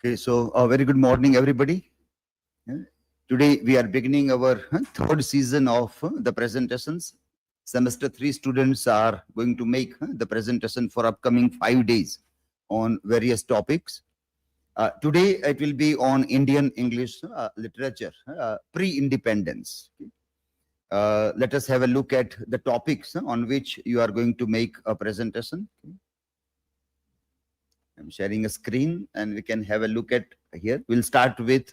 Okay, so a very good morning, everybody. Today we are beginning our third season of the presentations. Semester 3 students are going to make the presentation for upcoming 5 days on various topics. Today it will be on Indian English literature, pre-independence. Let us have a look at the topics on which you are going to make a presentation. I'm sharing a screen and we can have a look at here. We'll start with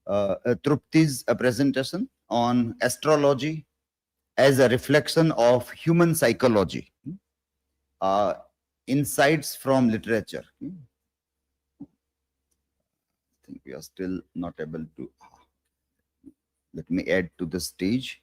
Trupti's presentation on astrology as a reflection of human psychology. Insights from literature. I think we are still not able to. Let me add to the stage.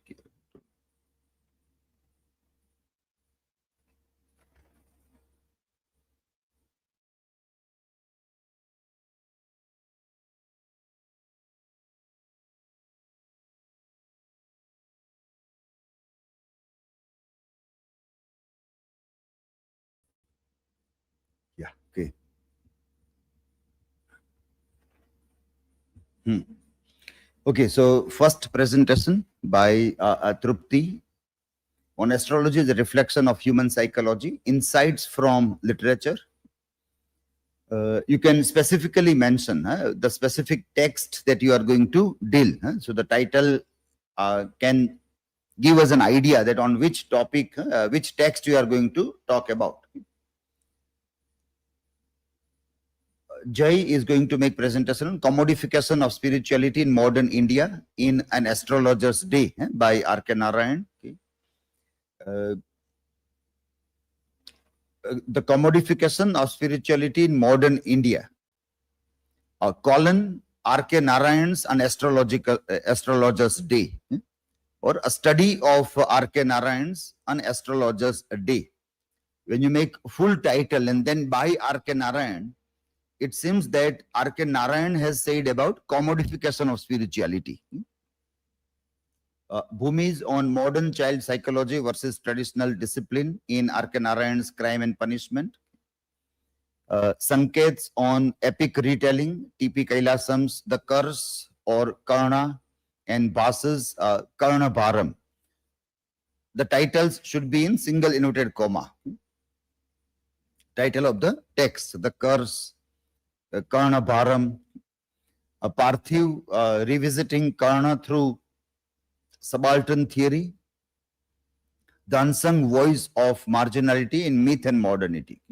Yeah, okay. Okay, so first presentation by Trupti on astrology is a reflection of human psychology, insights from literature. You can specifically mention the specific text that you are going to deal. So the title can give us an idea that on which topic, which text you are going to talk about. Jai is going to make presentation on Commodification of Spirituality in Modern India in an Astrologer's Day by R.K. Narayan. Okay. The Commodification of Spirituality in Modern India. Colon R.K. Narayan's an Astrologer's Day. Or a study of R.K. Narayan's an Astrologer's Day. When you make full title and then by R.K. Narayan, it seems that R.K. Narayan has said about commodification of spirituality. BHUMI's on modern child psychology versus traditional discipline in R.K. Narayan's Crime and Punishment. SANKET's on epic retelling, T.P. Kailasam's The Curse or Karna and Bhāsa's Karnabhāram. The titles should be in single inverted comma. Title of the text, The Curse, Karnabhāram, PARATHIV revisiting Karna through Subaltern theory, the unsung voice of marginality in myth and modernity.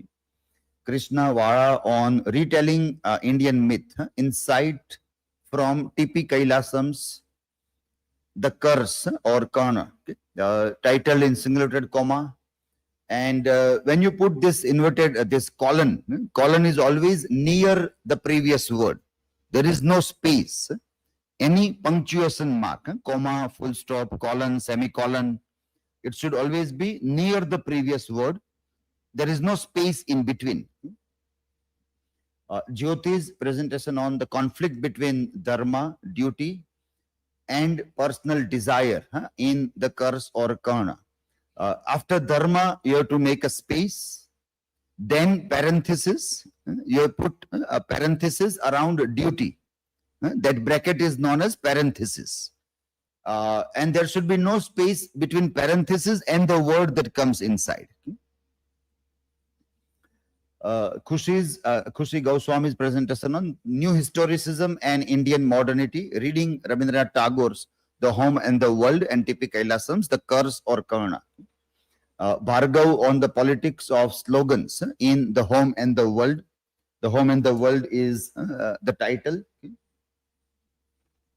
KRISHNA VALA on retelling Indian myth, insight from T.P. Kailasam's The Curse or Karna, title in single inverted comma. And when you put this inverted, this colon is always near the previous word. There is no space. Any punctuation mark, comma, full stop, colon, semicolon, it should always be near the previous word. There is no space in between. JYOTI's presentation on the conflict between Dharma, duty, and personal desire in The Curse or Karna. After Dharma, you have to make a space, then parenthesis, you put a parenthesis around duty. That bracket is known as parenthesis. And there should be no space between parenthesis and the word that comes inside. KHUSHI GOSWAMI's presentation on New Historicism and Indian Modernity, reading Rabindranath Tagore's The Home and the World and T.P. Kailasam's The Curse or Karna. Bhargav on the politics of slogans in The Home and the World. The Home and the World is the title. Okay.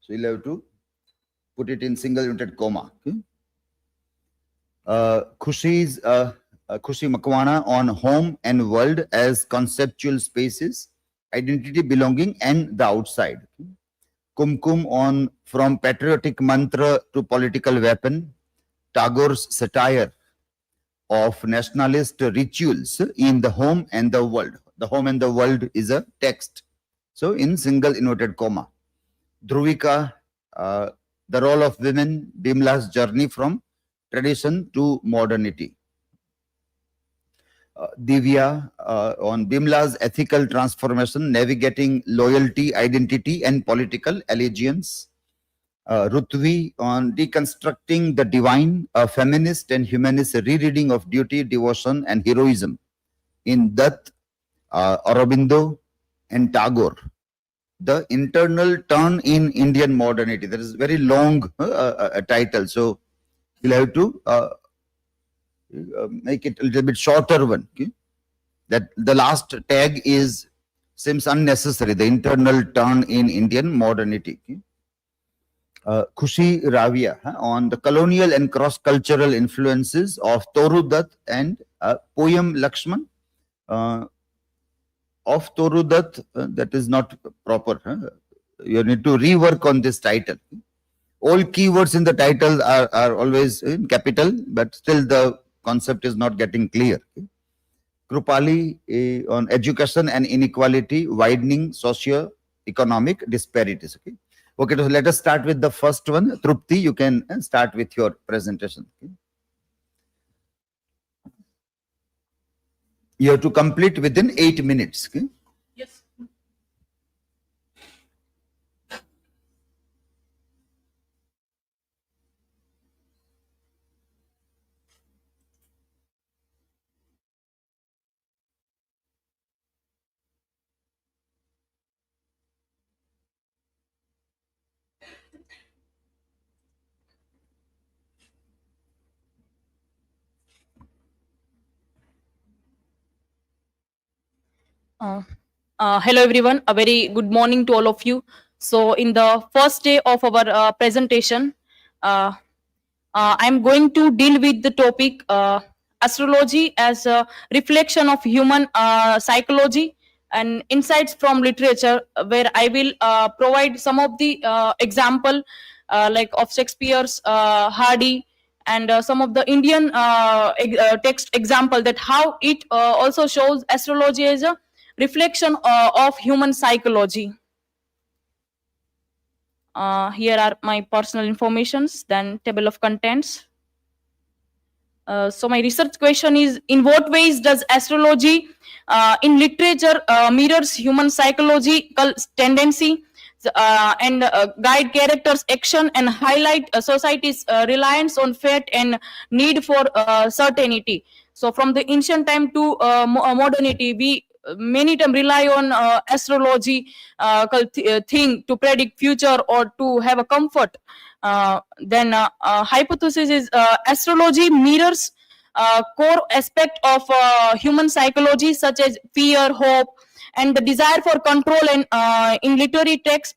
So you'll have to put it in single inverted comma. Okay. KHUSHI's KHUSHI Makwana on home and world as conceptual spaces, identity, belonging, and the outside. Okay. Kumkum on from patriotic mantra to political weapon, Tagore's satire of nationalist rituals in The Home and the World. The Home and the World is a text. So in single inverted comma. Dhruvika, the role of women, Bimla's journey from tradition to modernity. Divya on Bimla's ethical transformation, navigating loyalty, identity, and political allegiance. Rutvi on deconstructing the divine, a feminist and humanist rereading of duty, devotion, and heroism in Dutt, Aurobindo, and Tagore. The internal turn in Indian modernity. That is very long title, so you'll have to make it a little bit shorter one. Okay? That the last tag seems unnecessary. The internal turn in Indian modernity. Okay? KHUSHI Ravia on the colonial and cross-cultural influences of Toru Dutt and poem Lakshman. Of Toru Dutt, that is not proper. You need to rework on this title. All keywords in the title are always in capital, but still the concept is not getting clear. Krupali on education and inequality, widening socio-economic disparities. Okay, so let us start with the first one. Trupti, you can start with your presentation. You have to complete within 8 minutes. Okay? Yes. Hello everyone, a very good morning to all of you. So in the first day of our presentation, I'm going to deal with the topic astrology as a reflection of human psychology and insights from literature, where I will provide some of the example like of Shakespeare's Hardy, and some of the Indian text example, that how it also shows astrology as a reflection of human psychology. Here are my personal informations, then table of contents. So my research question is, in what ways does astrology in literature mirrors human psychological tendency and guide characters' action and highlight society's reliance on fate and need for certainty? So from the ancient time to modernity, we many time rely on astrology thing to predict future or to have a comfort. Then hypothesis is astrology mirrors core aspect of human psychology, such as fear, hope, and the desire for control. And in literary text,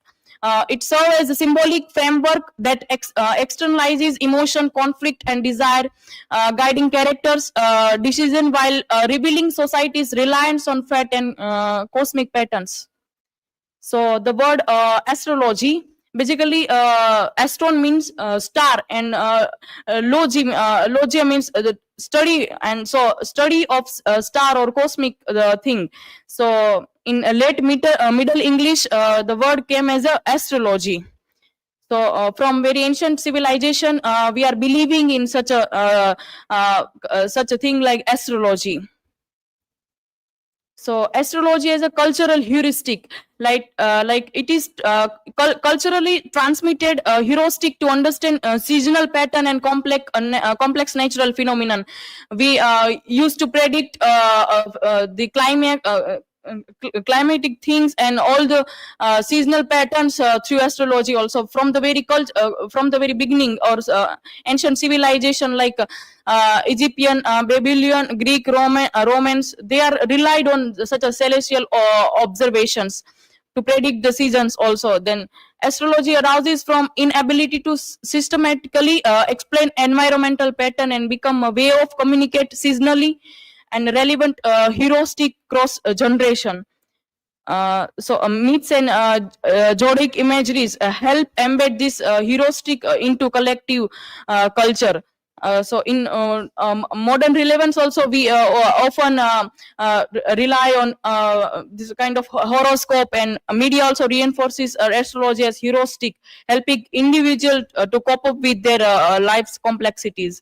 it serves as a symbolic framework that externalizes emotion, conflict, and desire, guiding characters' decision while revealing society's reliance on fate and cosmic patterns. So the word astrology, basically astron means star, and logia means the study, and so study of star or cosmic thing. So in late middle English, the word came as a astrology. So from very ancient civilization, we are believing in such a thing like astrology. So astrology is a cultural heuristic, like it is culturally transmitted heuristic to understand seasonal pattern and complex natural phenomenon. We used to predict the climate. Climatic things and all the seasonal patterns through astrology. Also from the very beginning, or ancient civilization like Egyptian, Babylonian, Greek, Romans, they are relied on such a celestial observations to predict the seasons also. Then astrology arises from inability to systematically explain environmental pattern and become a way of communicate seasonally and relevant heuristic cross generation. So myths and Jodic imageries help embed this heuristic into collective culture. So in modern relevance also, we often rely on this kind of horoscope, and media also reinforces astrology as heuristic, helping individuals to cope up with their life's complexities.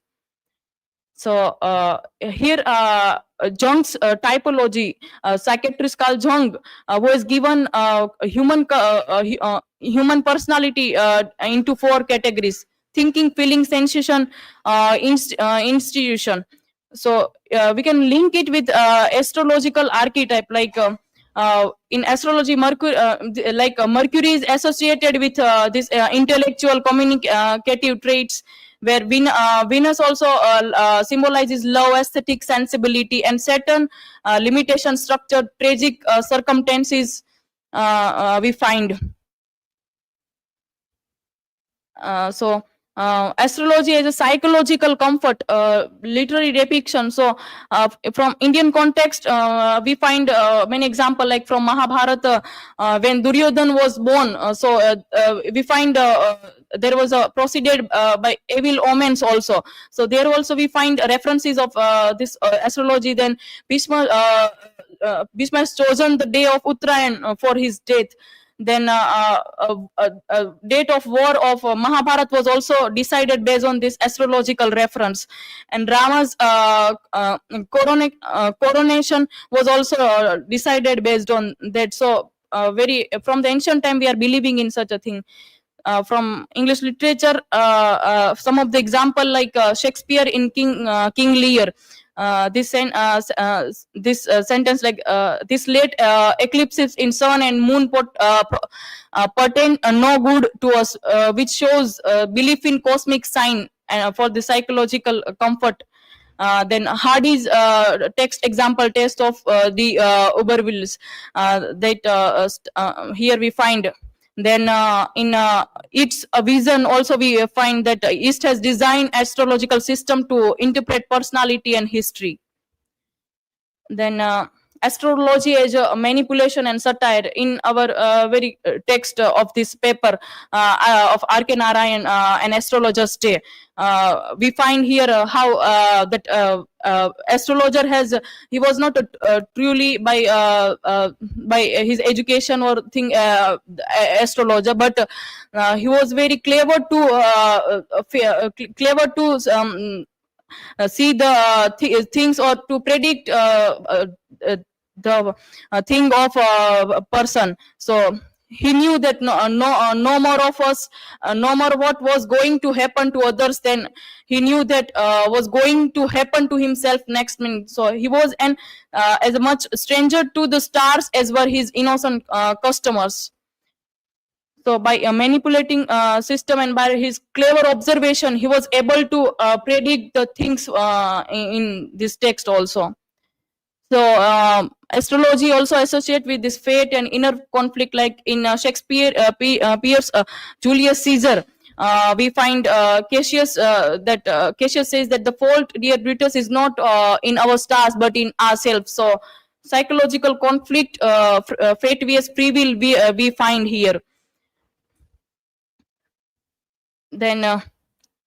So here Jung's typology, psychiatrist Carl Jung, who has given human personality into 4 categories: thinking, feeling, sensation, institution. So we can link it with astrological archetype, like in astrology, Mercury is associated with this intellectual communicative traits, where Venus also symbolizes love, aesthetic sensibility, and Saturn limitation, structure, tragic circumstances we find. So astrology as a psychological comfort, literary depiction. So from Indian context, we find many examples, like from Mahabharata, when Duryodhan was born. We find there was a proceeded by evil omens also. So there also we find references of this astrology. Then Bhishma has chosen the day of Uttarayan for his death. Then date of war of Mahabharat was also decided based on this astrological reference, and Rama's coronation was also decided based on that. So very from the ancient time we are believing in such a thing. From English literature, some of the example, like Shakespeare in King Lear. This sentence, like this late eclipses in sun and moon pertain no good to us, which shows belief in cosmic sign for the psychological comfort. Then Hardy's text example test of the Ubervilles, here we find. Then in its vision also we find that East has designed astrological system to interpret personality and history. Then astrology as a manipulation and satire. In our very text of this paper of R.K. Narayan, an astrologer's day, we find here how that astrologer he was not truly by his education or thing astrologer, but he was very clever to see the things, or to predict the thing of a person. So he knew that no more of us, no more what was going to happen to others, then he knew that was going to happen to himself next minute. So he was as much stranger to the stars as were his innocent customers. So by manipulating system and by his clever observation, he was able to predict the things in this text also. So astrology also associate with this fate and inner conflict, like in Shakespeare, Pierce, Julius Caesar. We find Cassius that Cassius says that the fault, dear Brutus, is not in our stars but in ourselves. So psychological conflict, fate vs free will, we find here. Then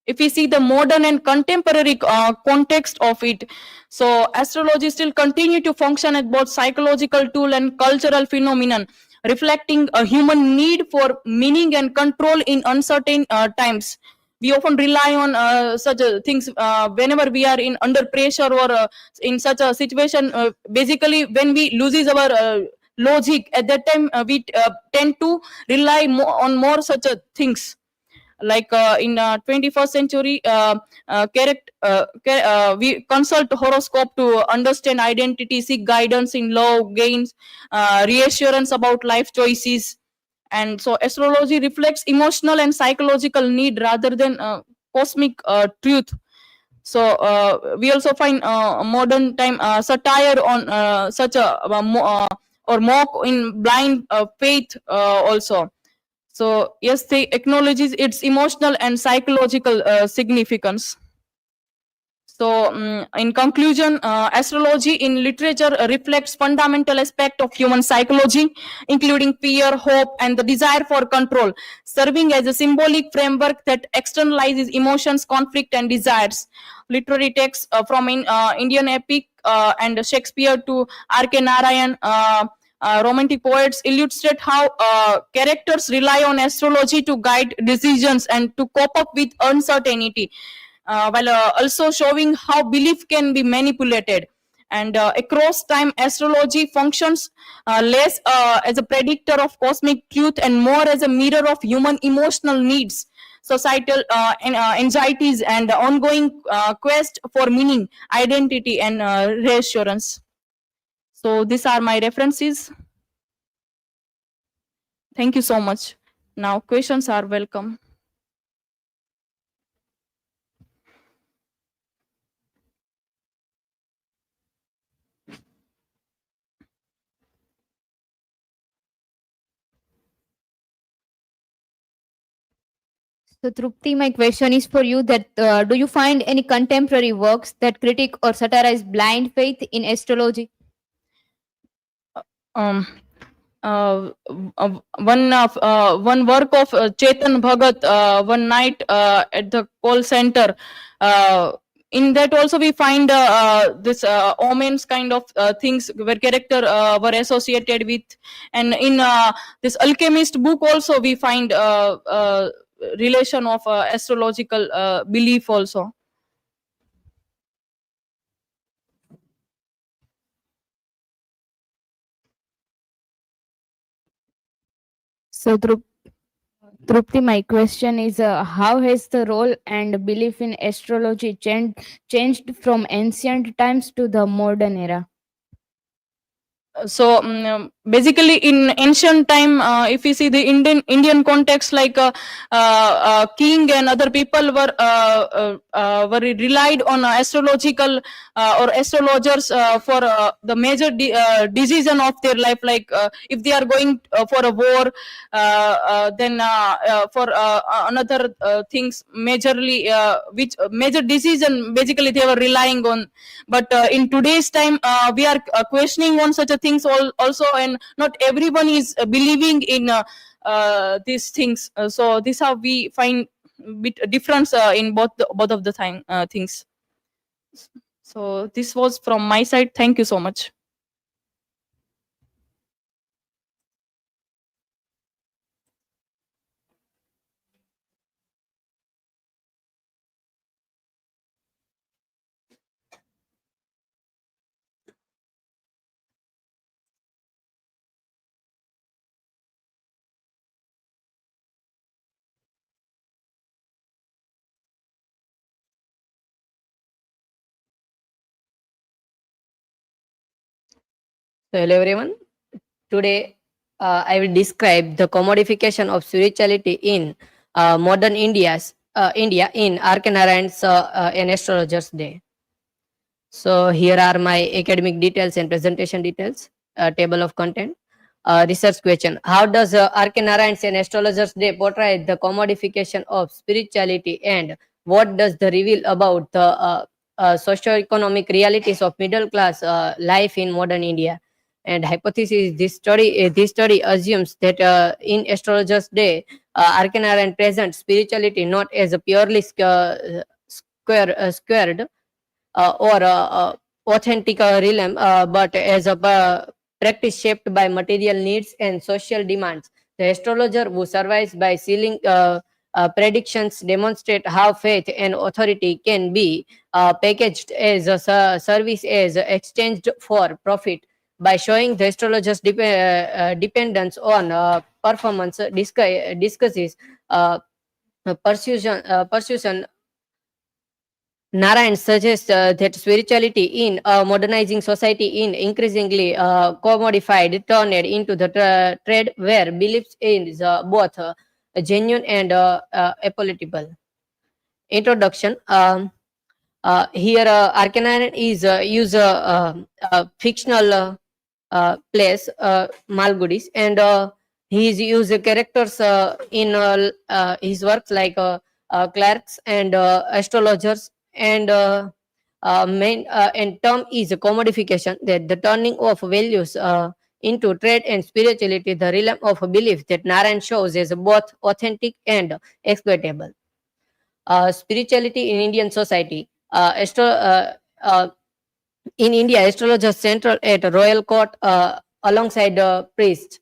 if we see the modern and contemporary context of it, so astrology still continue to function as both psychological tool and cultural phenomenon, reflecting a human need for meaning and control in uncertain times. We often rely on such things whenever we are under pressure or in such a situation. Basically, when we loses our logic, at that time we tend to rely on more such things. Like in 21st century, we consult horoscope to understand identity, seek guidance in love, gains reassurance about life choices. And so astrology reflects emotional and psychological need rather than cosmic truth. So we also find modern time satire on such a or mock in blind faith also. So yes, they acknowledges its emotional and psychological significance. So in conclusion, astrology in literature reflects fundamental aspect of human psychology, including fear, hope, and the desire for control, serving as a symbolic framework that externalizes emotions, conflict, and desires. Literary texts from Indian epic and Shakespeare to R.K. Narayan, romantic poets illustrate how characters rely on astrology to guide decisions and to cope up with uncertainty. while also showing how belief can be manipulated. And across time, astrology functions less as a predictor of cosmic truth and more as a mirror of human emotional needs, societal anxieties, and ongoing quest for meaning, identity, and reassurance. So these are my references. Thank you so much. Now questions are welcome. So, Trupti, my question is for you that do you find any contemporary works that critique or satirize blind faith in astrology? Um, one work of Chetan Bhagat, one night at the call center. In that also we find this omens kind of things where character were associated with, and in this alchemist book also we find relation of astrological belief also. So, Trupti, my question is how has the role and belief in astrology changed from ancient times to the modern era? So basically in ancient time, if you see the Indian context, like king and other people were relied on astrological or astrologers for the major decision of their life, like if they are going for a war, then for another things majorly which major decision basically they were relying on. But in today's time we are questioning on such a things also, and not everyone is believing in these things. So this how we find bit difference in both of the time things. So this was from my side. Thank you so much. So, hello everyone. Today, I will describe the commodification of spirituality in modern India in Narayan's an Astrologer's Day. So, here are my academic details and presentation details. Table of content. Research question: how does Narayan's an Astrologer's Day portray the commodification of spirituality, and what does the reveal about the socio-economic realities of middle class life in modern India? And hypothesis: this study assumes that in Astrologer's Day, Narayan presents spirituality not as a purely squared or authentic realm, but as a practice shaped by material needs and social demands. The astrologer who survives by sealing predictions demonstrate how faith and authority can be packaged as a service as exchanged for profit. By showing the astrologer's dependence on performance, discusses persuasion. Narayan suggests that spirituality in a modernizing society in increasingly commodified turned into the trade where beliefs is both genuine and apolitical. Introduction. Here, Arcanine is use a fictional place, Malgudis, and he is use characters in his works like clerks and astrologers, and main and term is commodification, that the turning of values into trade and spirituality, the realm of belief that Narayan shows as both authentic and exploitable. Spirituality in Indian society. In India, astrologers central at royal court alongside priests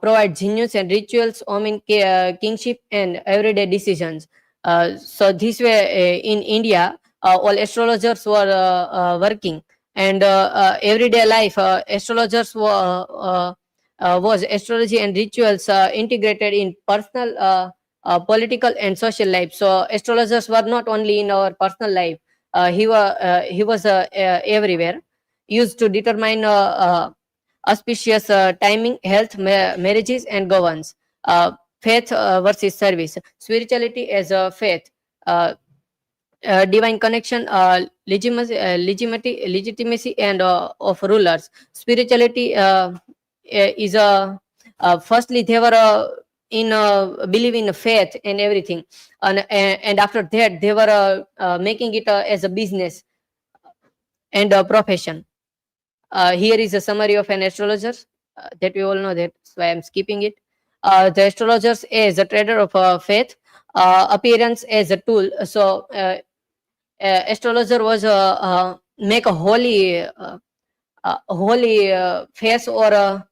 provide genius and rituals, oming kingship and everyday decisions. So this way in India, all astrologers were working, and everyday life, astrologers were was astrology and rituals integrated in personal, political, and social life. So astrologers were not only in our personal life; he was everywhere, used to determine auspicious timing, health, marriages, and governance. Faith versus service. Spirituality as a faith. Divine connection, legitimacy, and of rulers. Spirituality is a firstly they were in believe in faith and everything, and after that they were making it as a business and a profession. Here is a summary of an astrologer that we all know that, so I am skipping it. The astrologers is a trader of faith, appearance as a tool. So astrologer was make a holy face or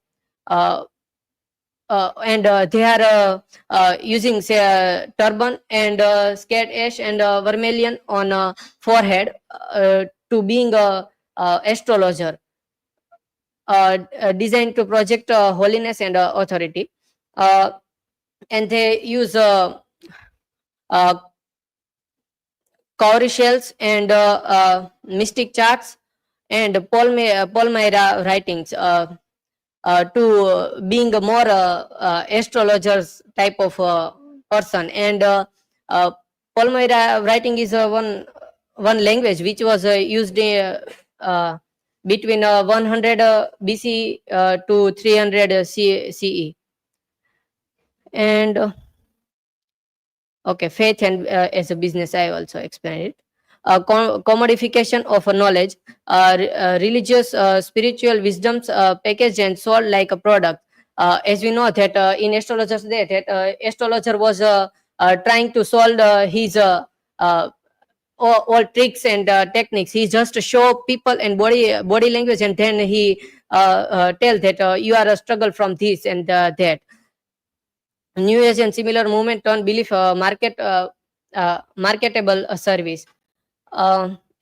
and they are using say turban and scared ash and vermilion on forehead to being a astrologer, designed to project holiness and authority, and they use cowrie shells and mystic charts and Palmyra writings to being a more astrologers type of person. And Palmyra writing is one language which was used between 100 BC to 300 CE. And okay, faith and as a business, I also explained it. Commodification of knowledge, religious, spiritual wisdoms packaged and sold like a product. As we know that in astrologers day, that astrologer was trying to solve his all tricks and techniques. He just show people and body language, and then he tell that you are a struggle from this and that. New Age and similar movement on belief marketable service.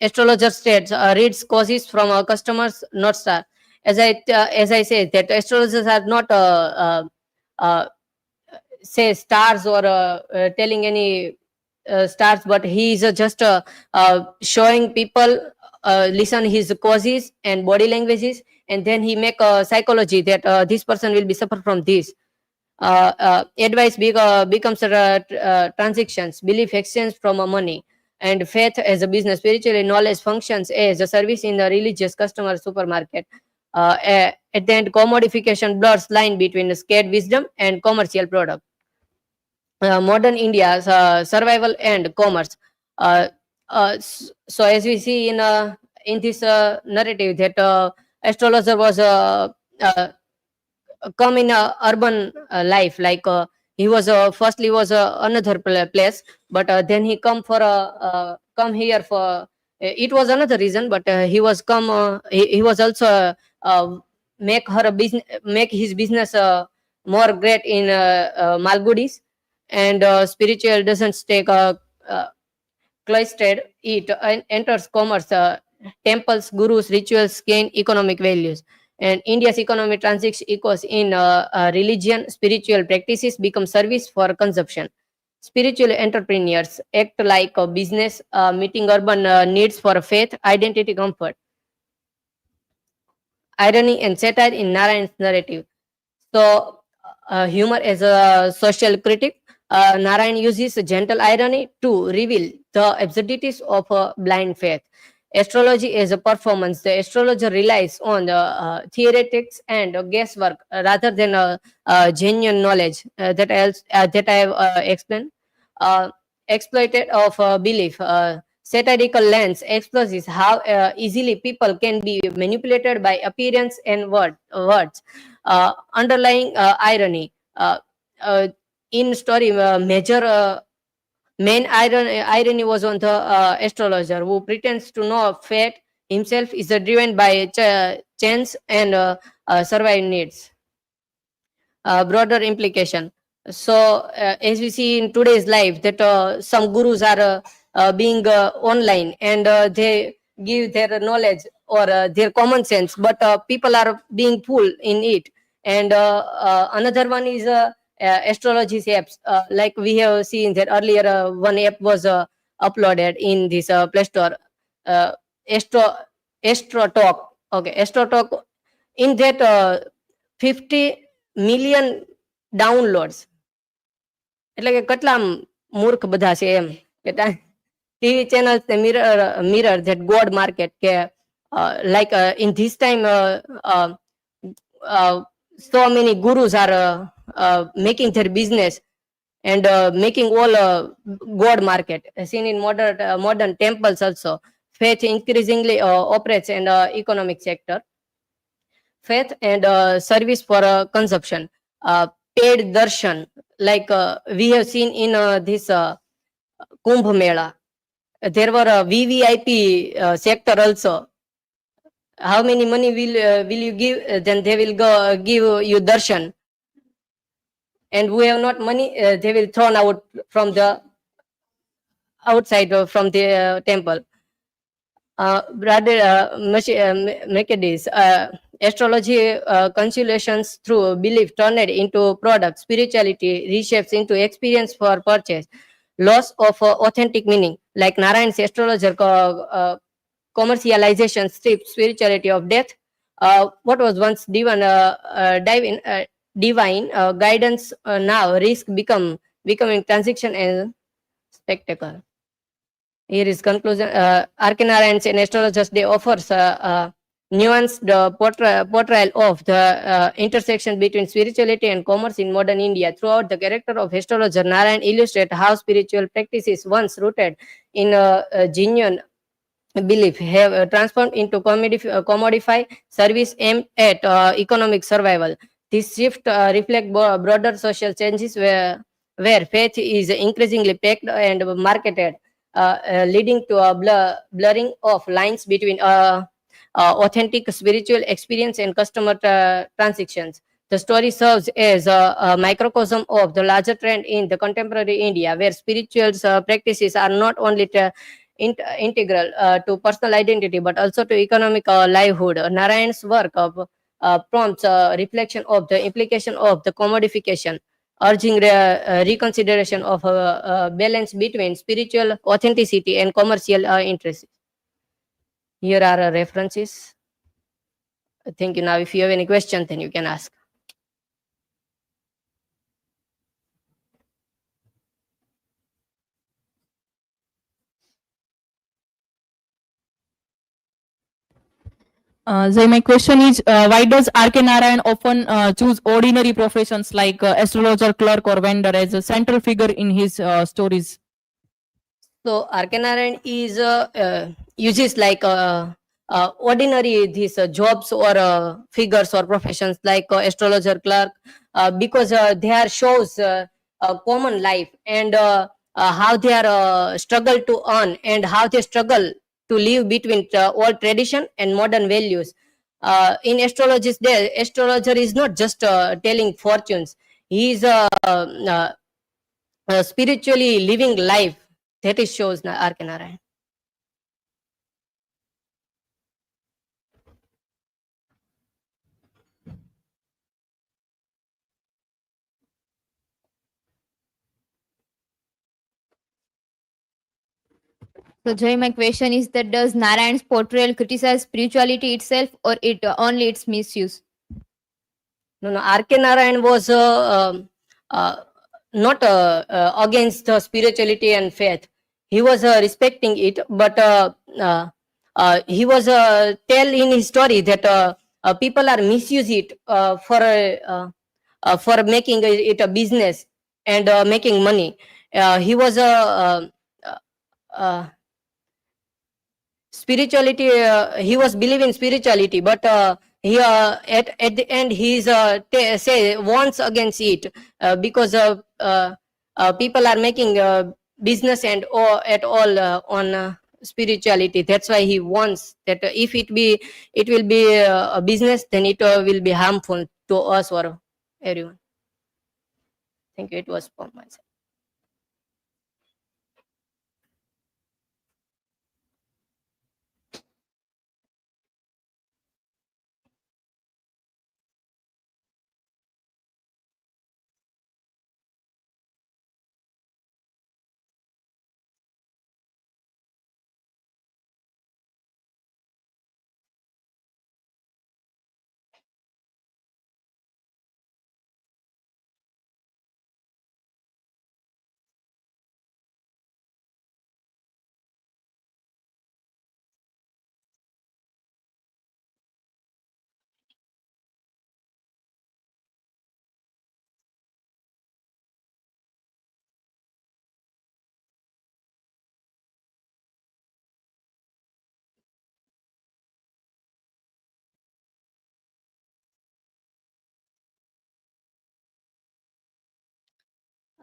Astrologer states reads causes from our customers, not star. As I say that astrologers are not say stars or telling any stars, but he is just showing people listen his causes and body languages, and then he make a psychology that this person will be suffer from this. Advice becomes transactions, belief exchange from money, and faith as a business. Spiritually, knowledge functions as a service in the religious customer supermarket. At the end, commodification blurs line between scared wisdom and commercial product. Modern India's survival and commerce. So as we see in this narrative that astrologer was come in a urban life, like he was firstly was another place, but then he come for come here for it was another reason, but he was come he was also make her a business, make his business more great in Malgudis, and spiritual doesn't stay cloistered, it enters commerce, temples, gurus, rituals gain economic values. And India's economy transits echoes in religion, spiritual practices become service for consumption. Spiritual entrepreneurs act like a business, meeting urban needs for faith, identity, comfort. Irony and satire in Narayan's narrative. So, humor as a social critic, Narayan uses gentle irony to reveal the absurdities of blind faith. Astrology is a performance. The astrologer relies on the theoretics and guesswork rather than genuine knowledge that I have explained. Exploited of belief. Satirical lens exposes how easily people can be manipulated by appearance and words. Underlying irony. In story, major main irony was on the astrologer who pretends to know fate himself is driven by chance and survival needs. Broader implication. So as we see in today's life that some gurus are being online and they give their knowledge or their common sense, but people are being pulled in it. And another one is astrology apps. Like we have seen that earlier, one app was uploaded in this Play Store. Uh, Astro Talk. Okay, Astro Talk. In that 50 million downloads. એટલે કે કેટલા મૂર્ખ બધા છે એમ કે TV channels ને mirror that god market કે like in this time so many gurus are making their business and making all god market seen in modern temples also. Faith increasingly operates in economic sector. Faith and service for consumption. Paid darshan, like we have seen in this Kumbh Mela. There were a VVIP sector also. How many money will you give? Then they will go give you darshan. And who have not money, they will thrown out from the outside from the temple. Brother Mercedes, astrology consolations through belief turned into product. Spirituality reshapes into experience for purchase. Loss of authentic meaning, like Narayan's astrologer commercialization strips spirituality of death. What was once divine guidance now risk becoming transaction and spectacle. Here is conclusion. Arcanarians and astrologers, they offers nuanced portrayal of the intersection between spirituality and commerce in modern India. Throughout the character of astrologer, Narayan illustrates how spiritual practices once rooted in genuine belief have transformed into commodify service aimed at economic survival. This shift reflects broader social changes where faith is increasingly packed and marketed, leading to a blurring of lines between authentic spiritual experience and customer transactions. The story serves as a microcosm of the larger trend in the contemporary India, where spiritual practices are not only integral to personal identity but also to economic livelihood. Narayan's work prompts reflection of the implication of the commodification, urging reconsideration of balance between spiritual authenticity and commercial interests. Here are references. Thank you. Now, if you have any questions, then you can ask. My question is, why does R.K. Narayan often choose ordinary professions like astrologer, clerk, or vendor as a central figure in his stories? So Arcanarian is uses like ordinary these jobs or figures or professions like astrologer, clerk, because they are shows a common life and how they are struggle to earn and how they struggle to live between old tradition and modern values. In astrology, the astrologer is not just telling fortunes; he is spiritually living life. That is shows R.K. Narayan. So, Jay, my question is that does Narayan's portrayal criticize spirituality itself or it only its misuse? No, R.K. Narayan was not against the spirituality and faith. He was respecting it, but he was tell in his story that people are misuse it for making it a business and making money. He was spirituality. He was believing spirituality, but he at the end he's say warns against it because people are making business and at all on spirituality. That's why he wants that if it will be a business, then it will be harmful to us or everyone. Thank you. It was from my side.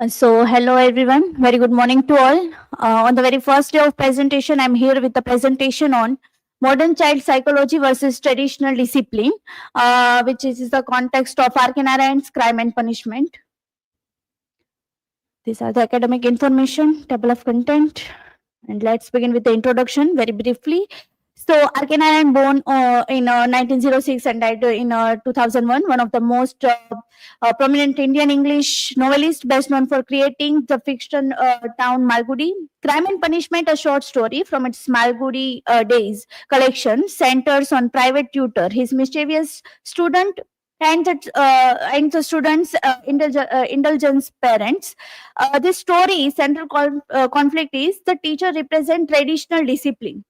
So, hello everyone. Very good morning to all. On the very first day of presentation, I'm here with the presentation on modern child psychology versus traditional discipline, which is the context of Narayan's crime and punishment. These are the academic information, table of content, and let's begin with the introduction very briefly. So, Narayan born in 1906 and died in 2001, one of the most prominent Indian English novelist, best known for creating the fiction town Malgudi. Crime and Punishment, a short story from its Malgudi days collection, centers on private tutor, his mischievous student, and the students' indulgence parents. This story central conflict is the teacher represent traditional discipline,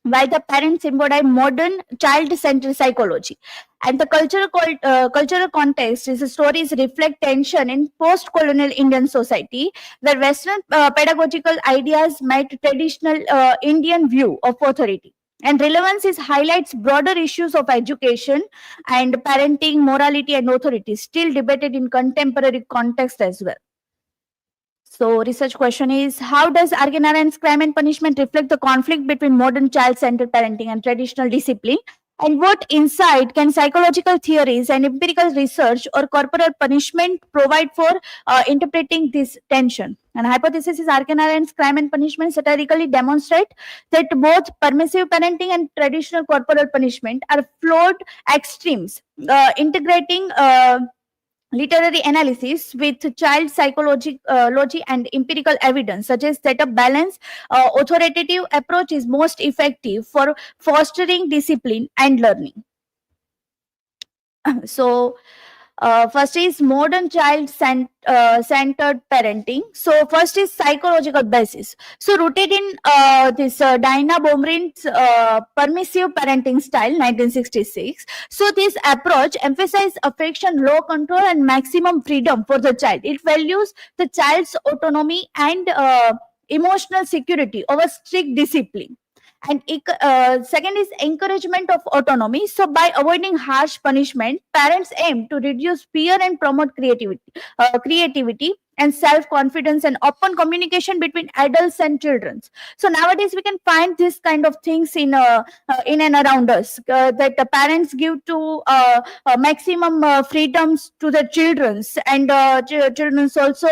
while the parents embody modern child-centered psychology. And the cultural context is the stories reflect tension in post-colonial Indian society, where Western pedagogical ideas met traditional Indian view of authority. And relevance is highlights broader issues of education and parenting, morality, and authority, still debated in contemporary context as well. So, research question is, how does Narayan's crime and punishment reflect the conflict between modern child-centered parenting and traditional discipline? And what insight can psychological theories and empirical research or corporal punishment provide for interpreting this tension? And hypothesis is Narayan's crime and punishment satirically demonstrate that both permissive parenting and traditional corporal punishment are flawed extremes, integrating literary analysis with child psychology and empirical evidence suggests that a balanced authoritative approach is most effective for fostering discipline and learning. So, first is modern child-centered parenting. So, first is psychological basis. So, rooted in this Dinah Bomrin's permissive parenting style, 1966. So, this approach emphasizes affection, low control, and maximum freedom for the child. It values the child's autonomy and emotional security over strict discipline. And second is encouragement of autonomy. So, by avoiding harsh punishment, parents aim to reduce fear and promote creativity and self-confidence and open communication between adults and children. So nowadays we can find this kind of things in and around us, that the parents give to maximum freedoms to the children, and children also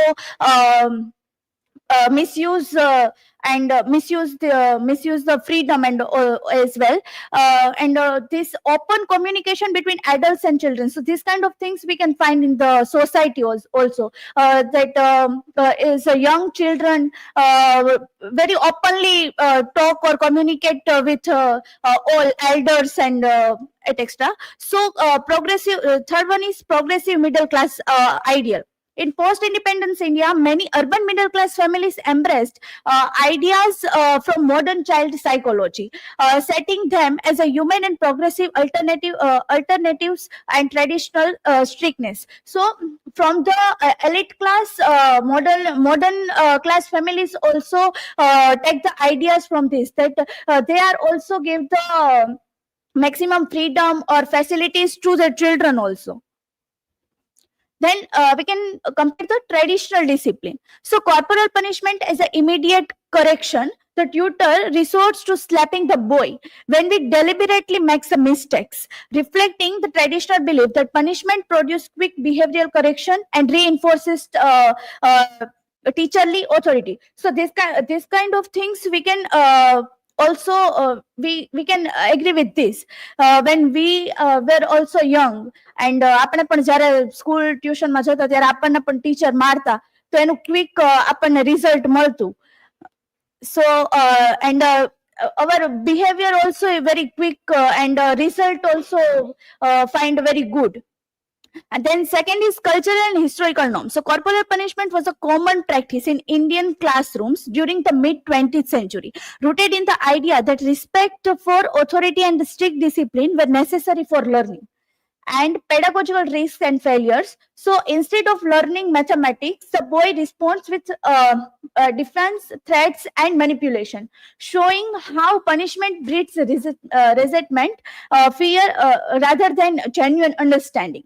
misuse the freedom and as well, and this open communication between adults and children. So these kind of things we can find in the society also, that is young children very openly talk or communicate with all elders and etc. So progressive, third one is progressive middle class ideal. In post-independence India, many urban middle-class families embraced ideas from modern child psychology, setting them as a human and progressive alternatives and traditional strictness. So, from the elite class, modern class families also take the ideas from this, that they are also give the maximum freedom or facilities to the children also. Then we can compare the traditional discipline. So corporal punishment is an immediate correction. the tutor resorts to slapping the boy when we deliberately make some mistakes, reflecting the traditional belief that punishment produces quick behavioral correction and reinforces teacherly authority. So this kind of things we can also we can agree with this when we were also young and આપણે પણ જ્યારે school ટ્યુશનમાં જતા ત્યારે આપણને પણ teacher મારતા તો એનું ક્વિક આપણને રિઝલ્ટ મળતું. So and our behavior also very quick and result also find very good. And then second is cultural and historical norms. So corporal punishment was a common practice in Indian classrooms during the mid-20th century, rooted in the idea that respect for authority and strict discipline were necessary for learning and pedagogical risks and failures. So instead of learning mathematics, the boy responds with defense, threats, and manipulation, showing how punishment breeds resentment, fear, rather than genuine understanding.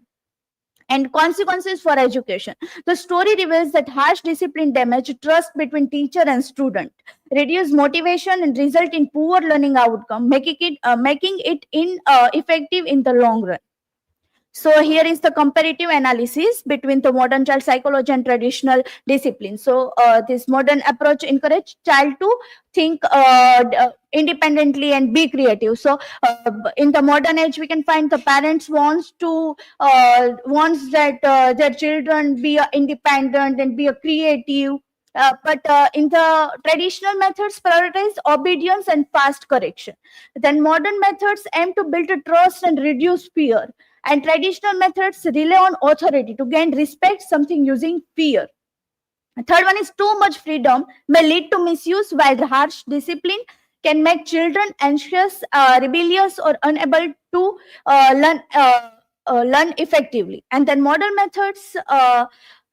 And consequences for education. The story reveals that harsh discipline damage trust between teacher and student, reduce motivation, and result in poor learning outcome, making it ineffective in the long run. So here is the comparative analysis between the modern child psychology and traditional discipline. So this modern approach encourages child to think independently and be creative. So in the modern age, we can find the parents wants that their children be independent and be a creative. But in the traditional methods prioritize obedience and fast correction. Then modern methods aim to build a trust and reduce fear. And traditional methods rely on authority to gain respect, something using fear. Third one is too much freedom may lead to misuse, while harsh discipline can make children anxious, rebellious, or unable to learn effectively. And then modern methods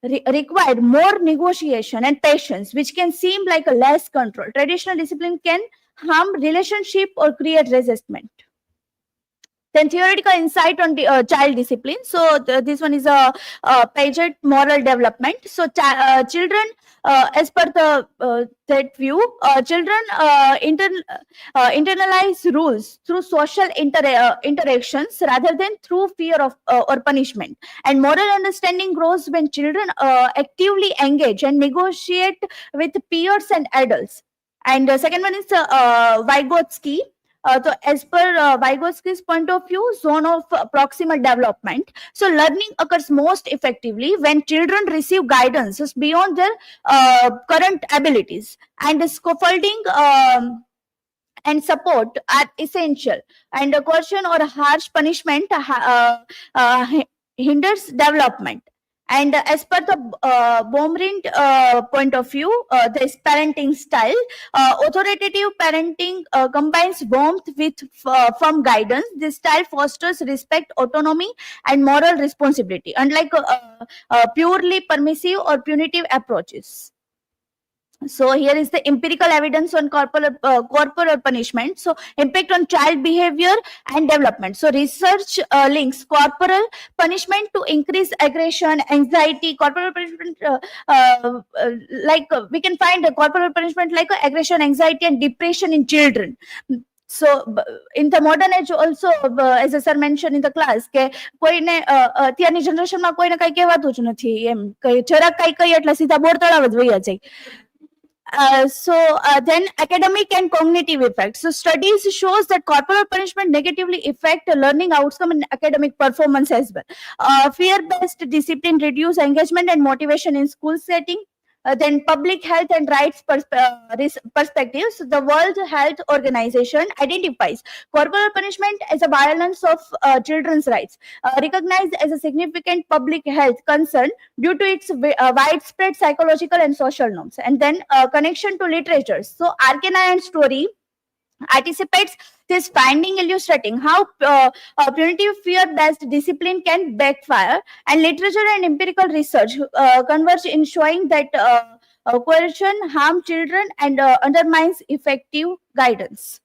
require more negotiation and patience, which can seem like a less control. Traditional discipline can harm relationship or create resentment. Then theoretical insight on the, child discipline. So this one is a Paget moral development. So children, as per the that view, children internalize rules through social interactions rather than through fear of or punishment. And moral understanding grows when children actively engage and negotiate with peers and adults. And second one is Vygotsky. So as per Vygotsky's point of view, zone of proximal development. So learning occurs most effectively when children receive guidance beyond their current abilities, and scaffolding and support are essential. And a coercion or harsh punishment hinders development. And as per the Baumrind point of view, this parenting style, authoritative parenting combines warmth with firm guidance. This style fosters respect, autonomy, and moral responsibility, unlike purely permissive or punitive approaches. So here is the empirical evidence on corporal punishment. So impact on child behavior and development. So research links corporal punishment to increase aggression, anxiety. Corporal punishment like we can find a corporal punishment like aggression, anxiety, and depression in children. So in the modern age also, as a sir mentioned in the class, કે કોઈને અત્યારની જનરેશનમાં કોઈને કઈ કહેવાતું જ નથી, એમ જરાક કઈ કઈ એટલે સિધા બોર તળાવ જ વયા જાય. Then academic and cognitive effects. So studies shows that corporal punishment negatively affect learning outcome and academic performance as well. Fear-based discipline reduce engagement and motivation in school setting. Then public health and rights perspectives. The World Health Organization identifies corporal punishment as a violence of children's rights, recognized as a significant public health concern due to its widespread psychological and social norms. And then connection to literature. So Narayan's story anticipates this finding, illustrating how punitive fear-based discipline can backfire, and literature and empirical research converge in showing that coercion harms children and undermines effective guidance.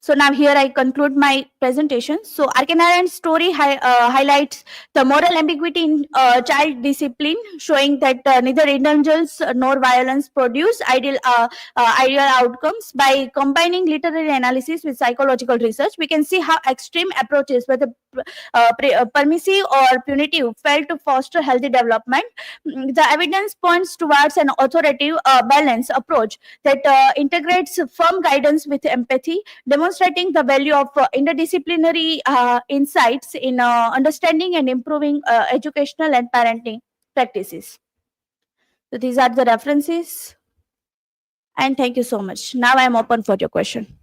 So now here I conclude my presentation. So R.K. Narayan's story highlights the moral ambiguity in child discipline, showing that neither indulgence nor violence produce ideal outcomes. By combining literary analysis with psychological research, we can see how extreme approaches, whether permissive or punitive, fail to foster healthy development. The evidence points towards an authoritative balanced approach that integrates firm guidance with empathy, demonstrating the value of interdisciplinary insights in understanding and improving educational and parenting practices. So these are the references. And thank you so much. Now I am open for your question.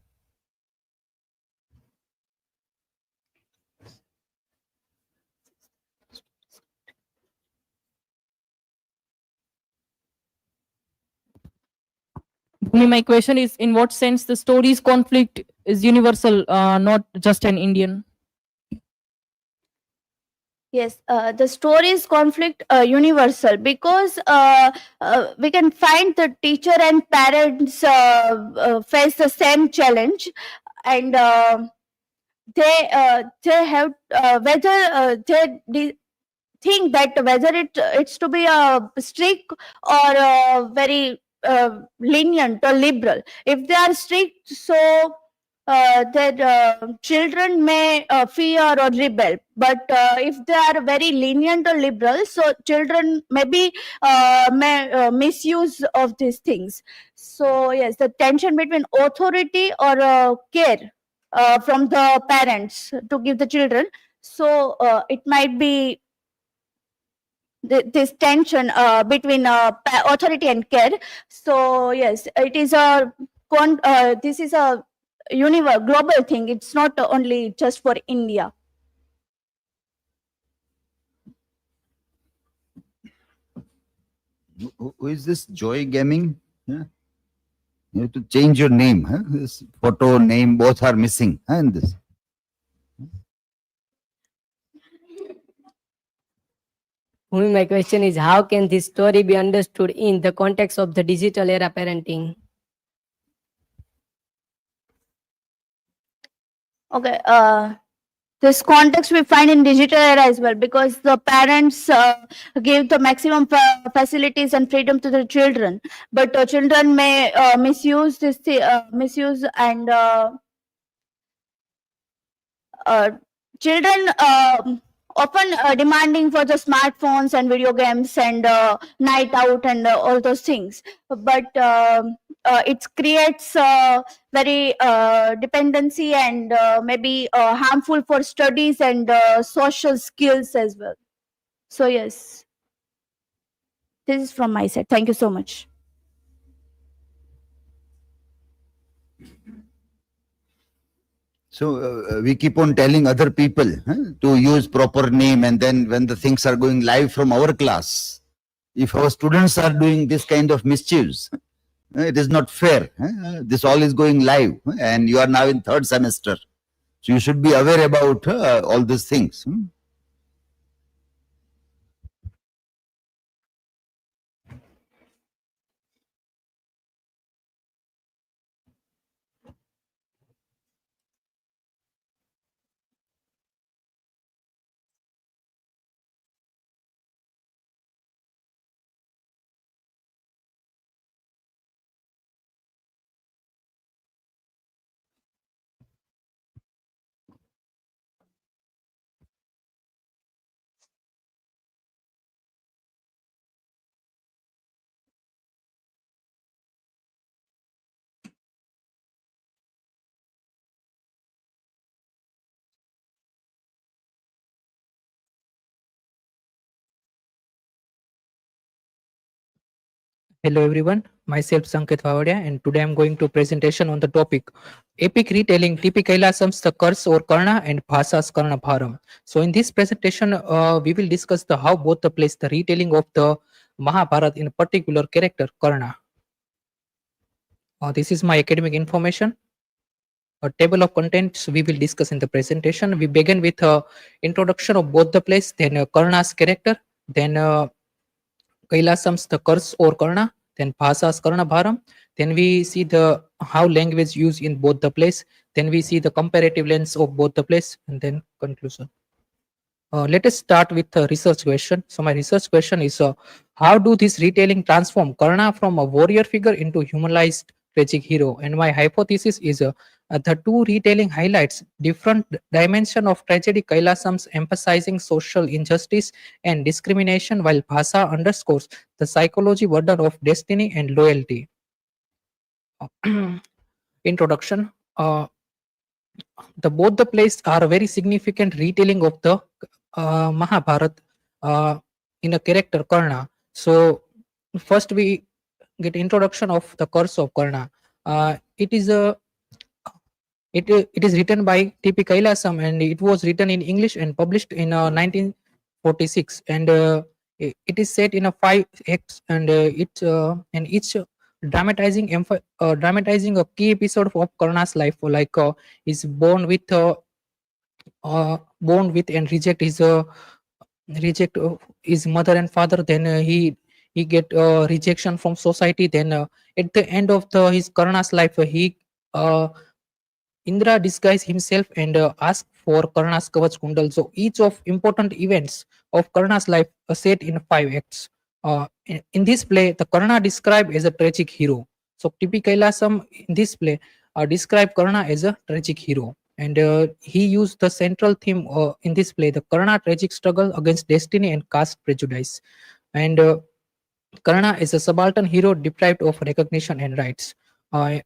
My question is, in what sense the story's conflict is universal, not just an Indian? Yes, the story's conflict universal because we can find the teacher and parents face the same challenge, and they have whether they think that whether it's to be strict or very lenient or liberal. If they are strict, so that children may fear or rebel. But if they are very lenient or liberal, so children maybe may misuse of these things. So yes, the tension between authority or care from the parents to give the children. So it might be this tension between authority and care. So yes, it is a this is a global thing. It's not only just for India. Who is this Joy Gaming? Yeah. You have to change your name. Huh? This photo, name, both are missing. Huh, in this. My question is, how can this story be understood in the context of the digital era parenting? Okay, this context we find in digital era as well, because the parents give the maximum facilities and freedom to the children, but children may misuse this misuse, and children often demanding for the smartphones and video games and night out and all those things, but it creates very dependency and maybe harmful for studies and social skills as well. So yes, this is from my side. Thank you so much. So we keep on telling other people to use proper name, and then when the things are going live from our class, if our students are doing this kind of mischiefs, it is not fair. This all is going live, and you are now in 3rd semester. So you should be aware about all these things. Hello everyone, myself SANKET and today I'm going to presentation on the topic Epic Retelling TP Kailasam's The Curse or Karna and Bhāsa's Karnabhāram. So in this presentation, we will discuss the how both the place the retelling of the Mahabharata in a particular character Karna. This is my academic information. A table of contents we will discuss in the presentation. We begin with introduction of both the place, then Karna's character, then Kailasam's The Curse or Karna, then Bhāsa's Karnabhāram, Then we see the how language used in both the place. Then we see the comparative lens of both the place, and then conclusion. Let us start with a research question. So my research question is, how do this retelling transform Karna from a warrior figure into humanized tragic hero? And my hypothesis is, the two retelling highlights different dimension of tragedy. Kailasams emphasizing social injustice and discrimination, while Bhāsa underscores the psychology burden of destiny and loyalty. Introduction. Both the plays are a very significant retelling of the Mahabharata in a character Karna. So first we get introduction of the curse of Karna. It is written by T.P. Kailasam, and it was written in English and published in 1946. And it is set in a 5 acts, and each dramatizing a key episode of Karna's life, like is born with and reject his mother and father. Then he get rejection from society. Then at the end of his Karna's life, he Indra disguised himself and asked for Karna's Kavach Kundal. So each of important events of Karna's life are set in 5 acts. In this play, the Karna described as a tragic hero. So T.P. Kailasam in this play described Karna as a tragic hero. And he used the central theme in this play, the Karna tragic struggle against destiny and caste prejudice. And Karna is a subaltern hero deprived of recognition and rights. And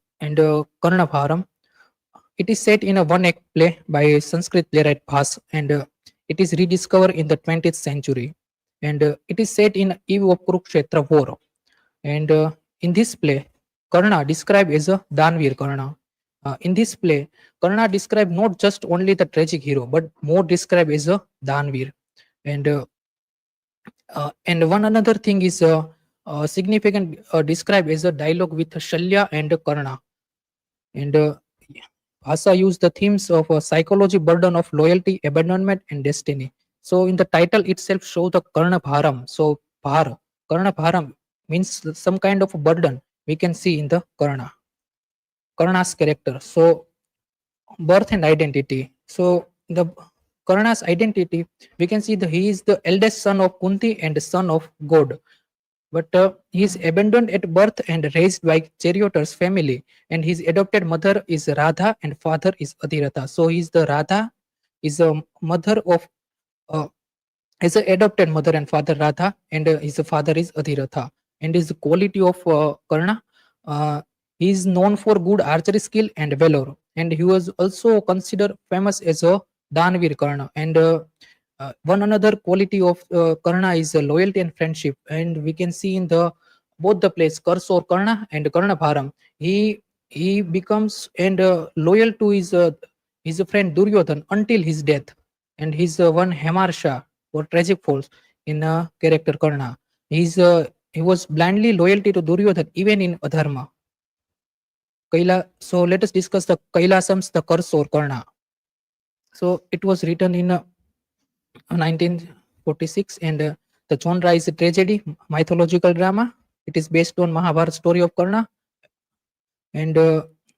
Karnabhāram, it is set in a 1-act play by Sanskrit playwright Bhāsa, and it is rediscovered in the 20th century. And it is set in eve of Kurukshetra war. And in this play, Karna described as a Danvir Karna. In this play, Karna described not just only the tragic hero, but more described as a Danvir. And one another thing is significant described as a dialogue with Shalya and Karna. And Bhāsa used the themes of psychology, burden of loyalty, abandonment, and destiny. So in the title itself show the Karnabhāram. So Karnabhāram means some kind of a burden we can see in the Karna's character. So birth and identity. So the Karna's identity, we can see that he is the eldest son of Kunti and the son of God. But he is abandoned at birth and raised by charioteer's family. And his adopted mother is Radha and father is Adhiratha. So he is the Radha, is a mother of, is an adopted mother and father Radha, and his father is Adhiratha. And his quality of Karna, he is known for good archery skill and valor. And he was also considered famous as a Danvir Karna. And one another quality of Karna is loyalty and friendship. And we can see in both the plays, Curse or Karna and Karnabhāram, he becomes and loyal to his friend Duryodhan until his death. And his one Hemarsha or tragic falls in character Karna. He was blindly loyalty to Duryodhan even in Adharma. So let us discuss the Kailasam's the Curse or Karna. So it was written in 1946, and the genre is a tragedy, mythological drama. It is based on Mahabharata story of Karna, and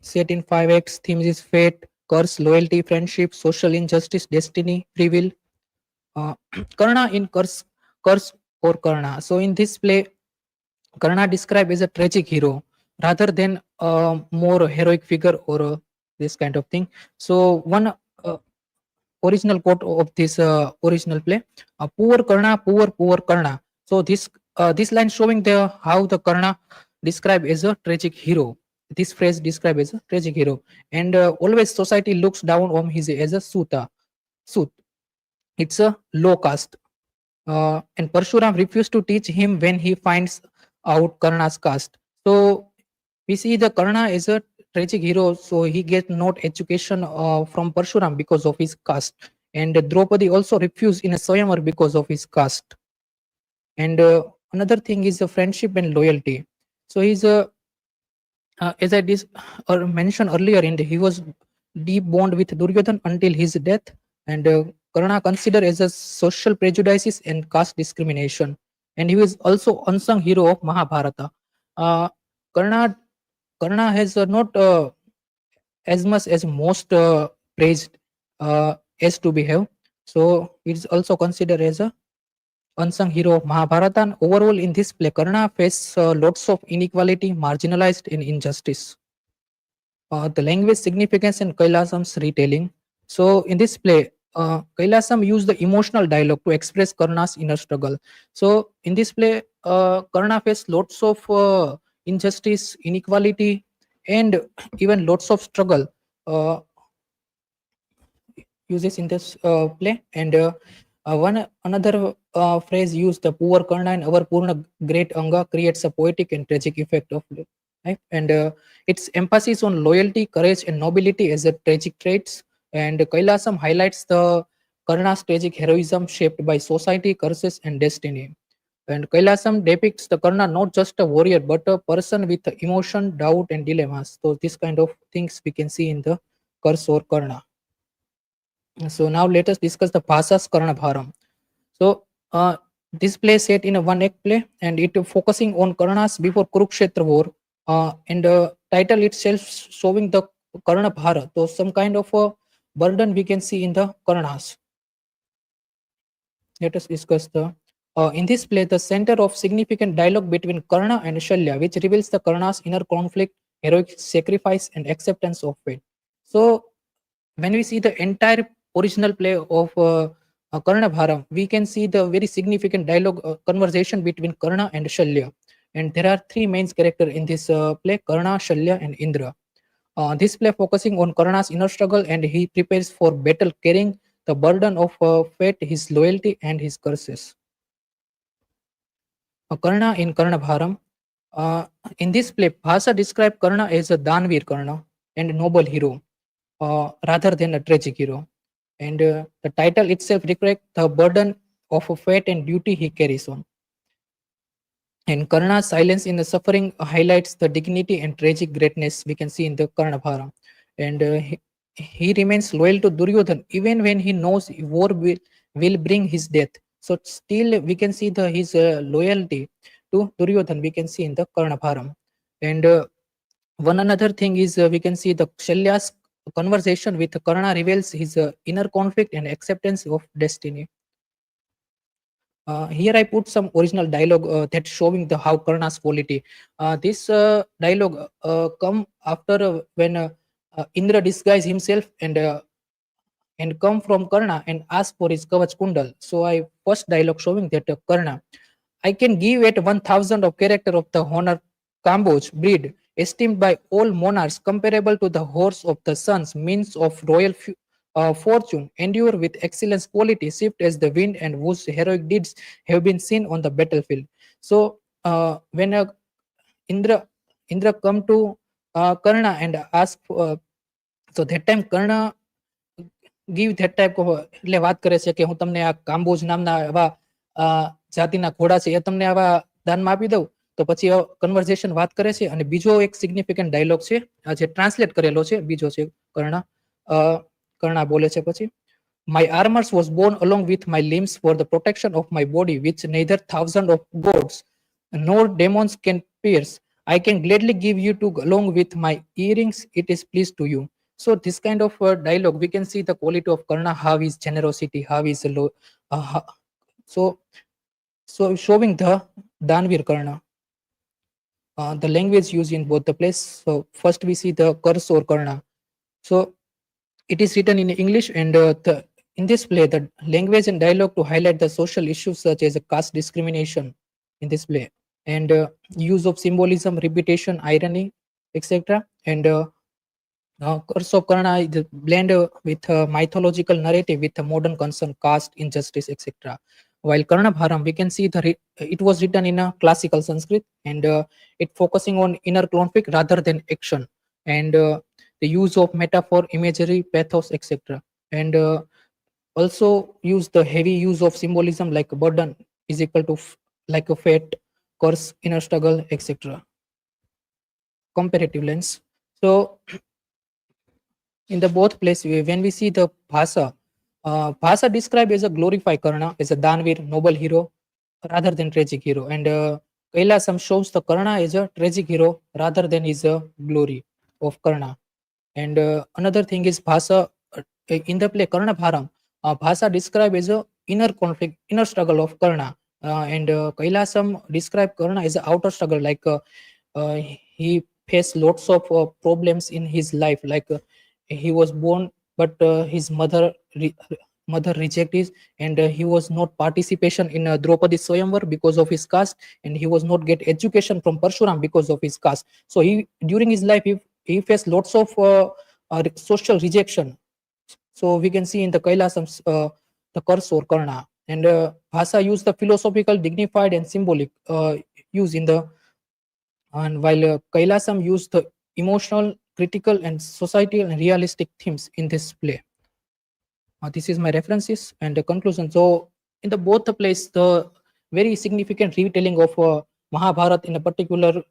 set in 5 acts. Themes is fate, curse, loyalty, friendship, social injustice, destiny, free will. Karna in curse or Karna. So in this play, Karna described as a tragic hero rather than a more heroic figure or this kind of thing. So one original quote of this original play, poor Karna, poor Karna. So this line showing how the Karna described as a tragic hero. This phrase described as a tragic hero. And always society looks down on him as a Sut. It's a low caste. And Parshuram refused to teach him when he finds out Karna's caste. So we see the Karna is a tragic hero, so he gets not education from Parshuram because of his caste. And Draupadi also refused in a Swayamvar because of his caste. And another thing is the friendship and loyalty. So he's as I mentioned earlier, he was deep bond with Duryodhan until his death. And Karna considered as a social prejudices and caste discrimination. And he was also unsung hero of Mahabharata. Karna Karna has not as much as most praised as to be have. So it is also considered as a unsung hero of Mahabharata. And overall, in this play, Karna faces lots of inequality, marginalized, and injustice. The language significance and Kailasam's retelling. So in this play, Kailasam used the emotional dialogue to express Karna's inner struggle. So in this play, Karna faced lots of injustice, inequality, and even lots of struggle uses in this play. And one another phrase used, the poor Karna and our Purna great Anga, creates a poetic and tragic effect of it. Right? And its emphasis on loyalty, courage, and nobility as a tragic traits. And Kailasam highlights the Karna's tragic heroism shaped by society, curses, and destiny. And Kailasam depicts the Karna not just a warrior but a person with emotion, doubt, and dilemmas. So this kind of things we can see in the curse or Karna. So now let us discuss the Bhāsa's Karnabhāram. So this play set in a one-act play, and it focusing on Karnas before Kurukshetra war, and the title itself showing the Karnabhara. So some kind of a burden we can see in the Karnas. Let us discuss the in this play, the center of significant dialogue between Karna and Shalya, which reveals the Karna's inner conflict, heroic sacrifice, and acceptance of fate. So when we see the entire original play of Karnabharam, we can see the very significant dialogue conversation between Karna and Shalya. And there are three main characters in this play: Karna, Shalya, and Indra. This play focusing on Karna's inner struggle, and he prepares for battle, carrying the burden of fate, his loyalty, and his curses. Karna in Karnabharam. In this play, Bhāsa describes Karna as a Danvir Karna and noble hero, rather than a tragic hero. And the title itself reflects the burden of fate and duty he carries on. And Karna's silence in the suffering highlights the dignity and tragic greatness we can see in the Karnabhara. And he remains loyal to Duryodhan even when he knows war will bring his death. So still we can see his loyalty to Duryodhan we can see in the Karnabharam. And one another thing is we can see the Shalya's conversation with Karna reveals his inner conflict and acceptance of destiny. Here I put some original dialogue that's showing the how Karna's quality. This dialogue come after when Indra disguised himself and come from Karna and ask for his Kavach Kundal. So I first dialogue showing that Karna, I can give it 1,000 of character of the honor Kamboj breed, esteemed by all monarchs, comparable to the horse of the sons, means of royal fortune, endure with excellence quality, swift as the wind, and whose heroic deeds have been seen on the battlefield. So when Indra come to Karna and ask so that time Karna give that type of એટલે વાત કરે છે કે હું તમને આ કાંબોજ નામના એવા જાતિના ઘોડા છે એ તમને આવા દાનમાં આપી દઉં. તો પછી કન્વર્ઝેશન વાત કરે છે. અને બીજો એક સિગ્નિફિકન્ટ ડાયલોગ છે જે ટ્રાન્સલેટ કરેલો છે બીજો છે કર્ણા બોલે છે પછી, my armors was born along with my limbs for the protection of my body, which neither thousand of gods nor demons can pierce. I can gladly give you to along with my earrings. It is pleased to you. So this kind of dialogue, we can see the quality of Karna, how his generosity, how his low. So showing the Danvir Karna. The language used in both the plays. So first we see the curse or Karna. So it is written in English, and in this play, the language and dialogue to highlight the social issues such as caste discrimination in this play, and use of symbolism, repetition, irony, etc. And curse of Karna is blend with mythological narrative with a modern concern, caste, injustice, etc. While Karnabharam, we can see it was written in a classical Sanskrit, and it focusing on inner conflict rather than action, and the use of metaphor, imagery, pathos, etc. And also use the heavy use of symbolism like burden is equal to like a fate, curse, inner struggle, etc. Comparative lens. So in the both places, when we see the Bhāsa, Bhāsa described as a glorified Karna, as a Danvir, noble hero, rather than tragic hero. And Kailasam shows the Karna is a tragic hero rather than is a glory of Karna. And another thing is Bhāsa. In the play Karnabhāram, Bhāsa described as a inner conflict, inner struggle of Karna. And Kailasam described Karna as an outer struggle, like he faced lots of problems in his life, like he was born, but his mother rejected, and he was not participation in Draupadi Swayamvar because of his caste, and he was not get education from Parshuram because of his caste. So he during his life he faced lots of social rejection. So we can see in the Kailasam the curse or Karna, and Bhāsa used the philosophical, dignified, and symbolic use in the, and while Kailasam used the emotional, critical, and societal and realistic themes in this play. This is my references and the conclusion. So in the both the plays, the very significant retelling of Mahabharat in a particular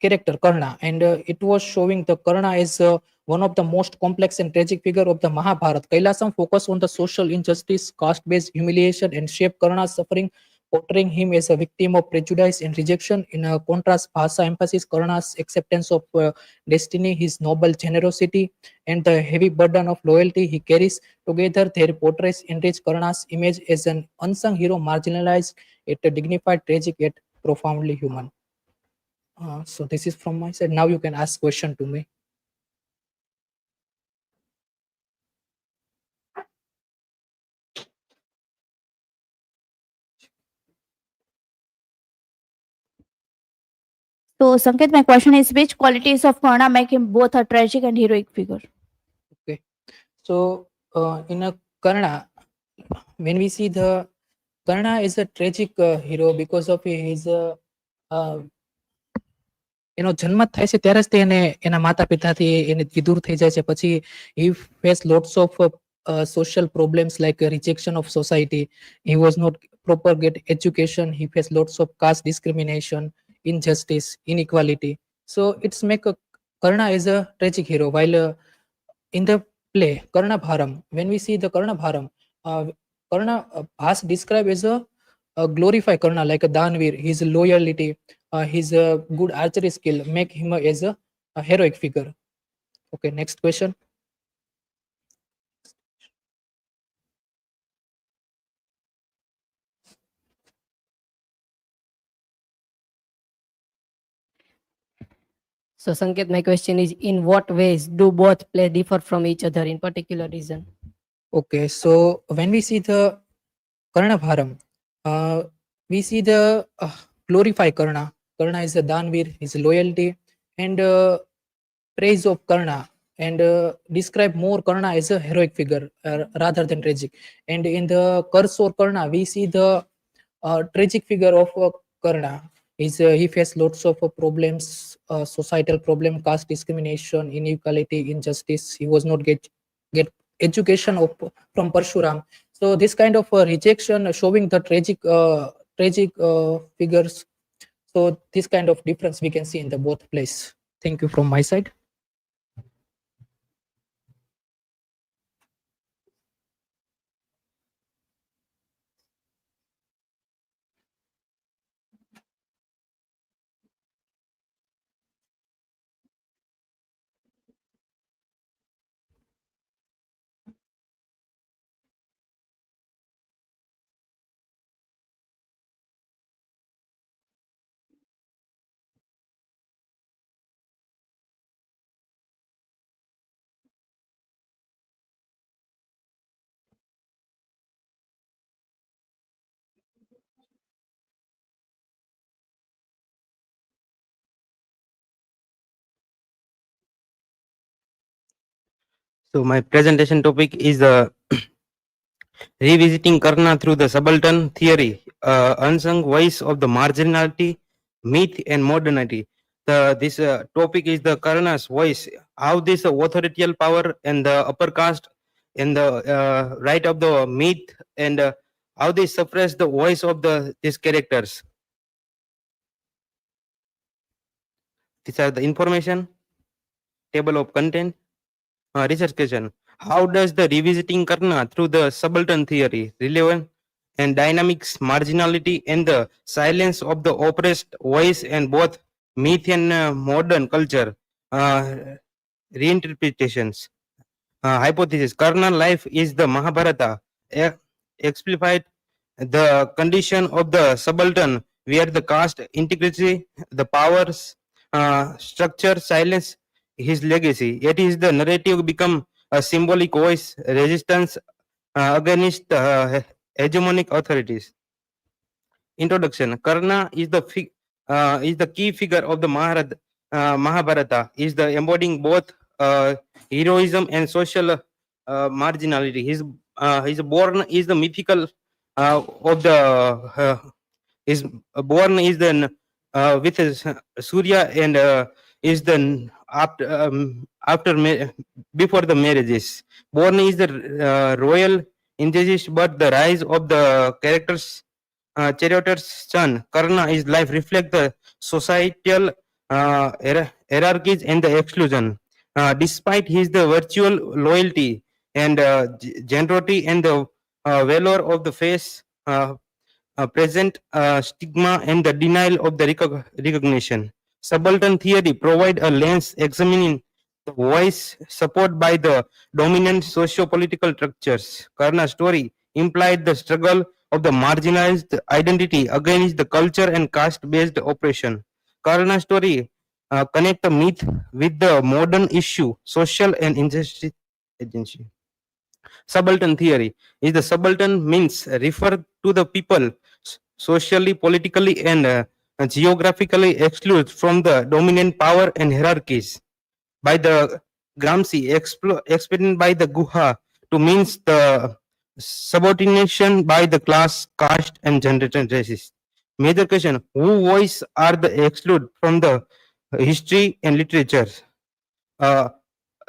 character Karna, and it was showing the Karna as one of the most complex and tragic figure of the Mahabharat. Kailasam focused on the social injustice, caste-based humiliation, and shaped Karna's suffering, portraying him as a victim of prejudice and rejection. In contrast, Bhāsa emphasizes Karna's acceptance of destiny, his noble generosity, and the heavy burden of loyalty he carries. Together, their portraits enrich Karna's image as an unsung hero, marginalized, yet dignified, tragic, yet profoundly human. So this is from my side. Now you can ask question to me. So, Sanket, my question is, which qualities of Karna make him both a tragic and heroic figure? Okay. So in a Karna, when we see the Karna is a tragic hero because of his એનો જન્મ થાય છે ત્યારે જ તે એને એના માતા પિતાથી એને દૂર થઈ જાય છે. પછી he faced lots of social problems like rejection of society. He was not proper get education. He faced lots of caste discrimination, injustice, inequality. So it's make a Karna as a tragic hero. While in the play Karnabhāram, when we see the Karnabhāram, Karna Bhāsa described as a glorify Karna like a Danvir, his loyalty, his good archery skill make him as a heroic figure. Okay, next question. So, Sanket, my question is, in what ways do both play differ from each other in particular reason? Okay, so when we see the Karnabhāram, we see the glorify Karna. Karna is a Danvir, his loyalty, and praise of Karna, and describe more Karna as a heroic figure rather than tragic. And in the curse or Karna, we see the tragic figure of Karna. He faced lots of problems, societal problem, caste discrimination, inequality, injustice. He was not get education from Parshuram. So this kind of rejection showing the tragic figures. So this kind of difference we can see in the both plays. Thank you from my side. So my presentation topic is revisiting Karna through the subaltern theory, unsung voice of the marginality, myth and modernity. This topic is the Karna's voice, how this authorial power and the upper caste and the right of the myth, and how they suppress the voice of these characters. These are the information, table of content. Research question. How does the revisiting Karna through the subaltern theory relevant and dynamics, marginality, and the silence of the oppressed voice, and both myth and modern culture reinterpretations. Hypothesis: Karna life is the Mahabharata, exemplified the condition of the subaltern, where the caste integrity, the powers structure silence his legacy. Yet is the narrative become a symbolic voice resistance against hegemonic authorities. Introduction: Karna is the key figure of the Mahabharata. Is the embodying both heroism and social marginality. His born is the mythical of the is born is the with his Surya and is the before the marriages. Born is the royal injustice, but the rise of the characters charioteer's son Karna is life reflect the societal hierarchies and the exclusion. Despite his the virtual loyalty and generosity and the valor of the face present stigma and the denial of the recognition. Subaltern theory provide a lens examining the voice supported by the dominant socio-political structures. Karna's story implied the struggle of the marginalized identity against the culture and caste-based oppression. Karna's story connect the myth with the modern issue, social and injustice agency. Subaltern theory is the subaltern means refer to the people socially, politically, and geographically excluded from the dominant power and hierarchies. By the Gramsci, explained by the Guha to means the subordination by the class, caste, and gender races. Major question: who voice are the excluded from the history and literature?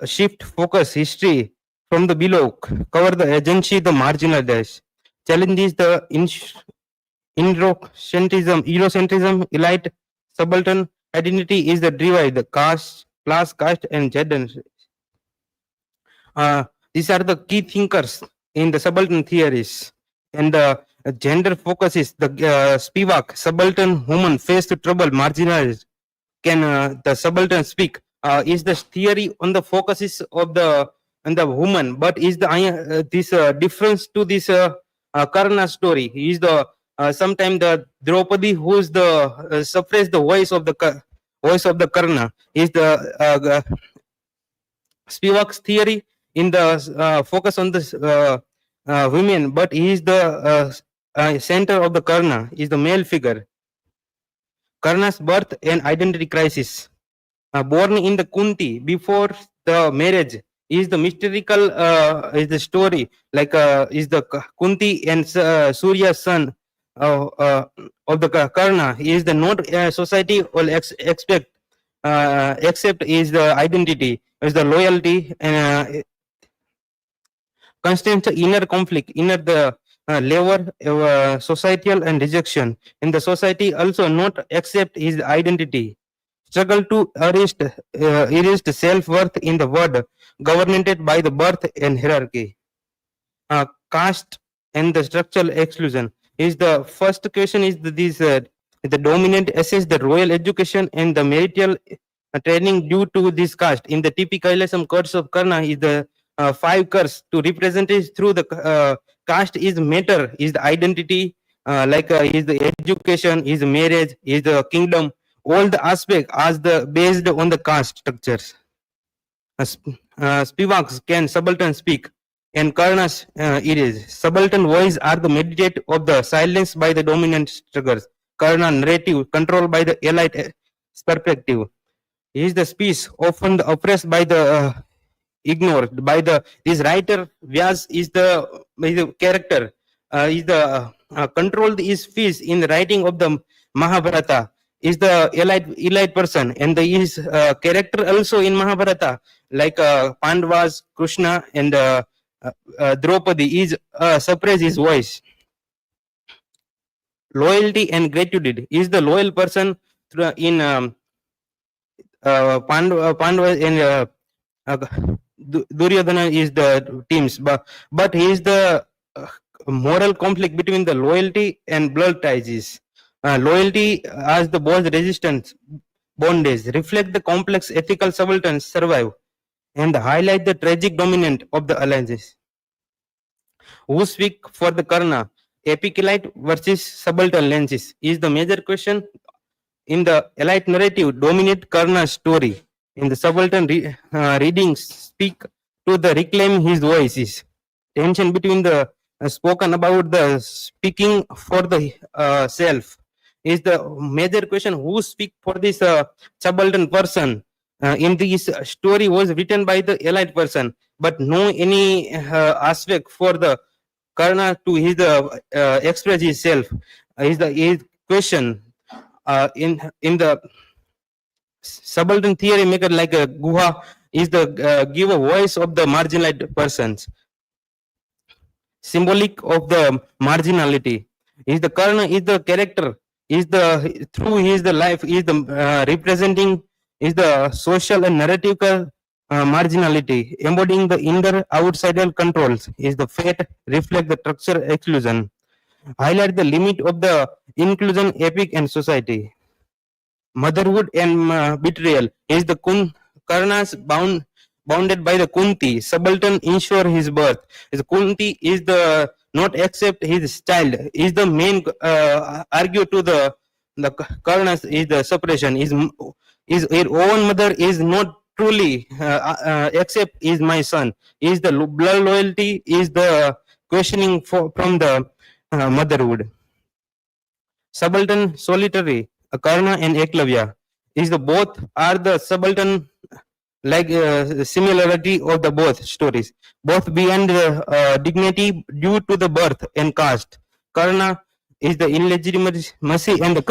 Shift focus history from the below, cover the agency, the marginalized. Challenge is the Eurocentrism, elite, subaltern identity is the divide, the caste, class, caste, and gender. These are the key thinkers in the subaltern theories. And the gender focus is the Spivak, subaltern woman faced trouble, marginalized. Can the subaltern speak? Is the theory on the focuses of the woman, but is the this difference to this Karna story? Is the sometime the Draupadi who is the suppress the voice of the Karna is the Spivak's theory in the focus on the women, but he is the center of the Karna is the male figure. Karna's birth and identity crisis. Born in the Kunti before the marriage is the mystical is the story like is the Kunti and Surya's son of the Karna is the not society will expect except is the identity is the loyalty and constant inner conflict inner the labor societal and rejection in the society also not accept his identity. Struggle to erase self-worth in the world governed by the birth and hierarchy. Caste and the structural exclusion is the first question is the dominant assess the royal education and the marital training due to this caste. In the TP Kailasam curse of Karna is the 5 curse to represent it through the caste is matter, is the identity, is the education, is the marriage, is the kingdom. All the aspect as the based on the caste structures. Spivaks can subaltern speak, and Karnas it is. Subaltern voice are the mediate of the silence by the dominant struggles. Karna narrative controlled by the elite perspective. Is the speech often oppressed by the ignored by the this writer. Vyas is the character is the controlled his speech in the writing of the Mahabharata. Is the elite person and the his character also in Mahabharata like Pandavas, Krishna and Draupadi is suppress his voice. Loyalty and gratitude is the loyal person in Pandavas and Duryodhana is the teams but he is the moral conflict between the loyalty and blood ties. Loyalty as the both resistance bondage reflect the complex ethical subalterns survive and highlight the tragic dominant of the alliances. Who speak for the Karna? Epic elite versus subaltern lenses is the major question. In the elite narrative, dominate Karna's story. In the subaltern readings, speak to the reclaim his voices. Tension between the spoken about the speaking for the self is the major question. Who speak for this subaltern person? In this story was written by the elite person, but no any aspect for the Karna to his express himself is the is question. In the subaltern theory maker like a Guha is the give a voice of the marginalized persons. Symbolic of the marginality is the Karna is the character is the through his the life is the representing is the social and narrative marginality embodying the inner outsider controls is the fate reflect the structure exclusion highlight the limit of the inclusion epic and society. Motherhood and betrayal is the Karna's bounded by the Kunti. Subaltern ensure his birth. The Kunti is the not accept his child. Is the main argue to the Karna's is the suppression. Is her own mother is not truly accept is my son. Is the blood loyalty is the questioning from the motherhood. Subaltern solitary. Karna and Eklavya is the both are the subaltern like similarity of the both stories both beyond dignity due to the birth and caste. Karna is the illegitimacy and the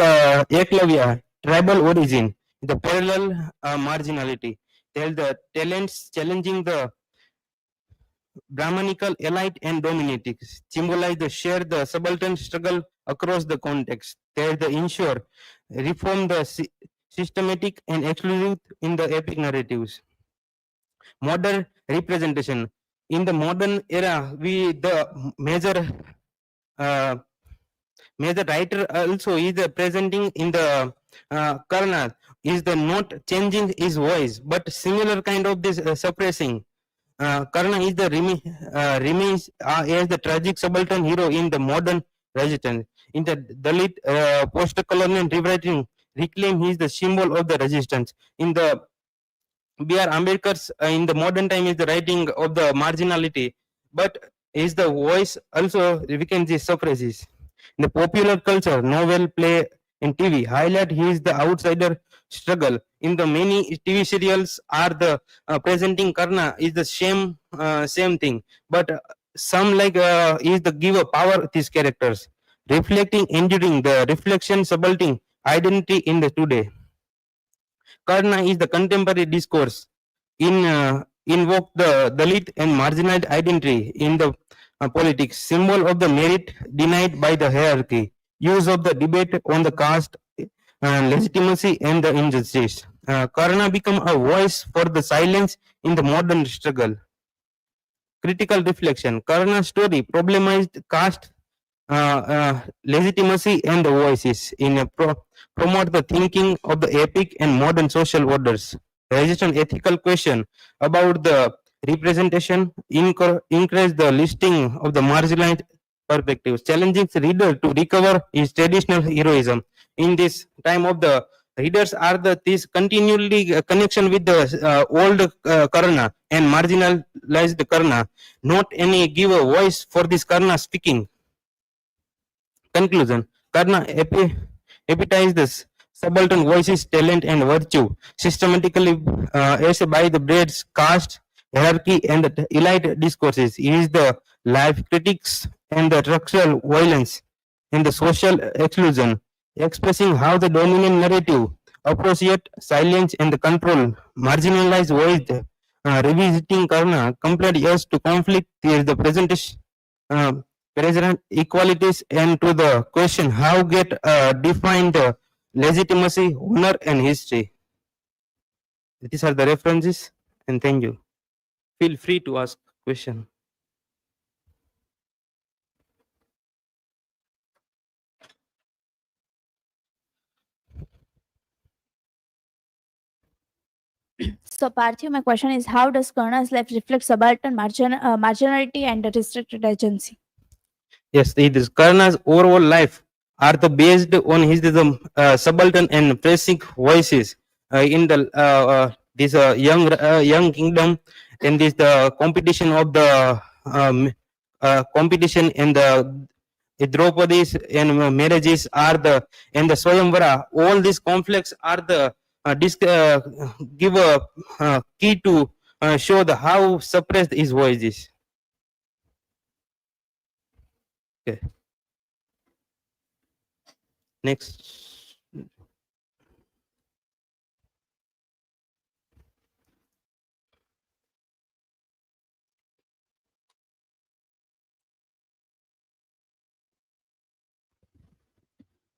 Eklavya tribal origin the parallel marginality tell the talents challenging the Brahmanical elite and dominatrix symbolize the share the subaltern struggle across the context. They the ensure reform the systematic and exclusive in the epic narratives. Modern representation in the modern era, we the major writer also is presenting in the Karna is the not changing his voice, but similar kind of this suppressing. Karna is the remains as the tragic subaltern hero in the modern resistance. In the Dalit post-colonial rewriting, reclaim he is the symbol of the resistance. In the B.R. Ambedkar's in the modern time is the writing of the marginality, but is the voice also we can say suppresses. In the popular culture, novel, play, and TV highlight he is the outsider struggle. In the many TV serials are the presenting Karna is the same thing, but some like is the give a power these characters, reflecting enduring the reflection subaltern identity in the today. Karna is the contemporary discourse invoke the Dalit and marginalized identity in the politics, symbol of the merit denied by the hierarchy, use of the debate on the caste, legitimacy and the injustice. Karna become a voice for the silence in the modern struggle. Critical reflection. Karna's story problematized caste, legitimacy and the voices in a promote the thinking of the epic and modern social orders. Raised an ethical question about the representation, increase the listing of the marginalized perspectives, challenging the reader to recover his traditional heroism. In this time of the readers are this continually connection with the old Karna and marginalized Karna, not any give a voice for this Karna speaking. Conclusion. Karna epitomize this subaltern voices, talent and virtue, systematically essayed by the breeds, caste, hierarchy and the elite discourses. He is the life critics and the structural violence and the social exclusion, expressing how the dominant narrative appreciate silence and the control, marginalized voice, revisiting Karna, compared us to conflict, there is the presentation present equalities and to the question how get defined legitimacy, honor and history. These are the references and thank you. Feel free to ask question. So Parthiv, my question is, how does Karna's life reflect subaltern marginality and restricted agency? Yes, it is Karna's overall life are the based on his subaltern and pressing voices in the this young kingdom, and this the competition of the competition and the Draupadi's and marriages are the and the Swayamvara. All these conflicts are the give a key to show the how suppressed his voice is. Okay. Next.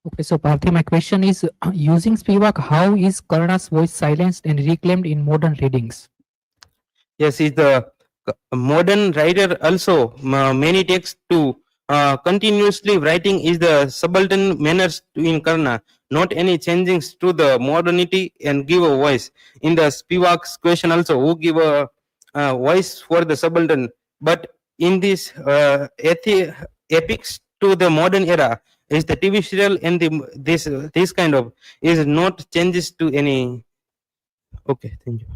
Okay, so Parthiv, my question is, using Spivak, how is Karna's voice silenced and reclaimed in modern readings? Yes, is the modern writer also many texts to continuously writing is the subaltern manners in Karna, not any changings to the modernity and give a voice. In the Spivak's question also, who give a voice for the subaltern, but in this epics to the modern era is the TV serial and this kind of is not changes to any. Okay, thank you.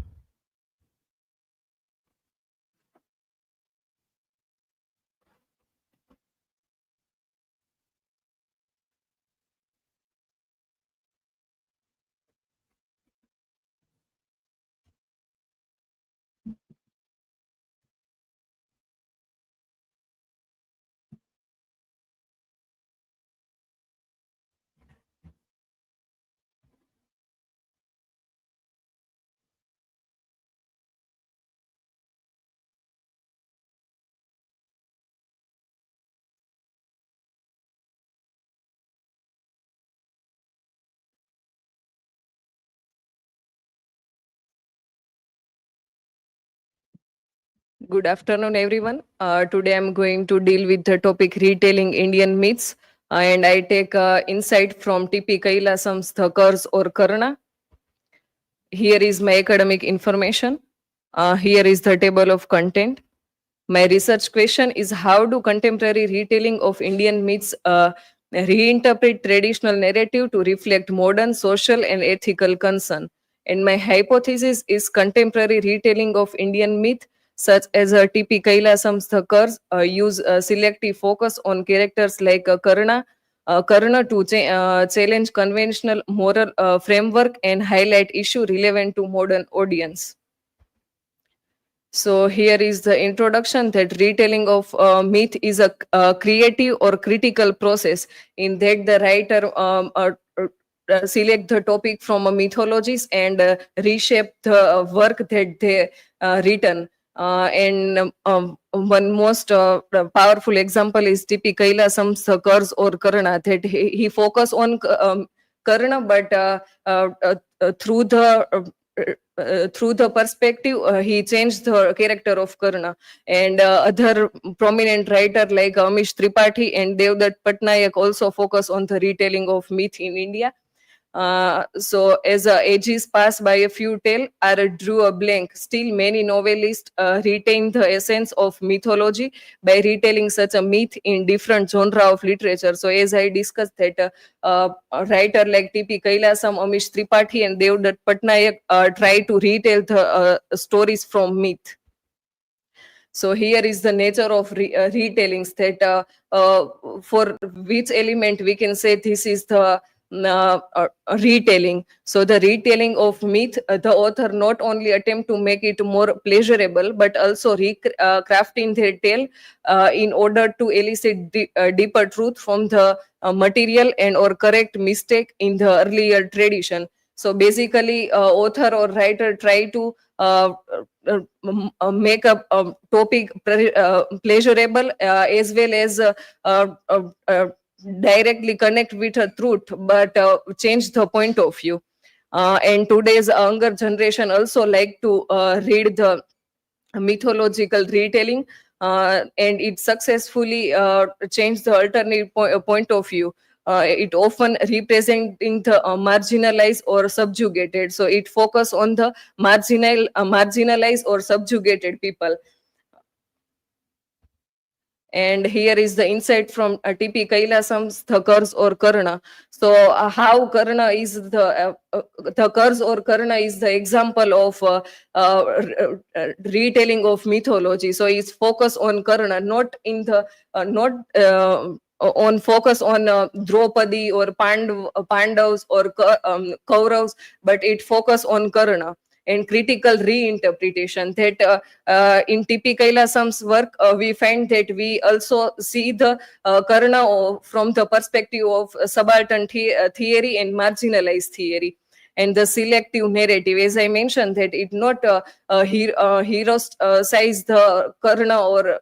Good afternoon, everyone. Today I'm going to deal with the topic retelling Indian myths, and I take insight from T.P. Kailasam's The Curse or Karna. Here is my academic information. Here is the table of content. My research question is, how do contemporary retelling of Indian myths reinterpret traditional narrative to reflect modern social and ethical concern? And my hypothesis is contemporary retelling of Indian myth such as T.P. Kailasam's The Curse use selective focus on characters like Karna to challenge conventional moral framework and highlight issue relevant to modern audience. So here is the introduction that retelling of myth is a creative or critical process in that the writer select the topic from a mythologies and reshape the work that they written. One most powerful example is T.P. Kailasam's The Curse or Karna, that he focus on Karna, but through the perspective, he changed the character of Karna. And other prominent writer like Amish Tripathi and Devdutt Patnaik also focus on the retelling of myth in India. So as ages pass by, a few tale or drew a blank. Still, many novelists retain the essence of mythology by retelling such a myth in different genre of literature. So as I discussed that a writer like T.P. Kailasam, Amish Tripathi and Devdutt Patnaik try to retell the stories from myth. So here is the nature of retellings, that for which element we can say this is the retelling. So the retelling of myth, the author not only attempt to make it more pleasurable, but also crafting their tale in order to elicit deeper truth from the material and or correct mistake in the earlier tradition. So basically, author or writer try to make a topic pleasurable as well as directly connect with a truth, but change the point of view. And today's younger generation also like to read the mythological retelling, and it successfully changed the alternate point of view. it often representing the marginalized or subjugated. So it focus on the marginalized or subjugated people. And here is the insight from T.P. Kailasam's The Curse or Karna. So how Karna is the curse or Karna is the example of retelling of mythology. So it's focus on Karna, not in the not on focus on Draupadi or Pandavas or Kauravas, but it focus on Karna and critical reinterpretation. That in T.P. Kailasam's work, we find that we also see the Karna from the perspective of subaltern theory and marginalized theory. And the selective narrative, as I mentioned, that it not heroicize the Karna or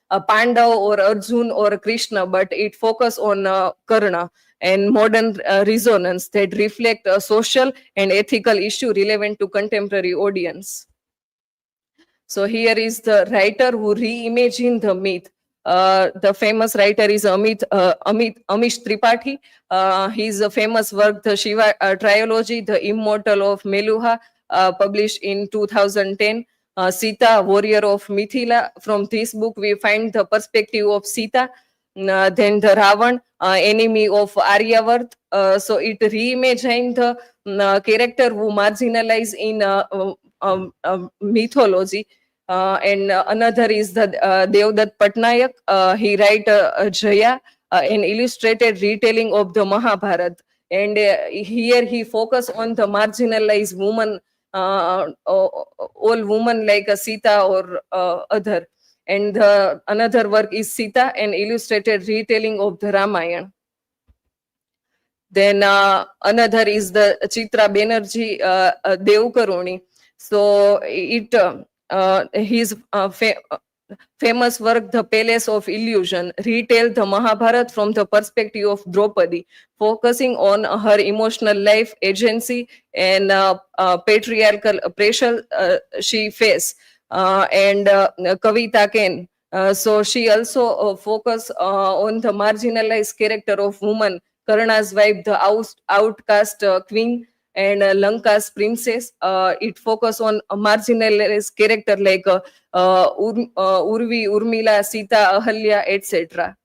a Pandav or Arjun or Krishna, but it focus on Karna and modern resonance that reflect a social and ethical issue relevant to contemporary audience. So here is the writer who reimagined the myth. The famous writer is Amish Tripathi. His famous work, the Shiva trilogy, The Immortal of Meluha, published in 2010. Sita, warrior of Mithila. From this book, we find the perspective of Sita. Then the Ravan, enemy of Aryavart. So it reimagined the character who marginalized in mythology. And another is the Devdutt Patnaik. He write Jaya, an illustrated retelling of the Mahabharata. And here he focus on the marginalized woman, all women like Sita or other. And another work is Sita, an illustrated retelling of the Ramayana. Then another is the Chitra Banerjee Devkaruni. So it his famous work, The Palace of Illusion, retell the Mahabharata from the perspective of Draupadi, focusing on her emotional life, agency, and patriarchal pressure she faced. And Kavita Ken. So she also focus on the marginalized character of woman, Karna's wife, the outcast queen, and Lanka's princess. It focus on a marginalized character like Urvi, Urmila, Sita, Ahalya, etc.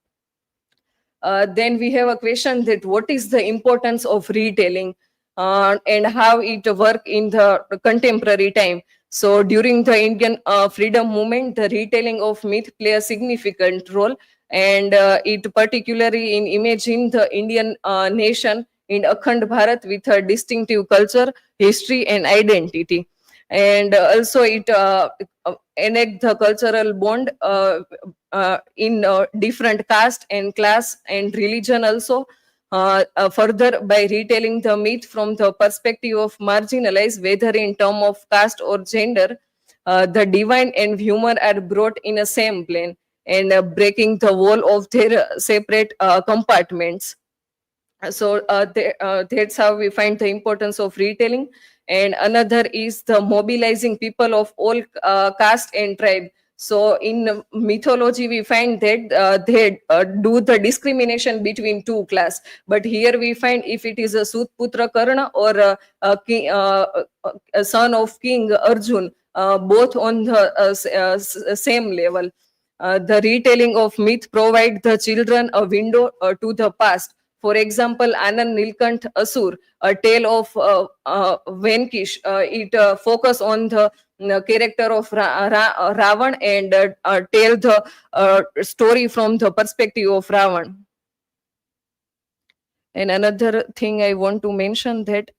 Then we have a question that what is the importance of retelling and how it work in the contemporary time. So during the Indian freedom movement, the retelling of myth play a significant role, and it particularly in imaging the Indian nation in Akhand Bharat with a distinctive culture, history, and identity. And also it enact the cultural bond in different caste and class and religion also. Further, by retelling the myth from the perspective of marginalized, whether in term of caste or gender, the divine and human are brought in a same plane and breaking the wall of their separate compartments. So that's how we find the importance of retelling. And another is the mobilizing people of all caste and tribe. So in mythology, we find that they do the discrimination between two class. But here we find if it is a Sutputra Karna or a son of King Arjun, both on the same level. The retelling of myth provide the children a window to the past. For example, Anand Nilkant Asur, a tale of Venkish, it focus on the character of Ravan and tell the story from the perspective of Ravan. And another thing I want to mention that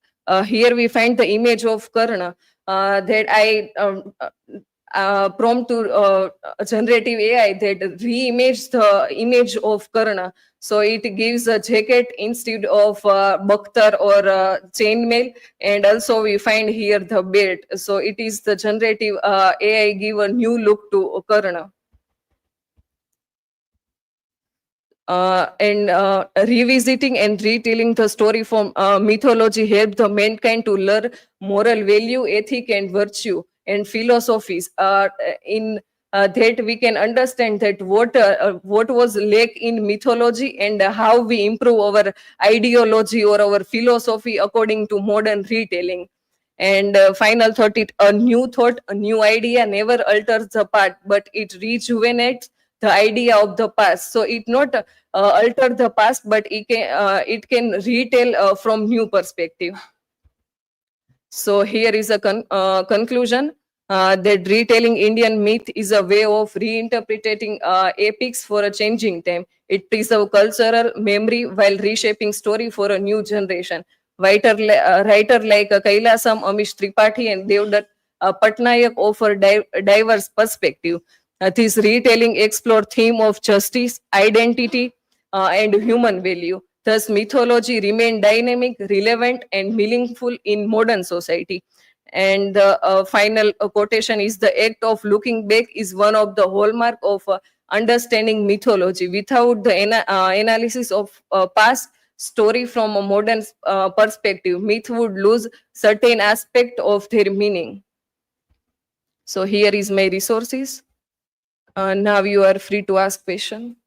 here we find the image of Karna that I prompt to generative AI that re-image the image of Karna. So it gives a jacket instead of bakhtar or chainmail, and also we find here the belt. So it is the generative AI give a new look to Karna. And revisiting and retelling the story from mythology help the mankind to learn moral value, ethic, and virtue and philosophies. In that we can understand that what was lack in mythology and how we improve our ideology or our philosophy according to modern retelling. And final thought, a new idea never alters the past, but it rejuvenates the idea of the past. So it not alter the past, but it can retell from new perspective. So here is a conclusion that retelling Indian myth is a way of reinterpreting epics for a changing time. It is a cultural memory while reshaping story for a new generation. Writer like Kailasam, Amish Tripathi and Devdutt Patnaik offer diverse perspective. This retelling explore theme of justice, identity, and human value. Thus, mythology remain dynamic, relevant, and meaningful in modern society. And the final quotation is, the act of looking back is one of the hallmark of understanding mythology. Without the analysis of past story from a modern perspective, myth would lose certain aspect of their meaning. So here is my resources. Now you are free to ask question.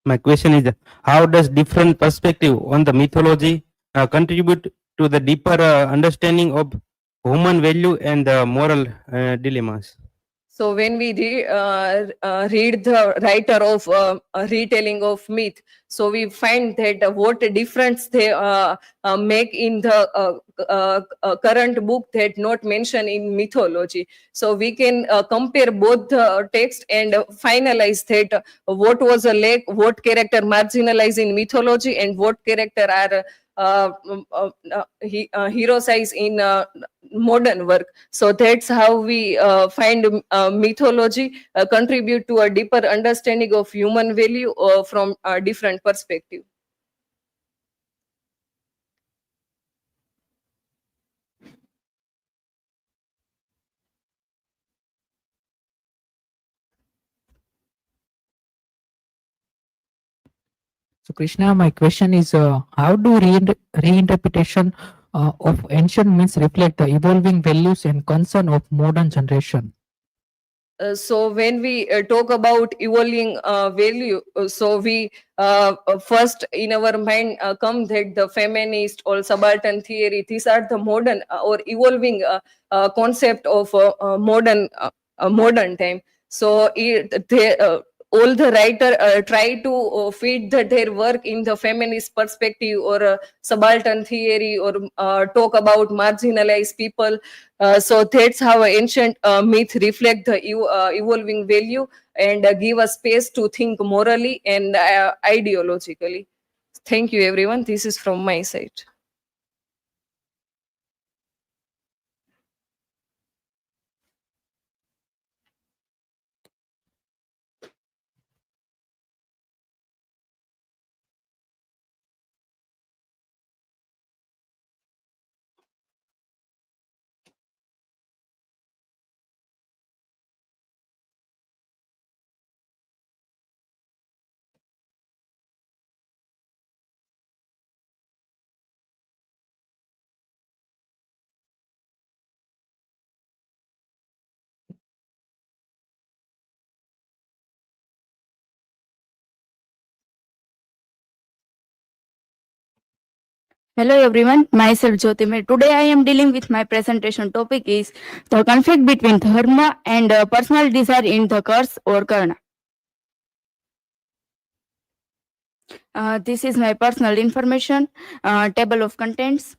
My question is, how does different perspective on the mythology contribute to the deeper understanding of human value and the moral dilemmas? So when we read the writer of a retelling of myth, so we find that what difference they make in the current book that not mentioned in mythology. So we can compare both the text and finalize that what was a lack, what character marginalized in mythology, and what character are heroicized in modern work. So that's how we find mythology contribute to a deeper understanding of human value from a different perspective. So, Krishna, my question is, how do reinterpretation of ancient myths reflect the evolving values and concern of modern generation? So when we talk about evolving value, so we first in our mind come that the feminist or subaltern theory, these are the modern or evolving concept of modern time. So all the writer try to feed their work in the feminist perspective or subaltern theory, or talk about marginalized people. So that's how ancient myth reflect the evolving value and give us space to think morally and ideologically. Thank you, everyone. This is from my side. Hello everyone, myself JYOTI MER. Today I am dealing with my presentation topic is the conflict between Dharma and personal desire in the curse or Karna. This is my personal information, table of contents.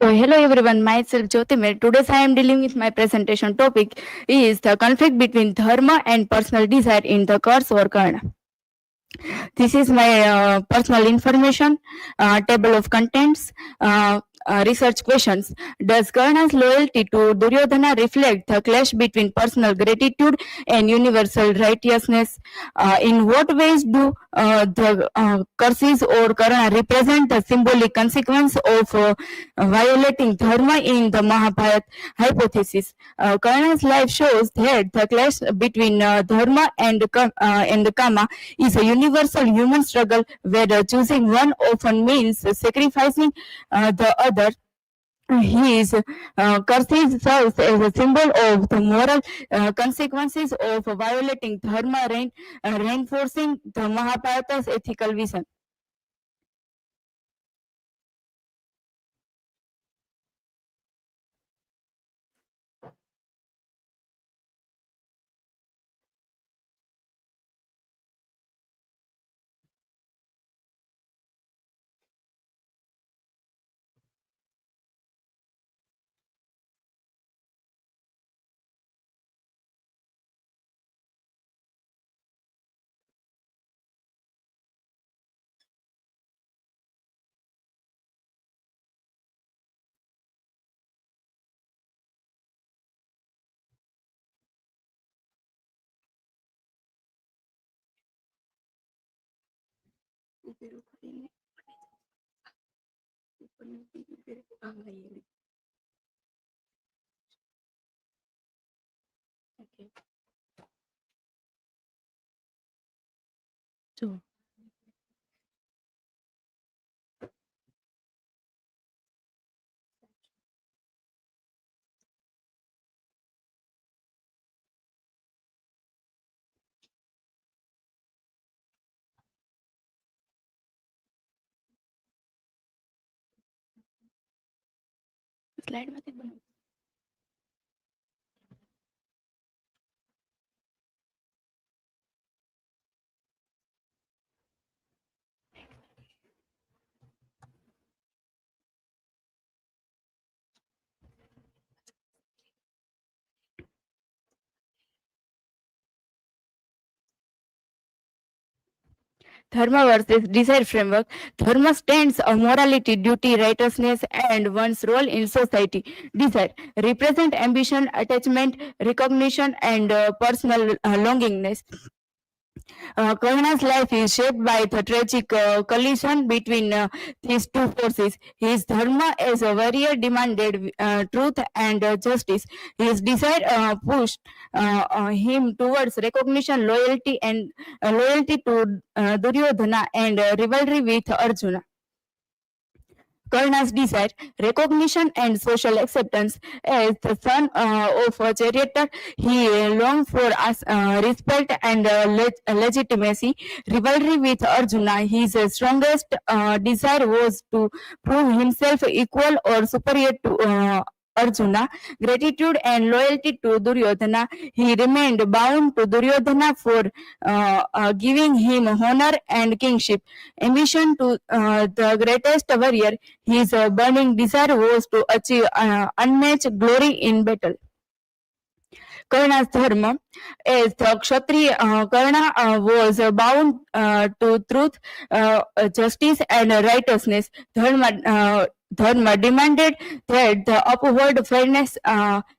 So hello everyone, myself JYOTI MER. Today I am dealing with my presentation topic is the conflict between dharma and personal desire in the curse or karna. This is my personal information, table of contents, research questions. Does Karna's loyalty to Duryodhana reflect the clash between personal gratitude and universal righteousness? In what ways do the curses or Karna represent the symbolic consequence of violating dharma in the Mahabharata hypothesis? Karna's life shows that the clash between dharma and kama is a universal human struggle where choosing one often means sacrificing the other. His curses serves as a symbol of the moral consequences of violating dharma, reinforcing the Mahabharata's ethical vision. Slide मध्ये बनव. Dharma versus desire framework. Dharma stands for morality, duty, righteousness, and one's role in society. Desire represent ambition, attachment, recognition, and personal longingness. Karna's life is shaped by the tragic collision between these two forces. His dharma as a warrior demanded truth and justice. His desire pushed him towards recognition, loyalty, and loyalty to Duryodhana and rivalry with Arjuna. Karna's desire, recognition and social acceptance. As the son of a charioteer, he longed for respect and legitimacy. Rivalry with Arjuna, his strongest desire was to prove himself equal or superior to Arjuna. Gratitude and loyalty to Duryodhana. He remained bound to Duryodhana for giving him honor and kingship. Ambition to the greatest warrior. His burning desire was to achieve unmatched glory in battle. Karna's dharma, as the Kshatriya, Karna was bound to truth, justice, and righteousness. Dharma demanded that the upward fairness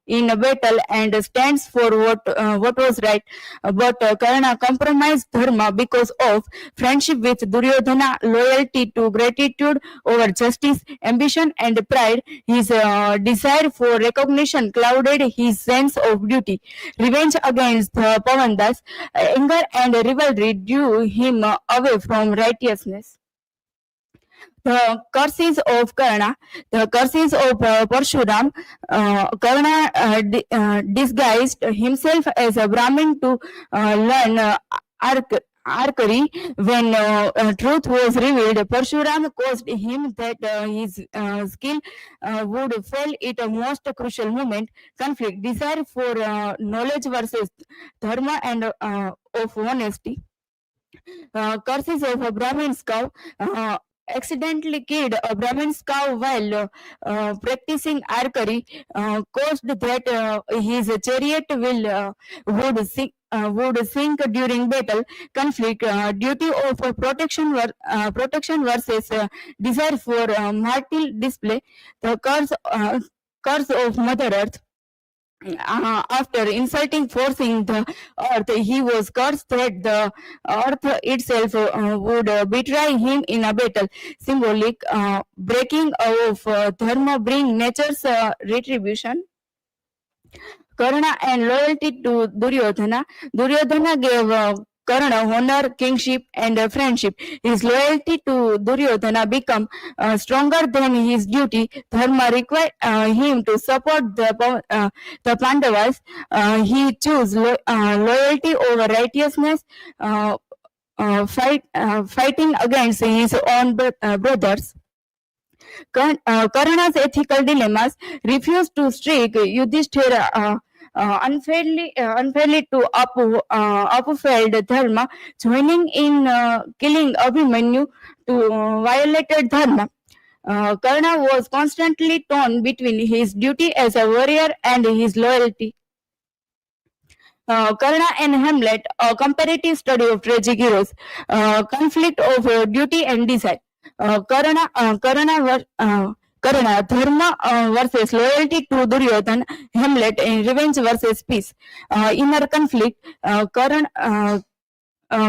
in a battle and stands for what was right. But Karna compromised dharma because of friendship with Duryodhana, loyalty to gratitude over justice, ambition, and pride. His desire for recognition clouded his sense of duty. Revenge against Pavandas, anger and rivalry drew him away from righteousness. The curses of Karna, the curses of Parshuram. Karna disguised himself as a Brahmin to learn archery. When truth was revealed, Parshuram caused him that his skill would fail at a most crucial moment. Conflict, desire for knowledge versus dharma and of honesty. Curses of a Brahmin's cow. accidentally killed a Brahmin's cow while practicing archery, caused that his chariot would sink during battle. Conflict, duty of protection versus desire for martial display. The curse of Mother Earth. After insulting, forcing the earth, he was cursed that the earth itself would betray him in a battle. Symbolic, breaking of Dharma bring nature's retribution. Karna and loyalty to Duryodhana. Duryodhana gave Karna honor, kingship, and friendship. His loyalty to Duryodhana became stronger than his duty. Dharma required him to support the Pandavas. He chose loyalty over righteousness, fighting against his own brothers. Karna's ethical dilemmas: refused to strike Yudhishthira unfairly to uphold Dharma, joining in killing Abhimanyu to violated Dharma. Karna was constantly torn between his duty as a warrior and his loyalty. Karna and Hamlet, a comparative study of tragic heroes. Conflict of duty and desire. Karna, Dharma versus loyalty to Duryodhana. Hamlet in revenge versus peace. Inner conflict.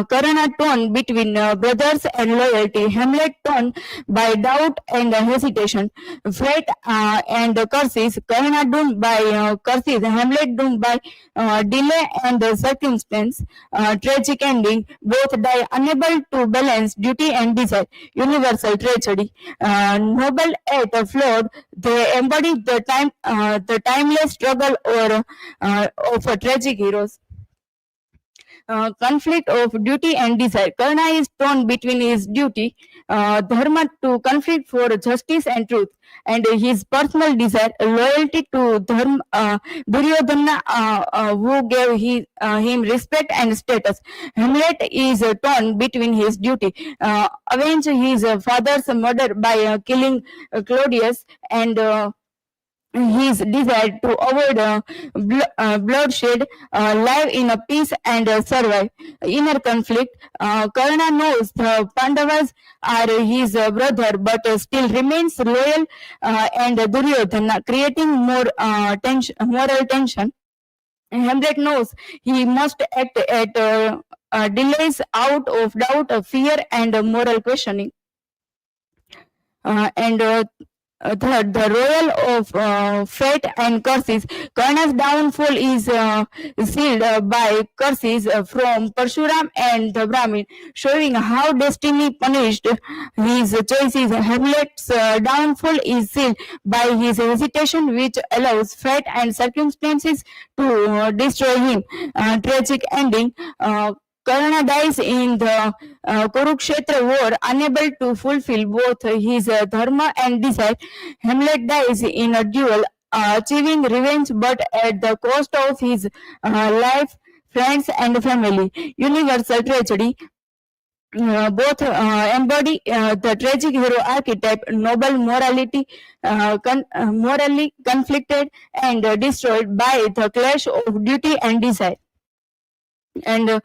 Karna torn between brothers and loyalty. Hamlet torn by doubt and hesitation. Fate and curses. Karna doomed by curses. Hamlet doomed by delay and circumstance. Tragic ending. Both die unable to balance duty and desire. Universal tragedy. Noble yet flawed. They embody the timeless struggle of tragic heroes. Conflict of duty and desire. Karna is torn between his duty, Dharma, to conflict for justice and truth, and his personal desire, loyalty to Dharma, Duryodhana, who gave him respect and status. Hamlet is torn between his duty, avenge his father's murder by killing Claudius, and his desire to avoid bloodshed, live in a peace and survive. Inner conflict. Karna knows the Pandavas are his brother, but still remains loyal, and Duryodhana, creating more moral tension. Hamlet knows he must act at delays out of doubt, fear, and moral questioning. Third, the royal of fate and curses. Karna's downfall is sealed by curses from Parshuram and the Brahmin, showing how destiny punished his choices. Hamlet's downfall is sealed by his hesitation, which allows fate and circumstances to destroy him. Tragic ending. Karna dies in the Kurukshetra war, unable to fulfill both his dharma and desire. Hamlet dies in a duel, achieving revenge, but at the cost of his life, friends, and family. Universal tragedy. Both embody the tragic hero archetype, noble morality, morally conflicted and destroyed by the clash of duty and desire. And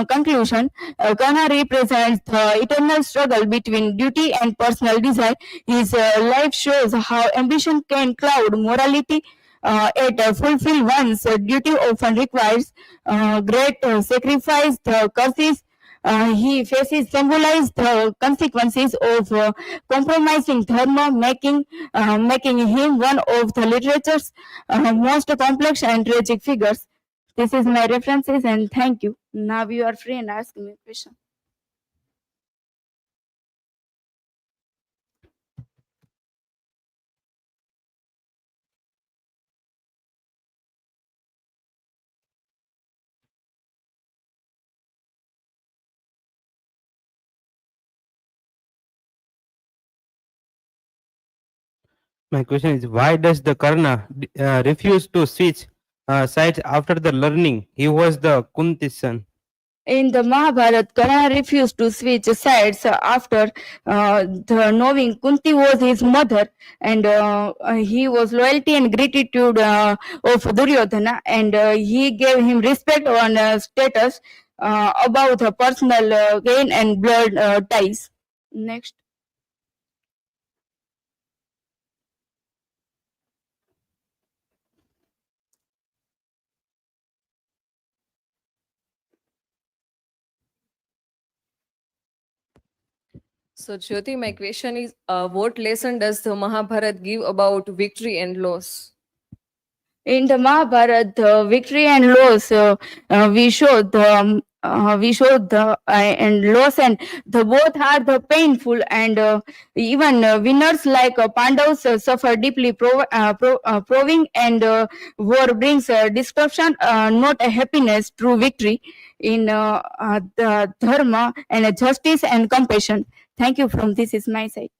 conclusion, Karna represents the eternal struggle between duty and personal desire. His life shows how ambition can cloud morality. Yet fulfill one's duty often requires great sacrifice. The curses he faces symbolize the consequences of compromising dharma, making him one of the literature's most complex and tragic figures. This is my references, and thank you. Now you are free and ask me a question. My question is, why does the Karna refuse to switch sides after the learning he was the Kunti's son? In the Mahabharata, Karna refused to switch sides after knowing Kunti was his mother, and he was loyalty and gratitude of Duryodhana, and he gave him respect on status above the personal gain and blood ties. Next. So, Jyoti, my question is, what lesson does the Mahabharata give about victory and loss? In the Mahabharata, the victory and loss, we show the and loss, and the both are the painful, and even winners like Pandavas suffer deeply, proving, and war brings destruction, not a happiness. True victory in the dharma and justice and compassion. Thank you. From this is my side.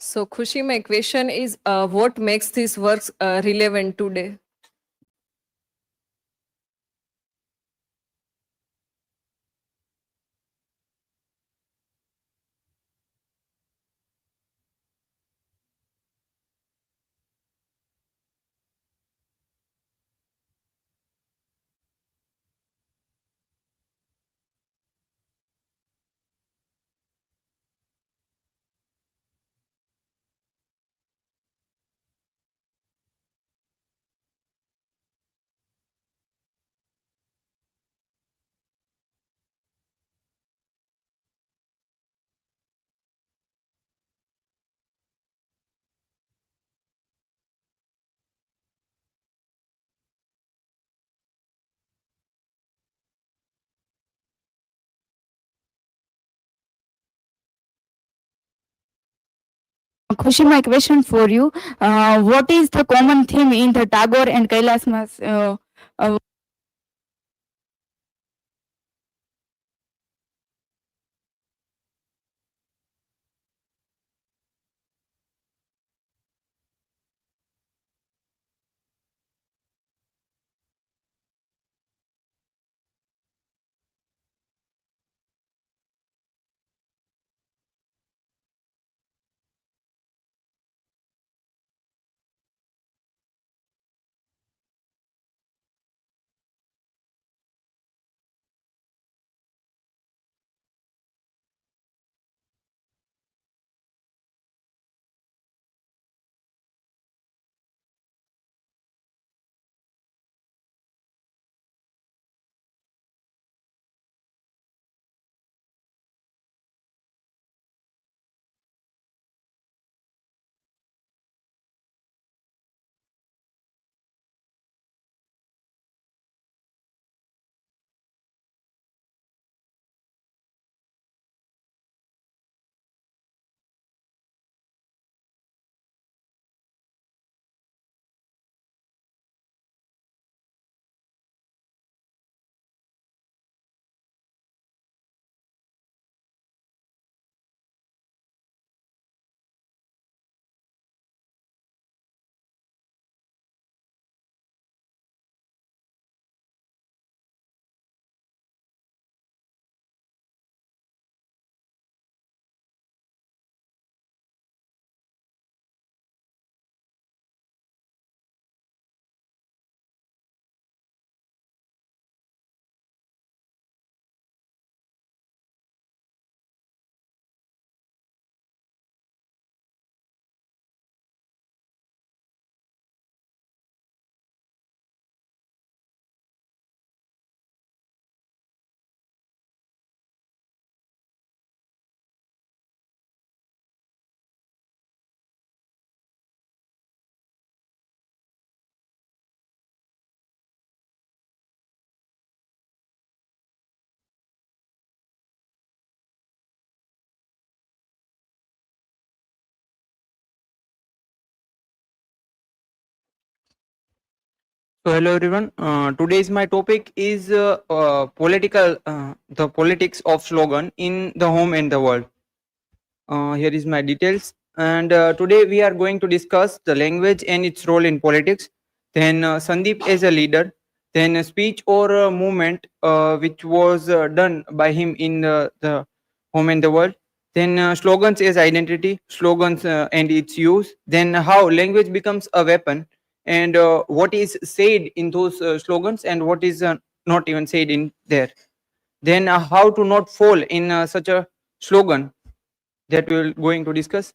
So, Khushi, my question is what makes these works relevant today? Khushi, my question for you, what is the common theme in the Tagore and Kailasma's So hello everyone. Today's my topic is the politics of slogan in the home and the world. Here is my details. And today we are going to discuss the language and its role in politics. Then Sandeep as a leader. Then a speech or a movement which was done by him in the home and the world. Then slogans as identity, slogans and its use. Then how language becomes a weapon, and what is said in those slogans and what is not even said in there. Then how to not fall in such a slogan that we are going to discuss.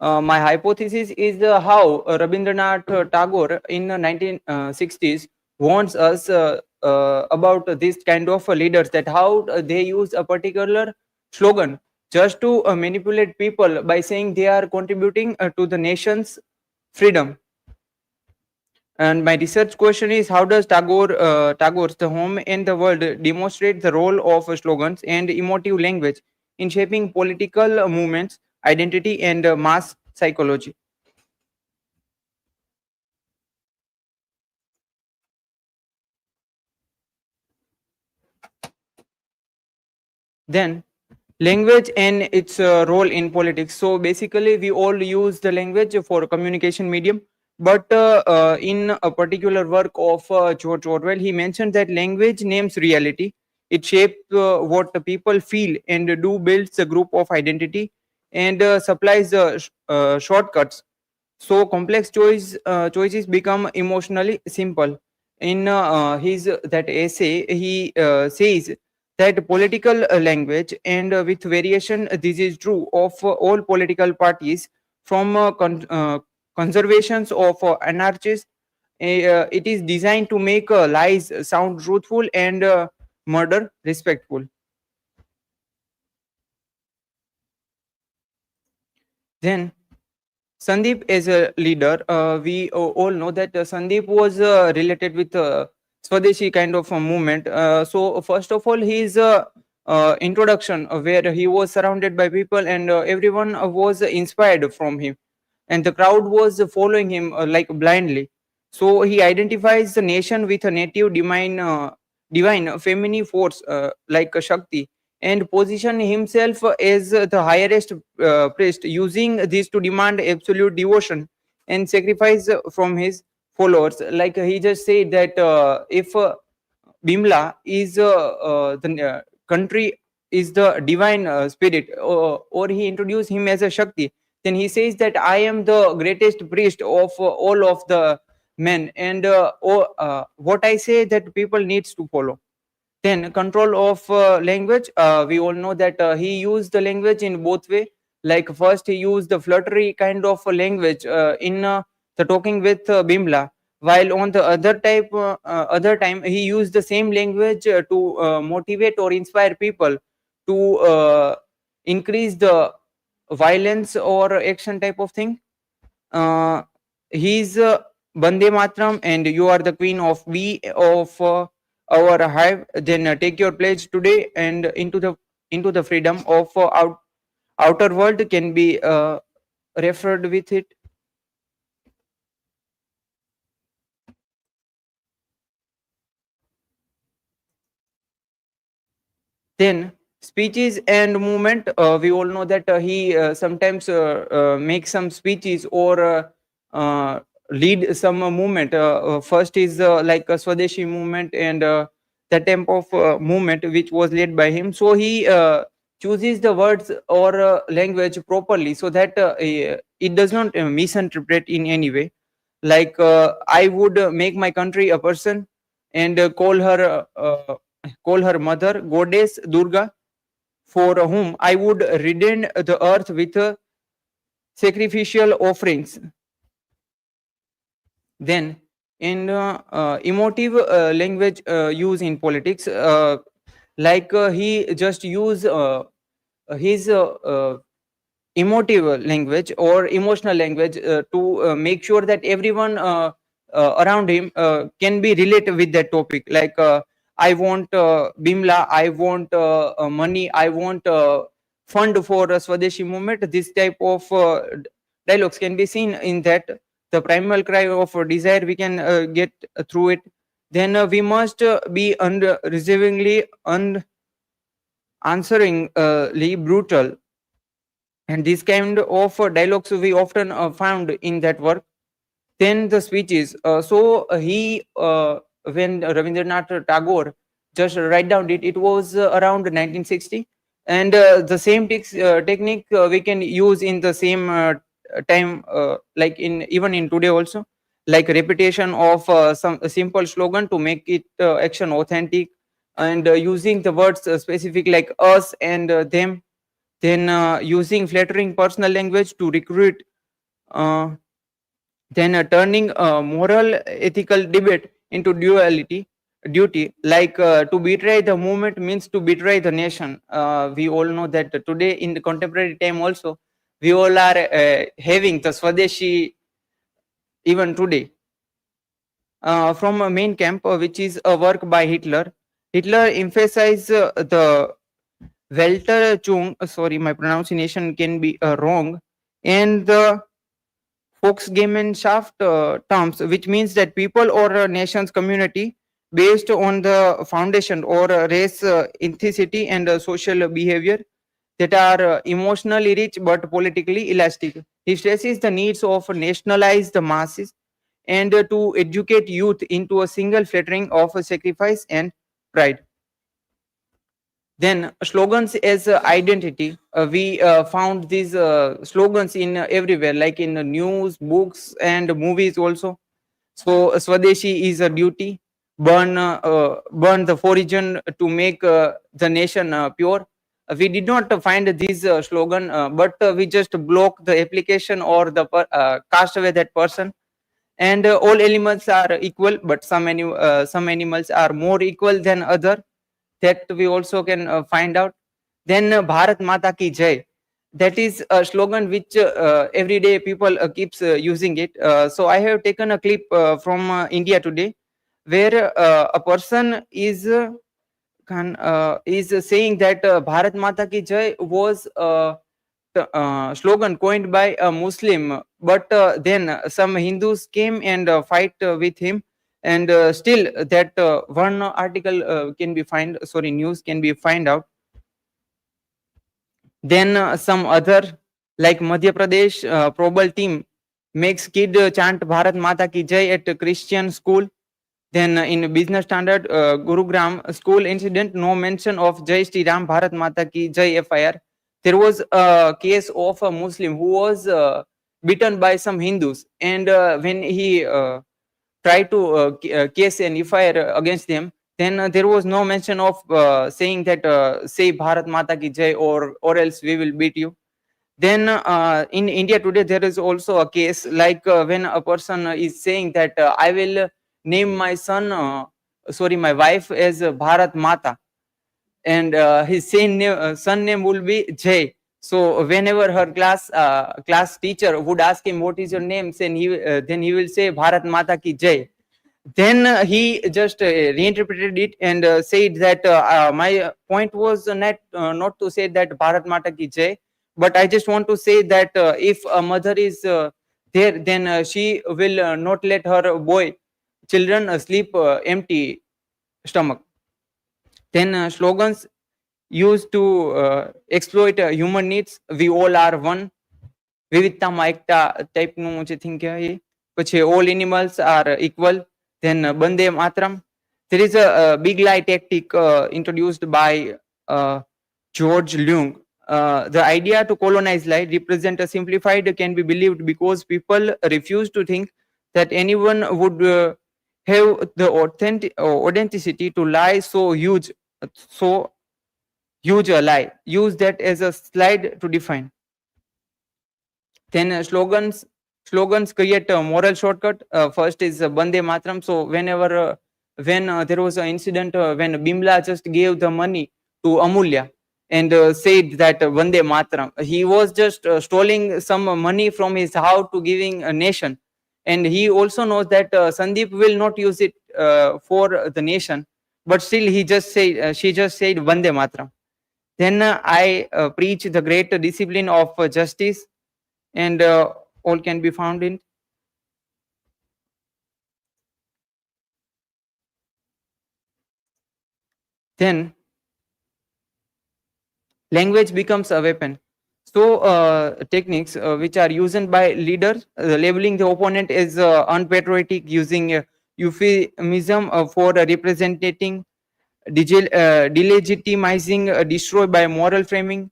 My hypothesis is how Rabindranath Tagore in the 1960s warns us about this kind of leaders, that how they use a particular slogan just to manipulate people by saying they are contributing to the nation's freedom. And my research question is, how does Tagore's The Home and the World demonstrate the role of slogans and emotive language in shaping political movements, identity, and mass psychology? Then Language and its role in politics. So basically, we all use the language for communication medium. But in a particular work of George Orwell, he mentioned that language names reality. It shapes what the people feel and do, builds a group of identity, and supplies shortcuts. So complex choices become emotionally simple. In his that essay, he says that political language, and with variation, this is true of all political parties, from conservations of anarchists. It is designed to make lies sound truthful and murder respectful. Then Sandeep as a leader, we all know that Sandeep was related with Swadeshi kind of a movement. So first of all, his introduction, where he was surrounded by people, and everyone was inspired from him, and the crowd was following him like blindly. So he identifies the nation with a native divine feminine force like Shakti, and position himself as the highest priest, using this to demand absolute devotion and sacrifice from his followers. Like he just said that if Bimla is the country is the divine spirit, or he introduced him as a Shakti, then he says that I am the greatest priest of all of the men, and what I say that people needs to follow. Then control of language. We all know that he used the language in both way. Like first he used the flirtery kind of language in the talking with Bimla, while on the other time he used the same language to motivate or inspire people to increase the violence or action type of thing. He's Bande Matram, and you are the queen of we of our hive. Then take your pledge today, and into the freedom of outer world can be referred with it. Then speeches and movement. We all know that he sometimes makes some speeches or lead some movement. First is like a Swadeshi movement, and that type of movement which was led by him. So he chooses the words or language properly, so that it does not misinterpret in any way. Like I would make my country a person, and call her mother, goddess Durga, for whom I would redden the earth with sacrificial offerings. Then, in emotive language use in politics, like he just use his emotive language or emotional language to make sure that everyone around him can be related with that topic. Like I want Bimla, I want money, I want fund for Swadeshi movement. This type of dialogues can be seen in that. The primal cry of desire we can get through it. Then we must be unreservingly, unansweringly brutal. And this kind of dialogues we often found in that work. Then the speeches. He, when Rabindranath Tagore just write down it was around 1960. And the same technique we can use in the same time, like even in today also, like repetition of some simple slogan to make it action authentic, and using the words specific like us and them. Then using flattering personal language to recruit. Then turning a moral ethical debate into duty, like to betray the movement means to betray the nation. We all know that today in the contemporary time also, we all are having the Swadeshi even today. From a main camp, which is a work by Hitler. Hitler emphasized the Weltanschauung, sorry, my pronunciation can be wrong, and the Volksgemeinschaft terms, which means that people or a nation's community based on the foundation or race, ethnicity, and social behavior. that are emotionally rich but politically elastic. He stresses the needs of nationalize the masses and to educate youth into a single flattering of sacrifice and pride. Then slogans as identity. We found these slogans in everywhere, like in news, books, and movies also. So Swadeshi is a duty. Burn the fortune to make the nation pure. We did not find this slogan, but we just block the application or the cast away that person. And all animals are equal, but some animals are more equal than other. That we also can find out. Then Bharat Mata Ki Jai. That is a slogan which everyday people keeps using it. So I have taken a clip from India Today, where a person is saying that Bharat Mata Ki Jai was slogan coined by a Muslim, but then some Hindus came and fight with him, and still that one article can be news can be find out. Then some other, like Madhya Pradesh Probal team makes kid chant Bharat Mata Ki Jai at a Christian school. Then in Business Standard, Gurugram school incident, no mention of Jai Shri Ram Bharat Mata Ki Jai FIR. There was a case of a Muslim who was beaten by some Hindus, and when he tried to case an FIR against them, then there was no mention of saying that say Bharat Mata Ki Jai or else we will beat you. Then in India Today, there is also a case like when a person is saying that I will name my my wife as Bharat Mata, and his son name will be Jay. So whenever her class teacher would ask him what is your name, then he will say Bharat Mata Ki Jai. Then he just reinterpreted it and said that my point was not to say that Bharat Mata Ki Jai, but I just want to say that if a mother is there, then she will not let her children sleep empty stomach. Then slogans used to exploit human needs. We all are one. વિવિધતામાં એકતા ટાઈપનું જે think છે. પછી all animals are equal. Then Bande Matram. There is a big lie tactic introduced by George Leung. The idea to colonize lie represent a simplified can be believed because people refuse to think that anyone would have the authenticity to lie so huge a lie. Use that as a slide to define. Then slogans create a moral shortcut. First is Bande Matram. So whenever when there was an incident when Bimla just gave the money to Amulya and said that Bande Matram, he was just stealing some money from his house to giving a nation, and he also knows that Sandeep will not use it for the nation, but still she just said Bande Matram. Then I preach the great discipline of justice, and all can be found in. Then language becomes a weapon. So techniques which are used by leaders, labeling the opponent as unpatriotic, using euphemism for representing, delegitimizing, destroy by moral framing.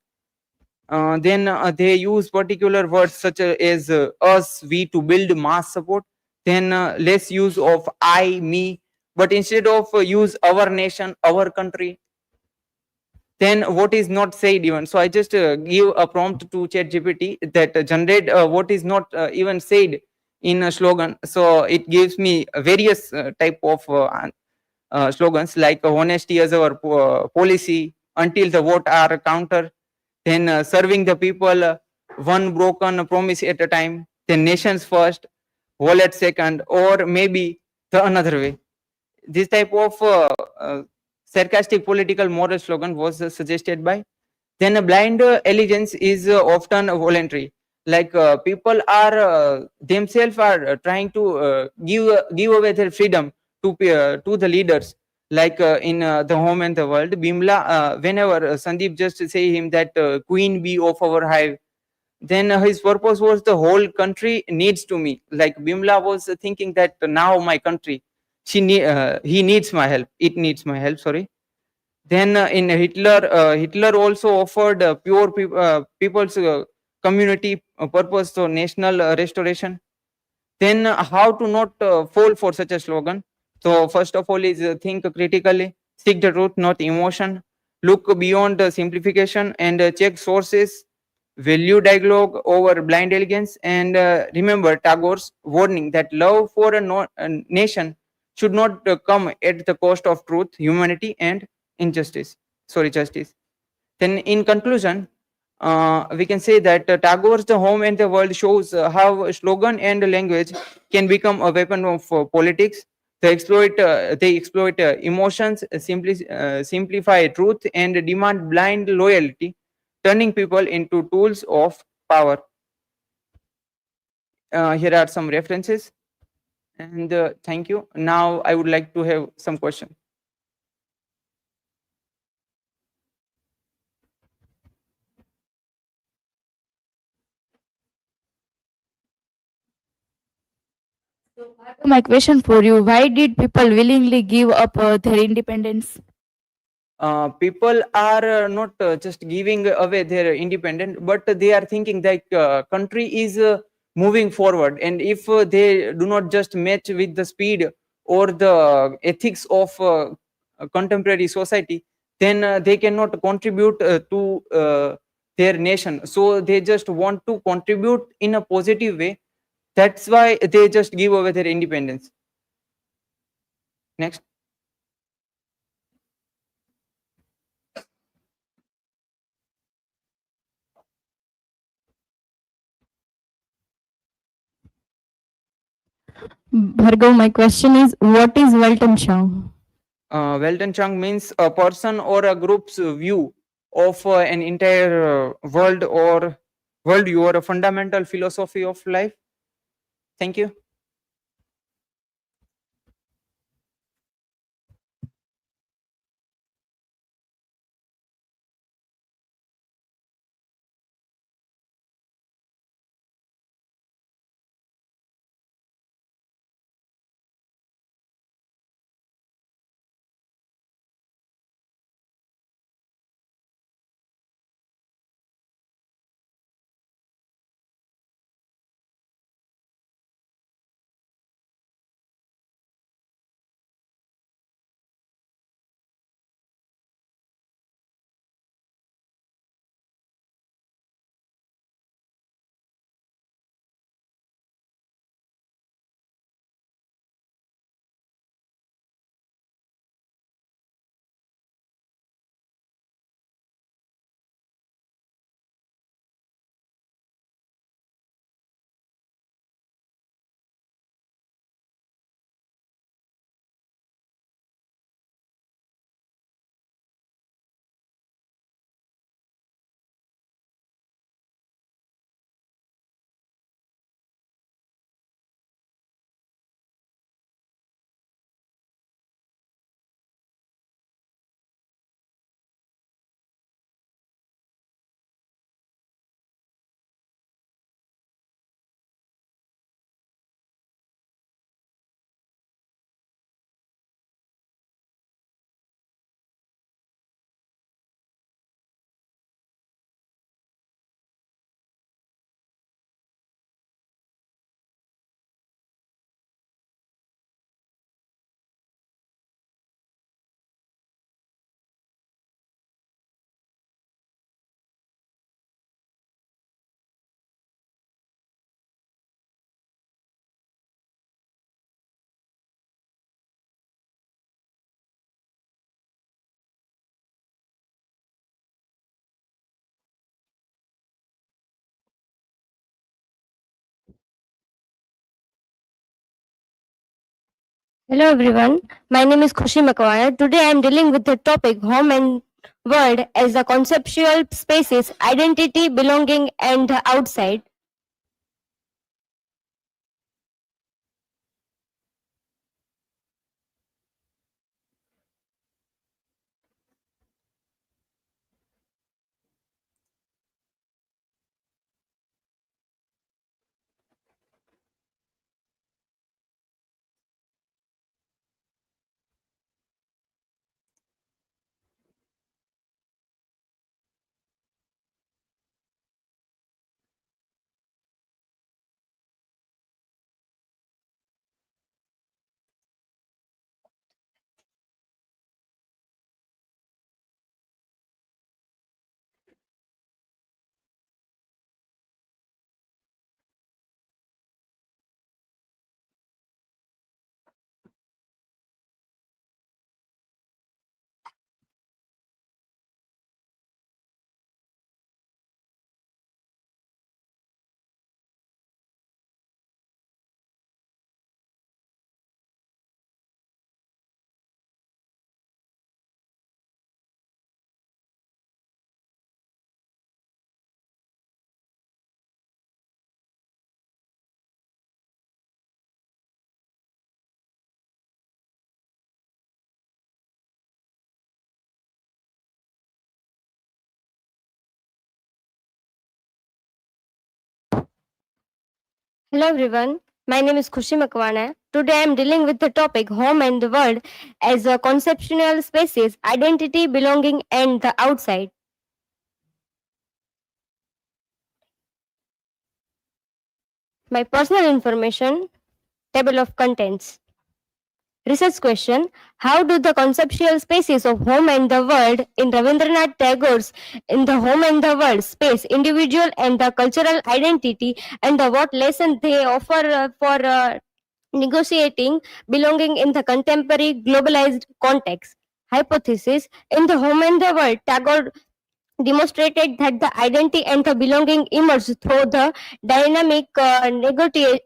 Then they use particular words such as us, we to build mass support. Then less use of I, me, but instead of use our nation, our country. Then what is not said even. So I just give a prompt to ChatGPT that generate what is not even said in a slogan. So it gives me various type of slogans like honesty as our policy, until the vote are counter. Then serving the people, one broken promise at a time. Then nations first, wallet second, or maybe the another way. This type of sarcastic political moral slogan was suggested by. Then a blind allegiance is often voluntary. Like people are themselves are trying to give away their freedom to the leaders. like in the home and the world. Bimla, whenever Sandeep just say him that queen bee of our hive, then his purpose was the whole country needs to me. Like Bimla was thinking that now my country, he needs my help. It needs my help. Sorry. Then in Hitler, Hitler also offered pure people's community purpose, so national restoration. Then how to not fall for such a slogan? So first of all is think critically, seek the truth, not emotion, look beyond simplification, and check sources, value dialogue over blind elegance, and remember Tagore's warning that love for a nation should not come at the cost of truth, humanity, and justice. Then in conclusion, we can say that Tagore's The Home and the World shows how slogan and language can become a weapon of politics. They exploit emotions, simplify truth, and demand blind loyalty, turning people into tools of power. Here are some references, and thank you. Now I would like to have some questions. My question for you, why did people willingly give up their independence? People are not just giving away their independence, but they are thinking that country is moving forward, and if they do not just match with the speed or the ethics of contemporary society, then they cannot contribute to their nation. So they just want to contribute in a positive way. That's why they just give away their independence. Next. Bhargav, my question is, what is Weltanschauung? Weltanschauung means a person or a group's view of an entire world or worldview or a fundamental philosophy of life. Thank you. Hello everyone, my name is Khushi McGuire. Today I am dealing with the topic home and world as the conceptual spaces, identity, belonging and the outside. Hello everyone, my name is Khushi Makwana. Today I am dealing with the topic home and the world as a conceptual spaces, identity, belonging and the outside. My personal information, table of contents. Research question: how do the conceptual spaces of home and the world in Rabindranath Tagore's In the Home and the World space individual and the cultural identity and the what lesson they offer for negotiating belonging in the contemporary globalized context? Hypothesis: in the home and the world, Tagore demonstrated that the identity and the belonging emerge through the dynamic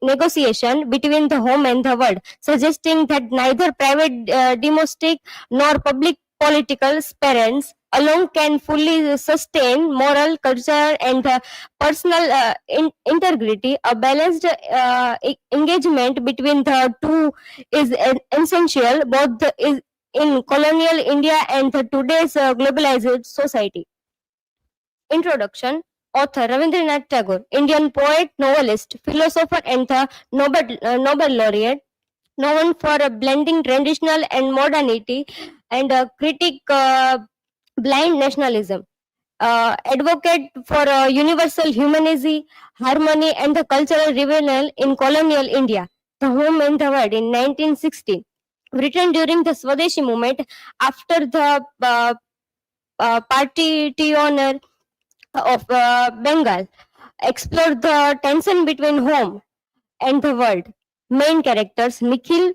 negotiation between the home and the world, suggesting that neither private domestic nor public political spheres alone can fully sustain moral, cultural, and personal integrity. A balanced engagement between the two is essential, both in colonial India and the today's globalized society. Introduction. Author Rabindranath Tagore, Indian poet, novelist, philosopher, and the Nobel laureate, known for blending traditional and modernity and critic blind nationalism. Advocate for universal humanism, harmony, and the cultural revival in colonial India. The Home and the World in 1916. Written during the Swadeshi movement after the partition of Bengal, explore the tension between home and the world. Main characters: Nikhil,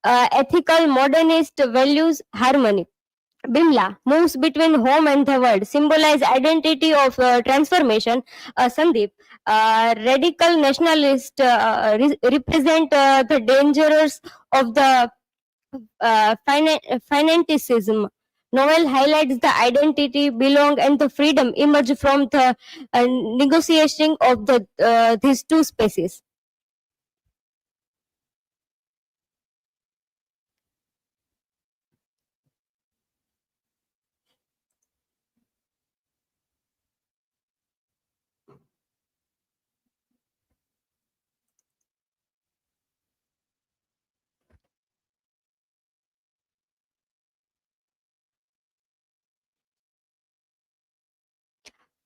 ethical modernist values, harmony. Bimla moves between home and the world, symbolize identity of transformation. Sandeep, radical nationalist, represent the dangers of the fanaticism. Novel highlights the identity, belong, and the freedom emerge from the negotiation of these two spaces.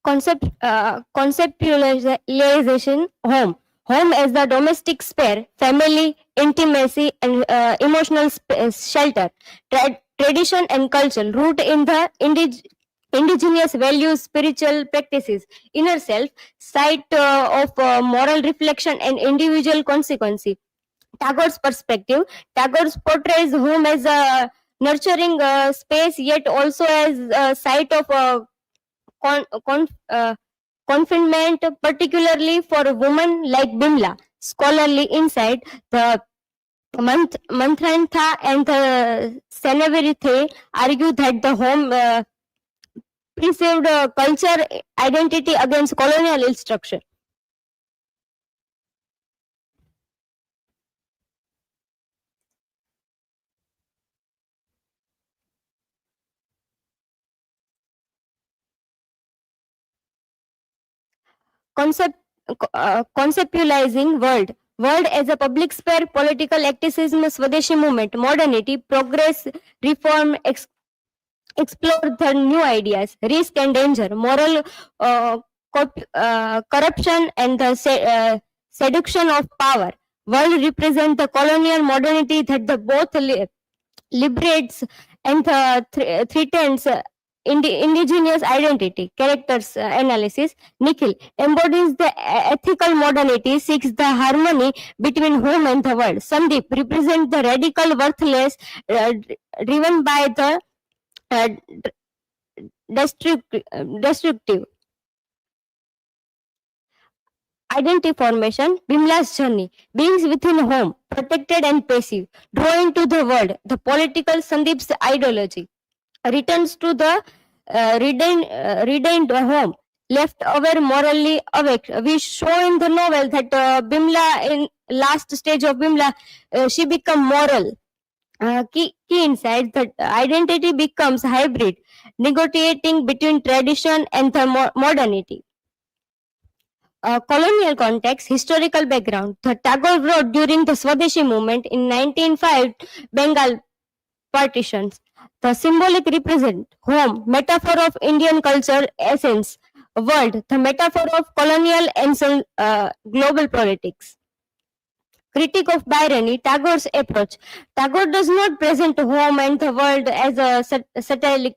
Conceptualization. Home as the domestic sphere, family, intimacy, and emotional shelter, tradition and culture, root in the indigenous values, spiritual practices, inner self, site of moral reflection and individual consequence. Tagore's perspective. Tagore portrays home as a nurturing space, yet also as a site of confinement, particularly for a woman like Bimla. Scholarly insight. The Mantrantha and the Senavirithe argue that the home preserved culture identity against colonial instruction. Conceptualizing world as a public sphere, political activism, Swadeshi movement, modernity, progress, reform, explore the new ideas, risk and danger, moral corruption, and the seduction of power. World represent the colonial modernity that the both liberates and threatens indigenous identity. Characters analysis. Nikhil embodies the ethical modernity, seeks the harmony between home and the world. Sandeep represents the radical worthless, driven by the destructive. Identity formation. Bimla's journey. Beings within home, protected and passive, drawn into the world. The political. Sandeep's ideology. Returns to the redeemed home, left over morally awake. We show in the novel that Bimla, in last stage of Bimla, she become moral. Key insights that identity becomes hybrid, negotiating between tradition and the modernity. Colonial context, historical background. The Tagore wrote during the Swadeshi movement in 1905 Bengal partitions. The symbolic represent home, metaphor of Indian culture, essence, world, the metaphor of colonial and global politics. Critique of Byrony, Tagore's approach. Tagore does not present home and the world as a satiric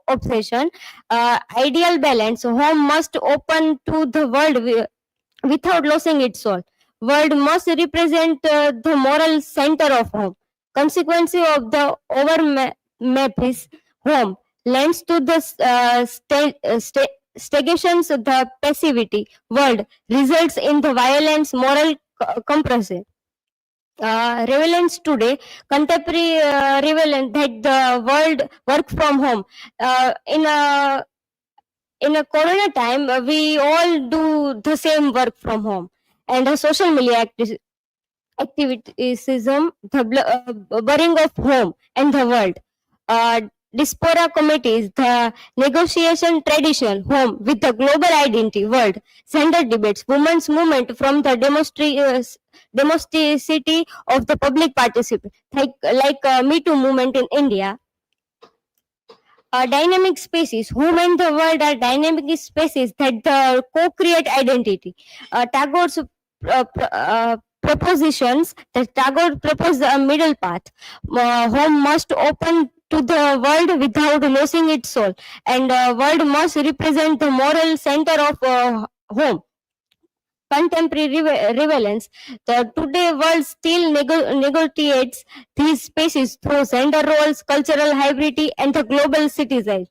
obsession. Ideal balance. Home must open to the world without losing its soul. World must represent the moral center of home. Consequence of the overmap is home lends to the stagnations, the passivity. World results in the violence, moral compression. Relevance today, contemporary relevance that the world work from home. In a corona time, we all do the same work from home, and social media activism, the burying of home and the world. Diaspora committees, the negotiation tradition, home with the global identity, world, gender debates, women's movement from the domesticity of the public participant, like Me Too movement in India. Dynamic spaces, home and the world are dynamic spaces that co-create identity. Tagore's propositions, that Tagore proposed a middle path. Home must open to the world without losing its soul, and world must represent the moral center of home. Contemporary relevance. The today world still negotiates these spaces through gender roles, cultural hybridity, and the global citizenships.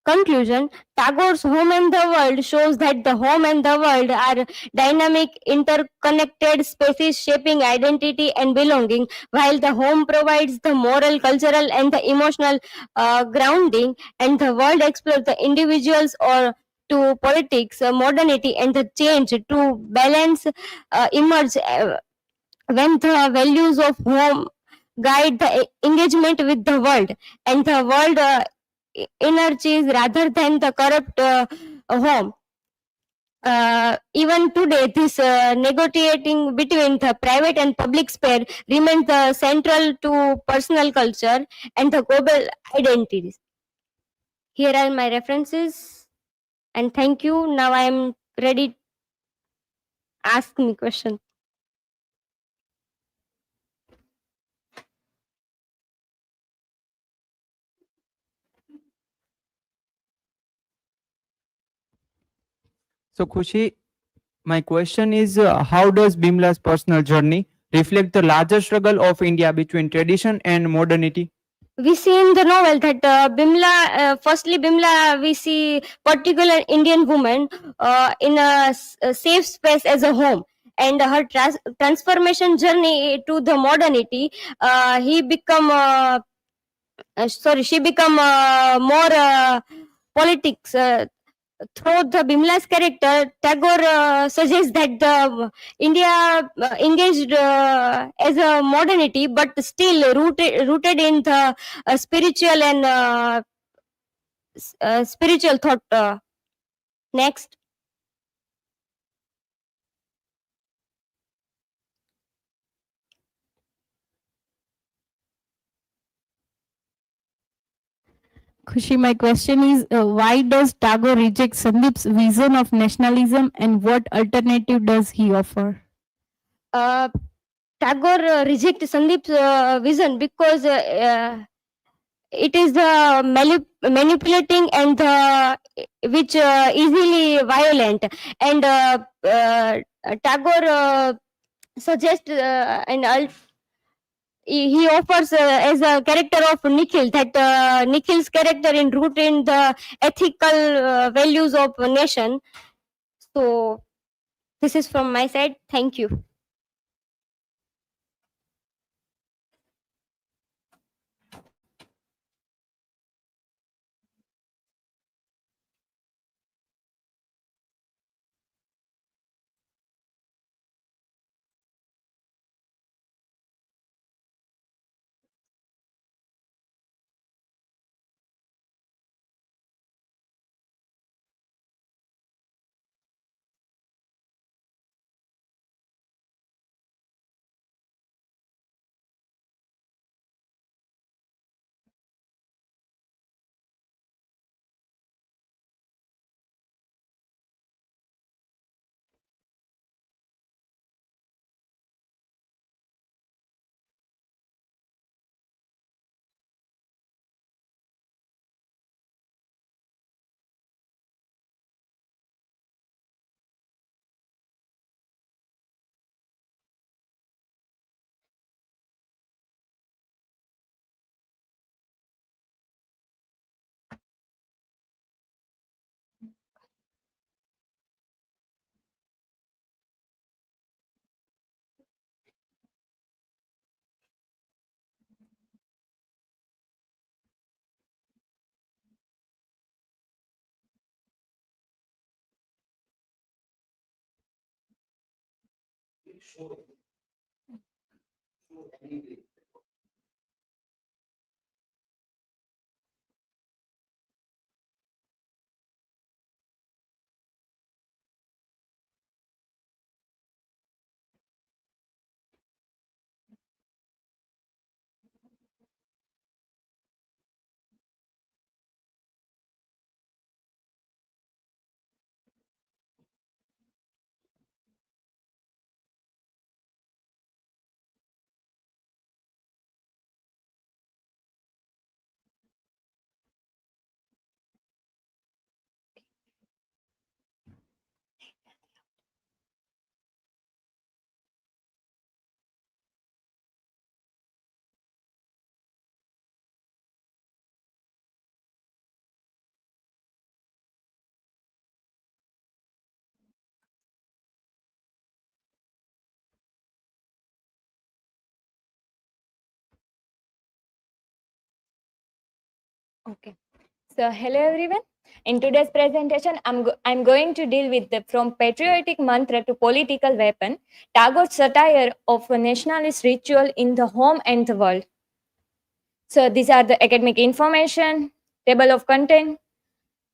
Conclusion. Tagore's Home and the World shows that the home and the world are dynamic, interconnected spaces shaping identity and belonging, while the home provides the moral, cultural, and the emotional grounding, and the world explores the individuals or to politics, modernity, and the change to balance emerge when the values of home guide the engagement with the world, and the world energies rather than the corrupt home. Even today, this negotiating between the private and public sphere remains the central to personal culture and the global identities. Here are my references, and thank you. Now I am ready. Ask me question. So, Khushi, my question is how does Bimla's personal journey reflect the larger struggle of India between tradition and modernity? We see in the novel that firstly, Bimla, we see particular Indian woman in a safe space as a home. And her transformation journey to the modernity, she become more politics. Through the Bimla's character, Tagore suggests that the India engaged as a modernity, but still rooted in the spiritual and spiritual thought. Next. Khushi, my question is why does Tagore reject Sandeep's vision of nationalism and what alternative does he offer? Tagore reject Sandeep's vision because it is the manipulating and which easily violent, and Tagore suggests he offers as a character of Nikhil, that Nikhil's character in root in the ethical values of a nation. So this is from my side. Thank you. Okay. So hello everyone. In today's presentation, I'm going to deal with the from patriotic mantra to political weapon, Tagore's satire of a nationalist ritual in the home and the world. So these are the academic information, table of content.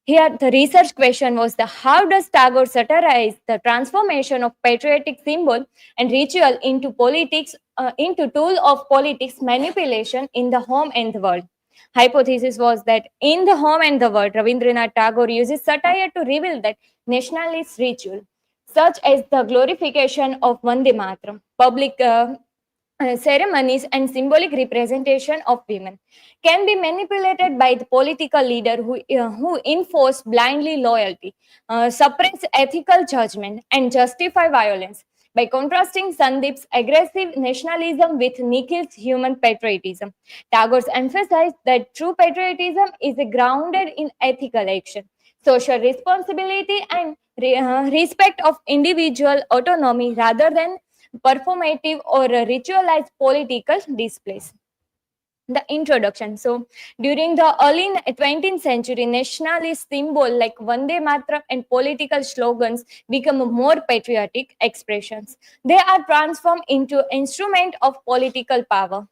Here the research question was the how does Tagore satirize the transformation of patriotic symbol and ritual into politics, into tool of politics manipulation in the home and the world. Hypothesis was that in the home and the world, Rabindranath Tagore uses satire to reveal that nationalist ritual, such as the glorification of Vande Mataram, public ceremonies and symbolic representation of women, can be manipulated by the political leader who enforce blindly loyalty, suppress ethical judgment, and justify violence. By contrasting Sandeep's aggressive nationalism with Nikhil's human patriotism, Tagore emphasized that true patriotism is grounded in ethical action, social responsibility, and respect of individual autonomy rather than performative or ritualized political displays. The introduction. So, during the early 20th century, nationalist symbols like Vande Mataram and political slogans become more patriotic expressions. They are transformed into instrument of political power.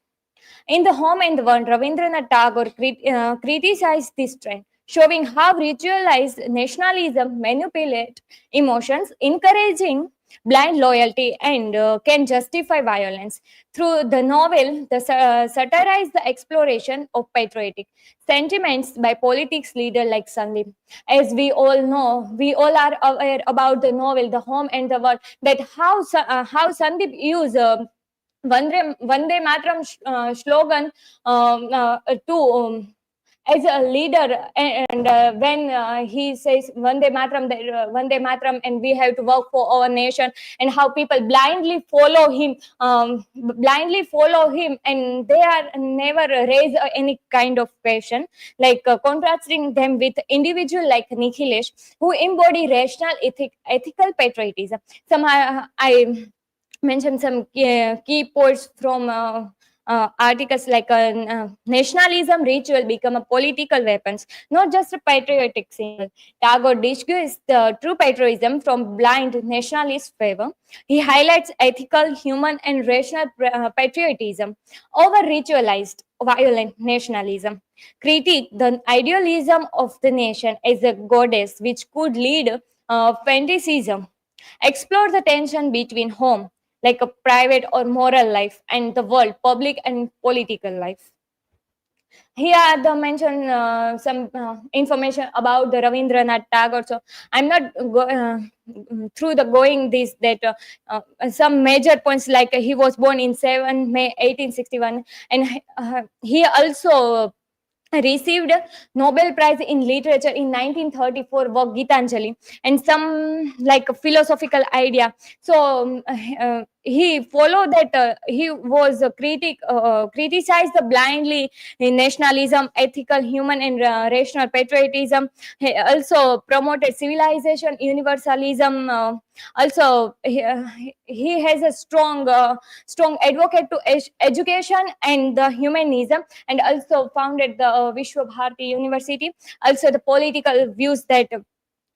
In the home and the world, Rabindranath Tagore criticized this trend, showing how ritualized nationalism manipulates emotions, encouraging blind loyalty, and can justify violence. Through the novel, the satirized the exploration of patriotic sentiments by politics leaders like Sandeep. As we all know, we all are aware about the novel, The Home and the World, that how Sandeep used Vande Mataram slogan to as a leader, and when he says Vande Mataram, Vande Mataram, and we have to work for our nation, and how people blindly follow him, and they are never raise any kind of question, like contrasting them with individual like Nikhilesh, who embody rational ethical patriotism. I mention some key points from articles like nationalism ritual become a political weapons, not just a patriotic symbol. Tagore distinguishes the true patriotism from blind nationalist favor. He highlights ethical, human, and rational patriotism over ritualized, violent nationalism. Critique the idealism of the nation as a goddess, which could lead fanaticism. Explore the tension between home, like a private or moral life, and the world, public and political life. Here are the mention some information about the Rabindranath Tagore. So I'm not through the going this that some major points, like he was born in 7 May 1861, and he also received Nobel Prize in Literature in 1934 work Gitanjali, and some like philosophical idea. So he followed that he was a critic, criticized the blindly in nationalism, ethical, human, and rational patriotism. He also promoted civilization, universalism. Also, he has a strong advocate to education and the humanism, and also founded the Vishwa Bharati University. Also, the political views that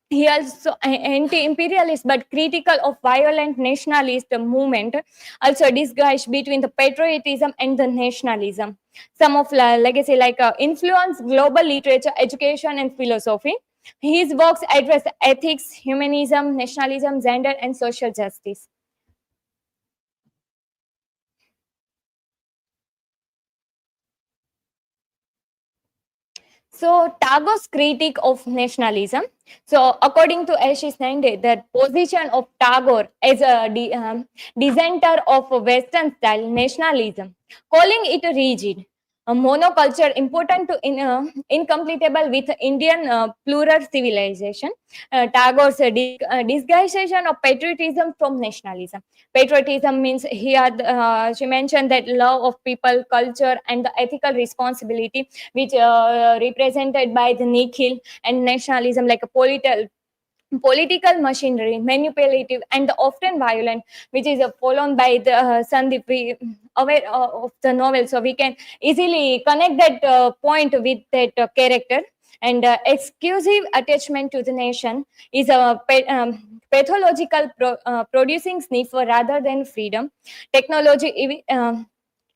he also anti-imperialist but critical of violent nationalist movement, also disguised between the patriotism and the nationalism. Some of legacy influence global literature, education, and philosophy. His works address ethics, humanism, nationalism, gender, and social justice. So Tagore's critique of nationalism. So according to Ashish Nande, the position of Tagore as a dissenter of Western style nationalism, calling it rigid, a monoculture important to incompatible with Indian plural civilization. Tagore's disguisation of patriotism from nationalism. Patriotism means here she mentioned that love of people, culture, and the ethical responsibility, which represented by the Nikhil, and nationalism like a political machinery, manipulative and often violent, which is followed by the Sandeep. We aware of the novel, so we can easily connect that point with that character. And exclusive attachment to the nation is a pathological producing sniffer rather than freedom. Technology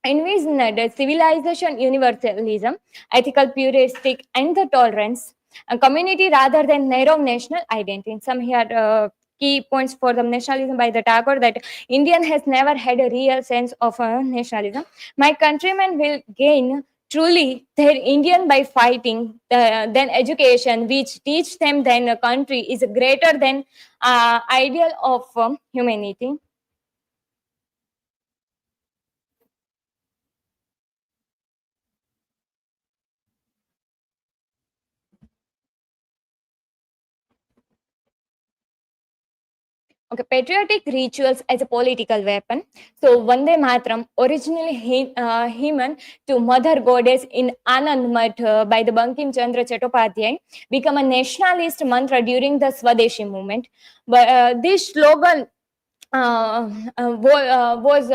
envisioned civilization, universalism, ethical puristic, and the tolerance. A community rather than narrow national identity. Some here key points for the nationalism by the Tagore, that Indian has never had a real sense of nationalism. My countrymen will gain truly their Indian by fighting, then education, which teach them then a country is greater than ideal of humanity. Okay, patriotic rituals as a political weapon. So, Vande Matram, originally hymn to Mother Goddess in Anand Math by the Bankim Chandra Chattopadhyay, became a nationalist mantra during the Swadeshi movement. But this slogan was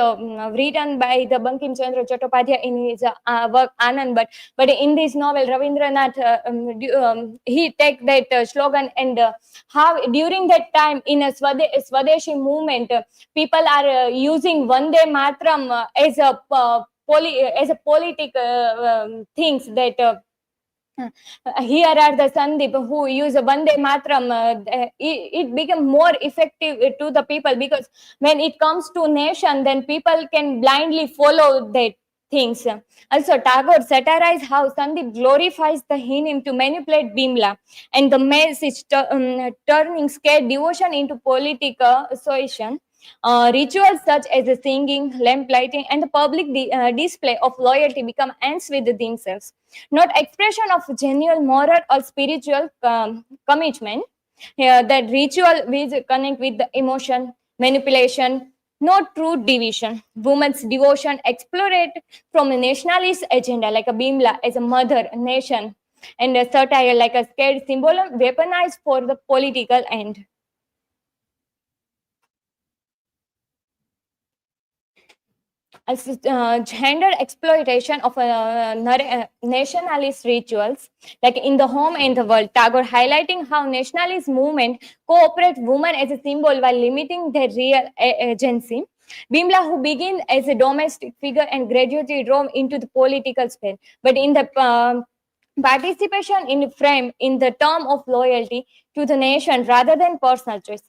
written by the Bankim Chandra Chattopadhyay in his work Anand, but in this novel Rabindranath he take that slogan, and how during that time in a Swadeshi movement people are using Vande Matram as a political things that here are the Sandeep who use Vande Matram. It become more effective to the people, because when it comes to nation, then people can blindly follow that things. Also, Tagore satirized how Sandeep glorifies the hymn to manipulate Bimla, and the message turning scared devotion into political association. Rituals such as the singing, lamp lighting, and the public display of loyalty become ends with themselves, not expression of genuine moral or spiritual commitment. That ritual will connect with the emotion, manipulation, not true division. Women's devotion explored from a nationalist agenda like a Bimla as a mother nation, and a satire like a scared symbol weaponized for the political end. Gender exploitation of nationalist rituals, like in the home and the world. Tagore highlighting how nationalist movement cooperate women as a symbol while limiting their real agency. Bimla, who began as a domestic figure and gradually drove into the political sphere, but in the participation in frame in the term of loyalty to the nation rather than personal choice.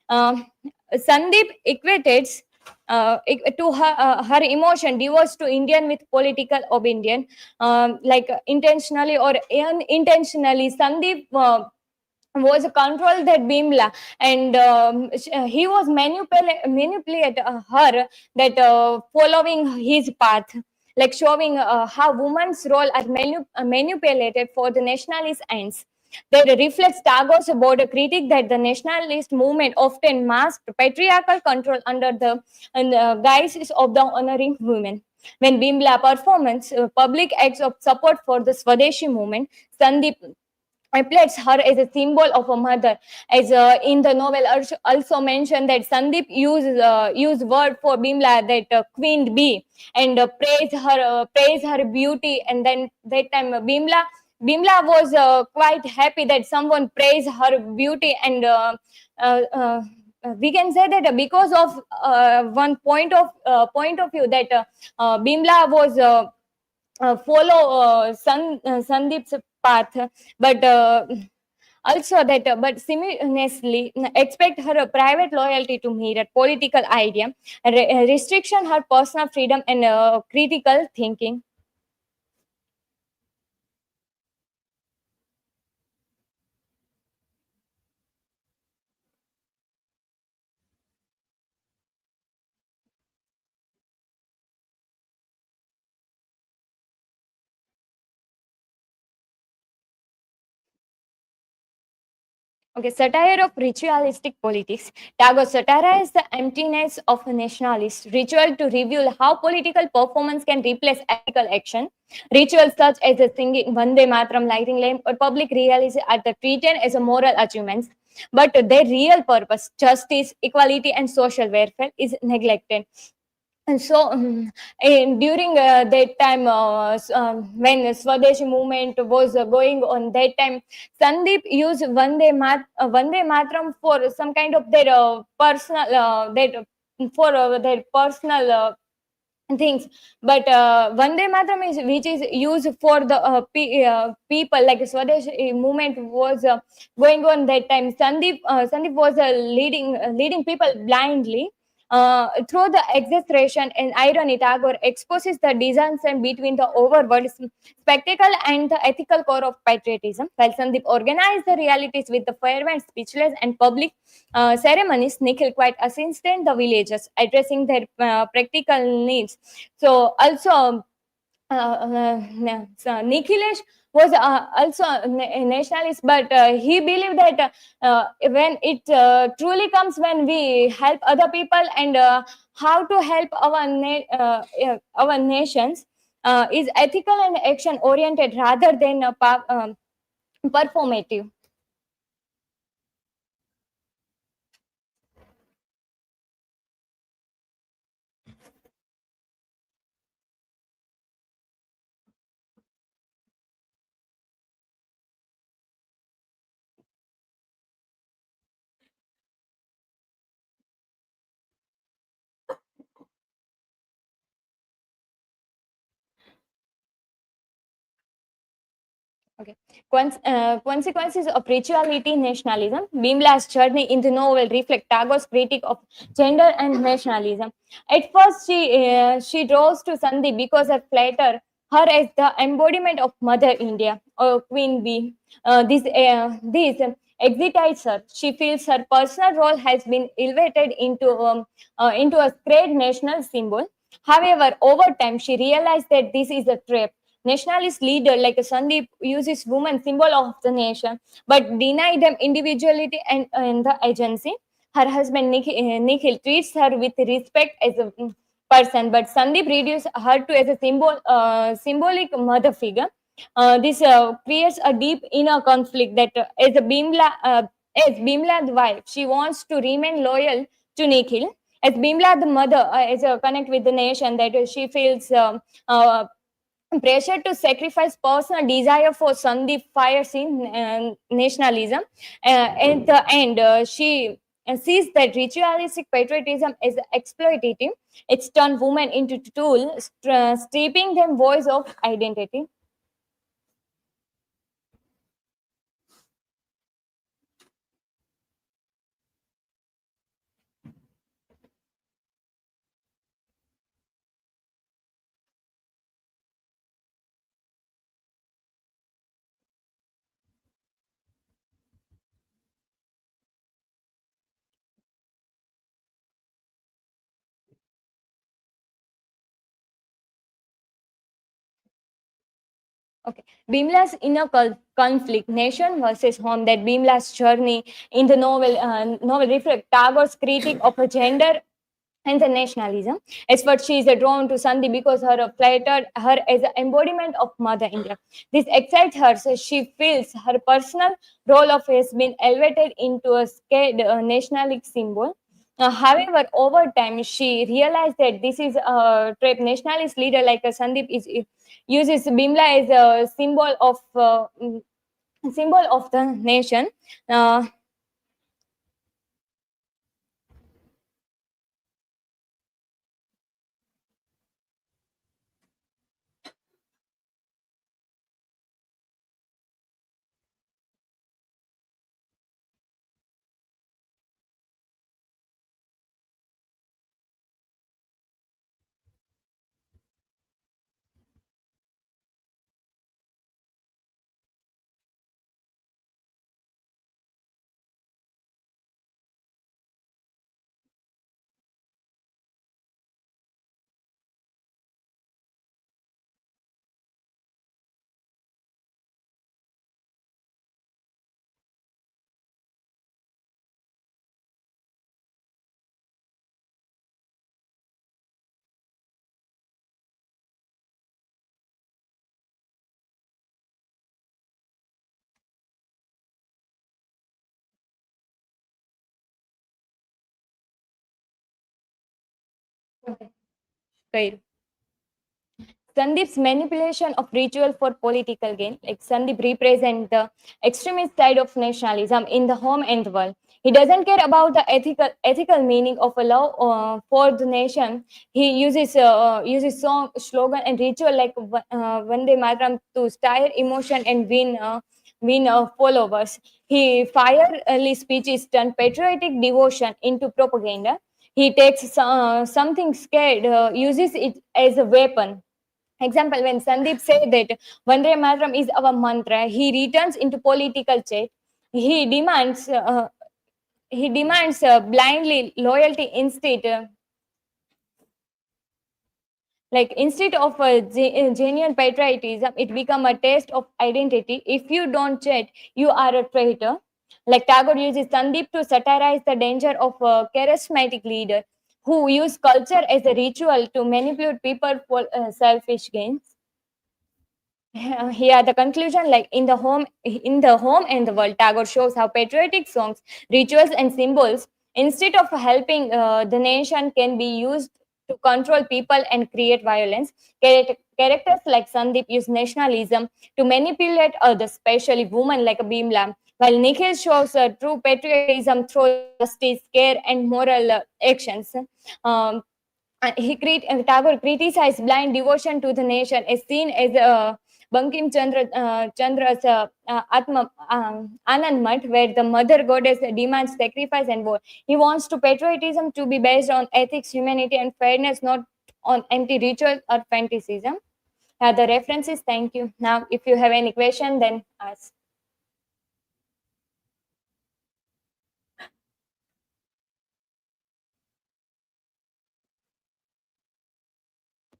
Sandeep equates to her emotion divorced to Indian with political obedience, like intentionally or unintentionally. Sandeep was controlled that Bimla, and he was manipulate her that following his path, like showing how women's role are manipulated for the nationalist ends. That reflects Tagore's border critique that the nationalist movement often masked patriarchal control under the guise of the honoring women. When Bimla performance public acts of support for the Swadeshi movement, Sandeep applies her as a symbol of a mother. As in the novel also mentioned that Sandeep use word for Bimla that queen bee, and praise her beauty, and then that time Bimla Bimla was quite happy that someone praised her beauty, and we can say that because of one point of view that Bimla was follow Sandeep's path, but also that but simultaneously expect her private loyalty to mirror political idea, restriction her personal freedom and critical thinking. Okay, satire of ritualistic politics. Tagore satirized the emptiness of a nationalist ritual to reveal how political performance can replace ethical action. Rituals such as the singing Vande Matram, lighting lamp, or public realism are treated as a moral achievements, but their real purpose, justice, equality, and social welfare, is neglected. And so, during that time, when Swadeshi movement was going on, that time Sandeep used Vande Matram for some kind of their personal, their personal things. But Vande Matram is which is used for the people, like Swadeshi movement was going on that time. Sandeep was leading people blindly. Through the exaggeration and irony, Tagore exposes the distinction between the overworld spectacle and the ethical core of patriotism, while Sandeep organized the realities with the fervent, speechless, and public ceremonies. Nikhil quite assisted the villagers, addressing their practical needs. So also so Nikhilesh was also a nationalist, but he believed that when it truly comes when we help other people and how to help our nations is ethical and action oriented rather than performative. Okay. Consequences of rituality nationalism. Bimla's journey in the novel reflect Tagore's critique of gender and nationalism. At first, she draws to Sandeep because it flatter her as the embodiment of Mother India or Queen Bee. This excites her. She feels her personal role has been elevated into a sacred national symbol. However, over time, she realized that this is a trap. Nationalist leader like Sandeep uses women symbol of the nation, but deny them individuality and the agency. Her husband Nikhil treats her with respect as a person, but Sandeep reduces her to as a symbolic mother figure. This creates a deep inner conflict that as Bimla the wife, she wants to remain loyal to Nikhil. As Bimla the mother, as a connect with the nation, that she feels pressure to sacrifice personal desire for Sandeep fires in nationalism. At the end, she sees that ritualistic patriotism is exploitative. It's turned women into tools, stripping them voice of identity. Okay. Bimla's inner conflict, nation versus home, that Bimla's journey in the novel reflect Tagore's critique of gender and the nationalism. As what she is drawn to Sandhi because her flattered her as an embodiment of Mother India. This excites her, so she feels her personal role of has been elevated into a scared nationalistic symbol. However, over time, she realized that this is a trap. Nationalist leader like Sandeep uses Bimla as a symbol of the nation. Uh, Right. Sandeep's manipulation of ritual for political gain, like Sandeep represents the extremist side of nationalism in the home and the world. He doesn't care about the ethical meaning of a law for the nation. He uses song, slogan, and ritual like Vande Mataram to stir emotion and win followers. He fiercely speeches turn patriotic devotion into propaganda. He takes something scared, uses it as a weapon. Example, when Sandeep said that Vande Mataram is our mantra, he returns into political chat. He demands blindly loyalty instead. Instead of a genuine patriotism, it become a test of identity. If you don't chat, you are a traitor. Like Tagore uses Sandeep to satirize the danger of a charismatic leader who use culture as a ritual to manipulate people for selfish gains. Here the conclusion, like in the home and the world, Tagore shows how patriotic songs, rituals, and symbols, instead of helping the nation, can be used to control people and create violence. Characters like Sandeep use nationalism to manipulate others, especially women like Bimla, while Nikhil shows true patriotism through justice, care, and moral actions. Um, Tagore criticized blind devotion to the nation, as seen as Bankim Chandra's Anand Mat, where the mother goddess demands sacrifice and war. He wants to patriotism to be based on ethics, humanity, and fairness, not on empty ritual or fantasism. The references, thank you. Now, if you have any question, then ask.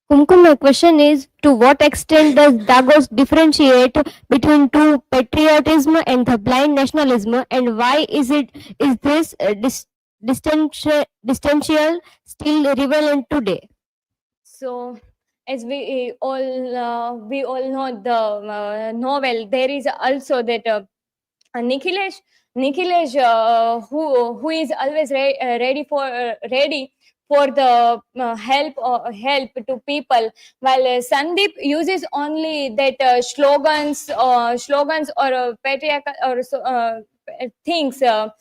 Kumkum, my question is, to what extent does Dagos differentiate between true patriotism and the blind nationalism, and why is this distinction still relevant today? So, as we all know the novel, there is also that Nikhilesh, who is always ready for the help to people, while Sandeep uses only that slogans or patriarchal or things to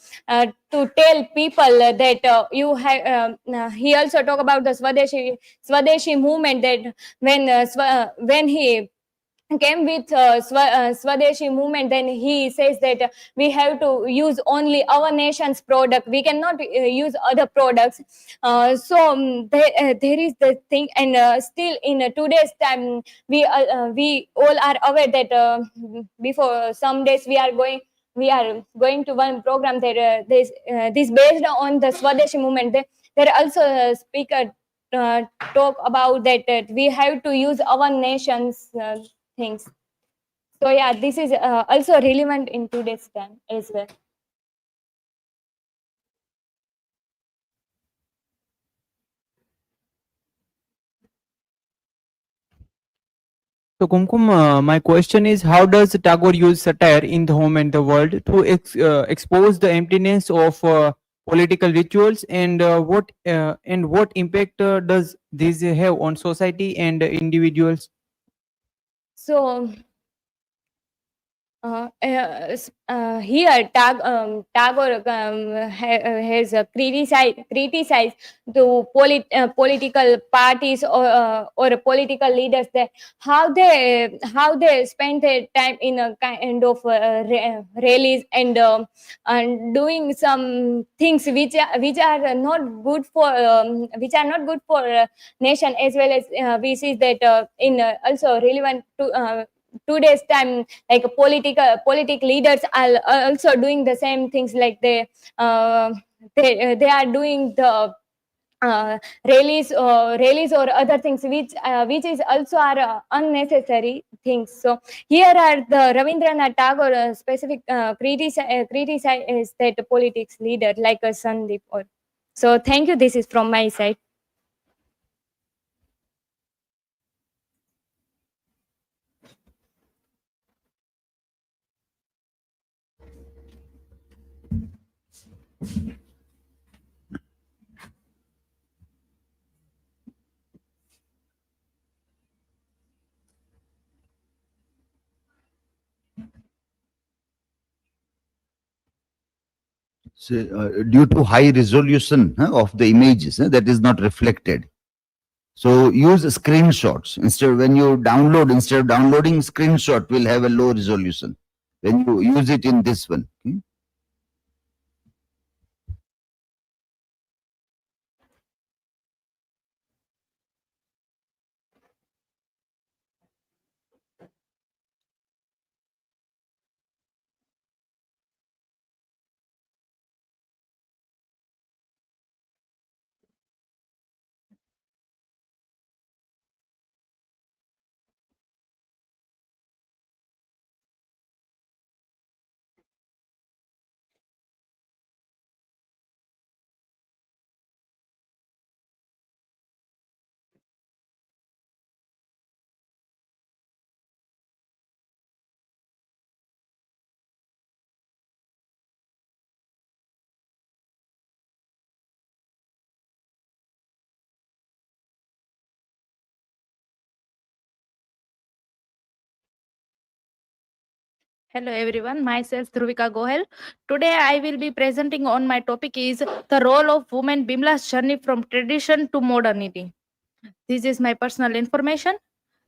tell people that you have. He also talk about the Swadeshi movement, that when he came with Swadeshi movement, then he says that we have to use only our nation's product. We cannot use other products. There is the thing, and still in today's time, we all are aware that before some days we are going to one program that this based on the Swadeshi movement. There also speaker talk about that we have to use our nation's things. So yeah, this is also relevant in today's time as well. So Kumkum, my question is, how does Tagore use satire in the home and the world to expose the emptiness of political rituals, and what impact does this have on society and individuals? So here Tagore has criticized the political parties or political leaders, that how they spend their time in a kind of rallies and doing some things which are not good for nation, as well as we see that in also relevant to today's time, like politic leaders are also doing the same things, like they are doing the rallies or other things which is also are unnecessary things. So here are the Rabindranath Tagore specific criticize that politics leader like a Sandeep. Or so thank you, this is from my side. So, due to high resolution of the images, that is not reflected. So use screenshots instead. When you download, instead of downloading screenshot, will have a low resolution. When you use it in this one. Okay? Hello everyone, myself Dhruvika Gohel. Today I will be presenting on my topic is the role of women Bimla's journey from tradition to modernity. This is my personal information.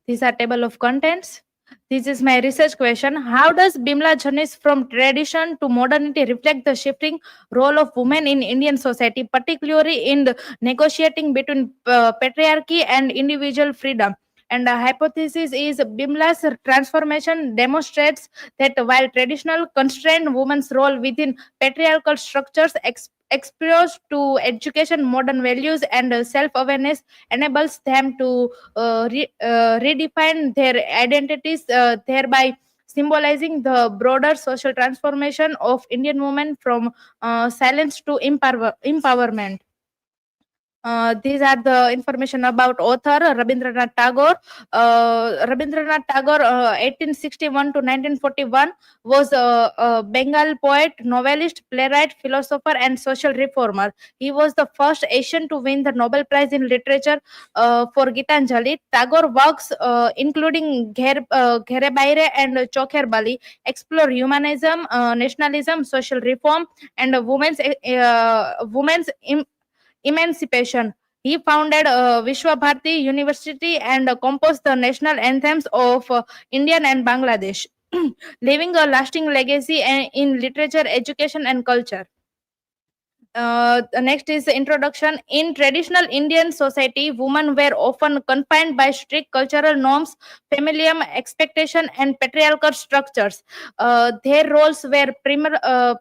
These are table of contents. This is my research question. How does Bimla journeys from tradition to modernity reflect the shifting role of women in Indian society, particularly in the negotiating between patriarchy and individual freedom? And the hypothesis is Bimla's transformation demonstrates that while traditional constrained women's role within patriarchal structures exposed to education, modern values, and self-awareness enables them to redefine their identities, thereby symbolizing the broader social transformation of Indian women from silence to empowerment. These are the information about author Rabindranath Tagore. Rabindranath Tagore, 1861 to 1941, was a Bengal poet, novelist, playwright, philosopher, and social reformer. He was the first Asian to win the Nobel Prize in Literature for Gitanjali. Tagore works, including Ghere Baire and Chokher Bali, explore humanism, nationalism, social reform, and women's emancipation. He founded Vishwa Bharati University and composed the national anthems of Indian and Bangladesh, leaving a lasting legacy in literature, education, and culture. The next is the introduction. In traditional Indian society, women were often confined by strict cultural norms, familial expectation, and patriarchal structures. Their roles were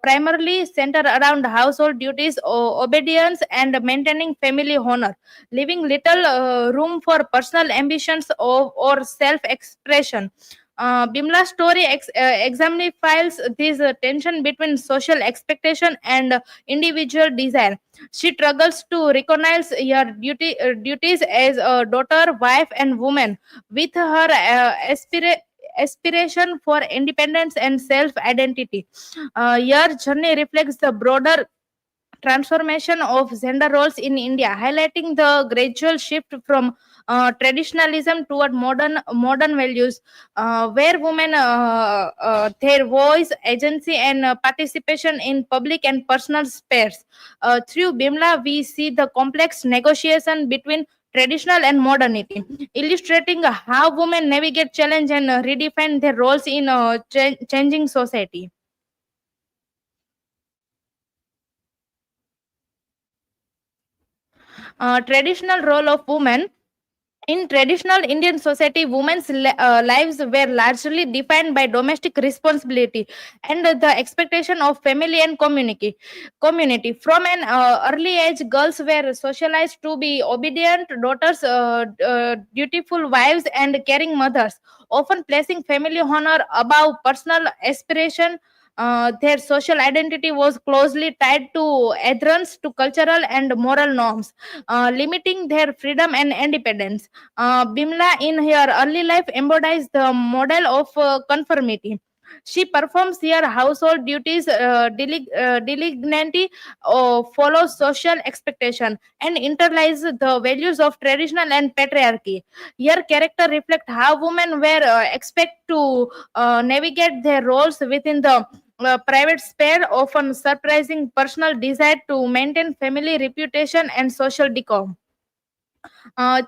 primarily centered around household duties, obedience, and maintaining family honor, leaving little room for personal ambitions or self-expression. Bimla's story exemplifies this tension between social expectation and individual desire. She struggles to recognize her duties as a daughter, wife, and woman, with her aspiration for independence and self identity. Your journey reflects the broader transformation of gender roles in India, highlighting the gradual shift from traditionalism toward modern values, where women their voice, agency, and participation in public and personal spheres. Through BIMLA, we see the complex negotiation between traditional and modernity, illustrating how women navigate challenge and redefine their roles in a changing society. Traditional role of women. In traditional Indian society, women's lives were largely defined by domestic responsibility and the expectation of family and community. From an early age, girls were socialized to be obedient daughters, dutiful wives, and caring mothers, often placing family honor above personal aspiration. Their social identity was closely tied to adherence to cultural and moral norms, limiting their freedom and independence. Bimla, in her early life, embodies the model of conformity. She performs her household duties diligently, follows social expectation, and internalizes the values of traditional and patriarchy. Her character reflects how women were expected to navigate their roles within the private sphere, often surprising personal desire to maintain family reputation and social decorum.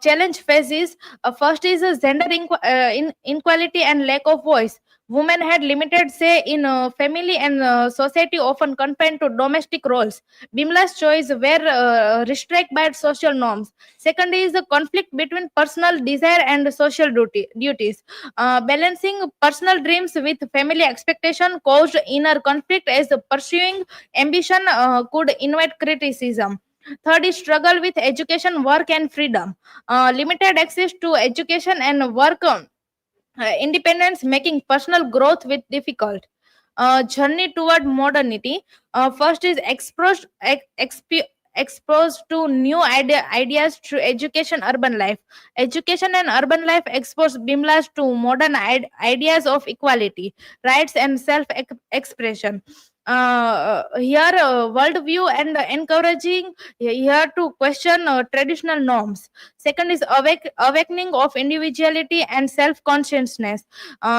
Challenge phases. First is gender inequality and lack of voice. Women had limited say in family and society, often confined to domestic roles. Bimla's choice were restricted by social norms. Second is the conflict between personal desire and social duties. Balancing personal dreams with family expectation caused inner conflict, as pursuing ambition could invite criticism. Third is struggle with education, work, and freedom. Limited access to education and work independence, making personal growth with difficult. Journey toward modernity. First is exposed to new ideas through education, urban life. Education and urban life expose Bimlas to modern ideas of equality, rights, and self-expression. Here, worldview and encouraging here to question traditional norms. Second is awakening of individuality and self-consciousness.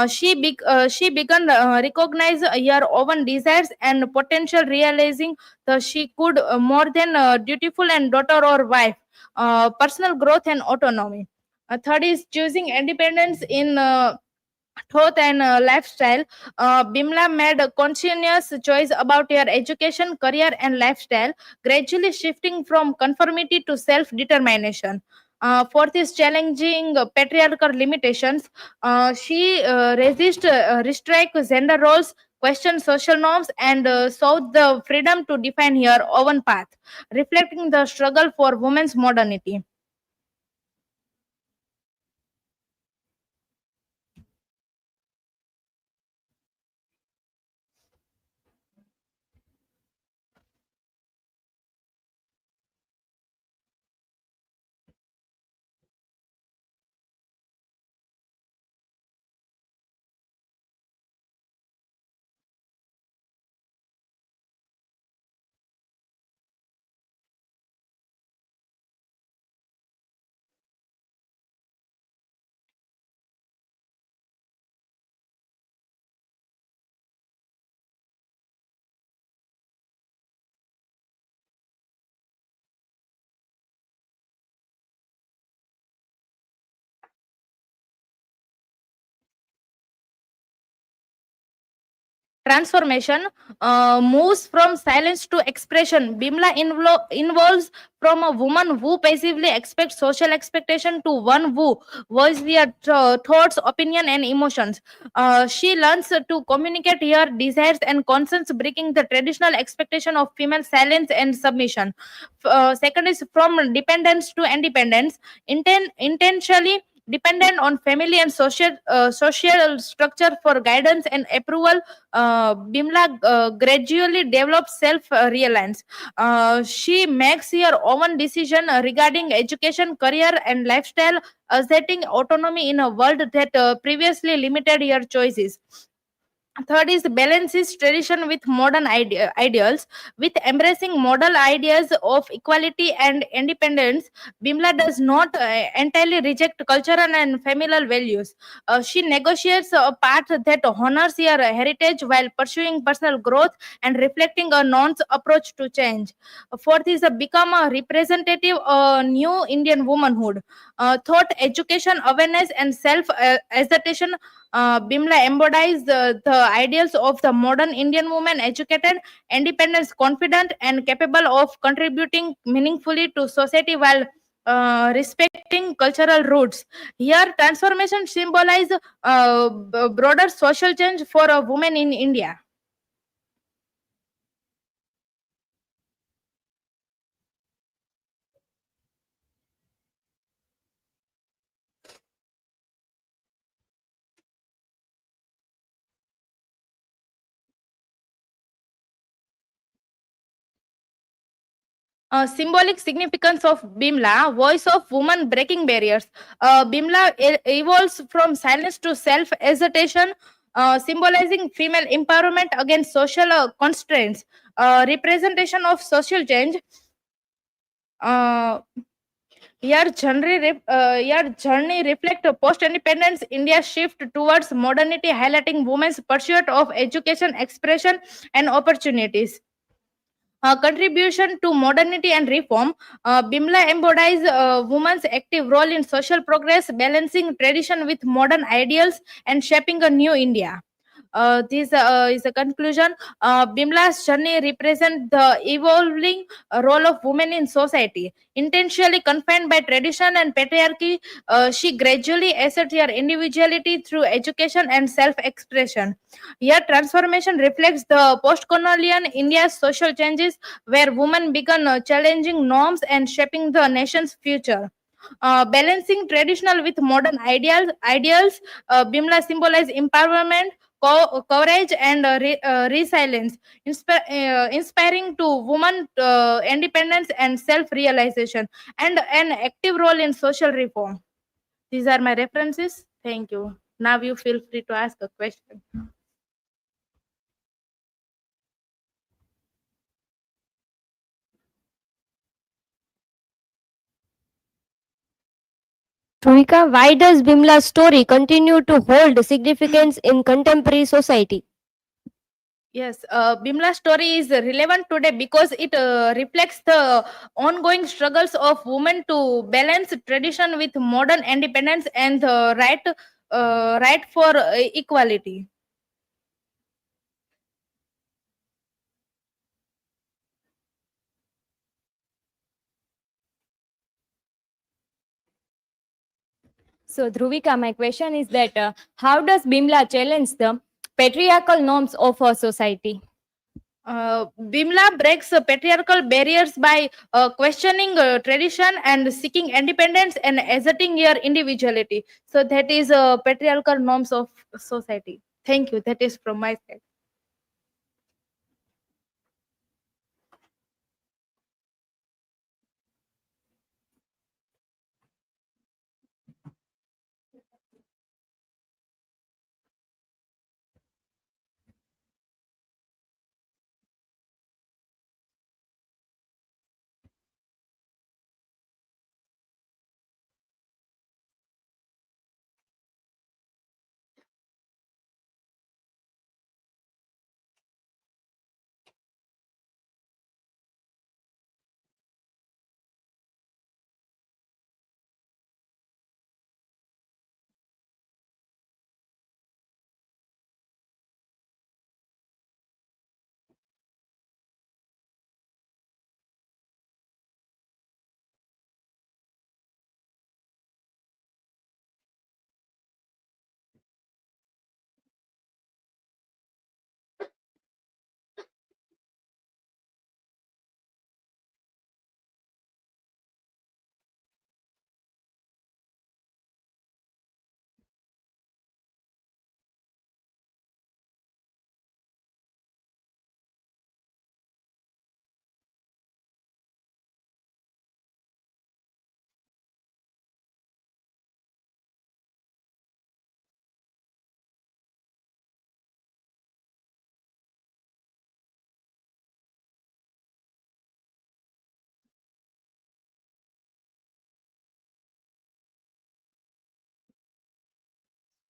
She began recognize her own desires and potential, realizing that she could more than dutiful and daughter or wife. Personal growth and autonomy. Third is choosing independence in thought and lifestyle. Bimla made a conscientious choice about her education, career, and lifestyle, gradually shifting from conformity to self-determination. Fourth is challenging patriarchal limitations. She restrict gender roles, questioned social norms, and sought the freedom to define her own path, reflecting the struggle for women's modernity. Transformation moves from silence to expression. Bimla involves from a woman who passively expects social expectation to one who voices their thoughts, opinion, and emotions. She learns to communicate her desires and concerns, breaking the traditional expectation of female silence and submission. Second is from dependence to independence. Intentionally dependent on family and social structure for guidance and approval. Bimla gradually develops self-reliance. She makes her own decision regarding education, career, and lifestyle, asserting autonomy in a world that previously limited her choices. Third is balances tradition with modern ideals. With embracing model ideas of equality and independence, Bimla does not entirely reject cultural and familial values. She negotiates a path that honors her heritage while pursuing personal growth and reflecting a nonce approach to change. Fourth is become a representative new Indian womanhood. Thought, education, awareness, and self-assertion. Bimla embodies the ideals of the modern Indian woman, educated, independent, confident, and capable of contributing meaningfully to society while respecting cultural roots. Here, transformation symbolizes broader social change for a woman in India. Symbolic significance of Bimla, voice of woman breaking barriers. Bimla evolves from silence to self assertion, symbolizing female empowerment against social constraints, representation of social change. Uh, your journey reflect post-independence India's shift towards modernity, highlighting women's pursuit of education, expression, and opportunities. Contribution to modernity and reform. Bimla embodies women's active role in social progress, balancing tradition with modern ideals and shaping a new India. This is a conclusion. Bimla's journey represents the evolving role of women in society. Intentionally confined by tradition and patriarchy, she gradually asserts her individuality through education and self-expression. Her transformation reflects the post-colonial India's social changes, where women began challenging norms and shaping the nation's future. Balancing traditional with modern ideals, Bimla symbolizes empowerment, courage, and resilience, inspiring to women independence and self-realization, and an active role in social reform. These are my references. Thank you. Now you feel free to ask a question. Truvika, why does Bimla's story continue to hold significance in contemporary society? Yes, Bimla's story is relevant today because it reflects the ongoing struggles of women to balance tradition with modern independence and the right for equality. So, Dhruvika, my question is that how does Bimla challenge the patriarchal norms of our society? Bimla breaks patriarchal barriers by questioning tradition and seeking independence and asserting your individuality. So that is patriarchal norms of society. Thank you. That is from my side.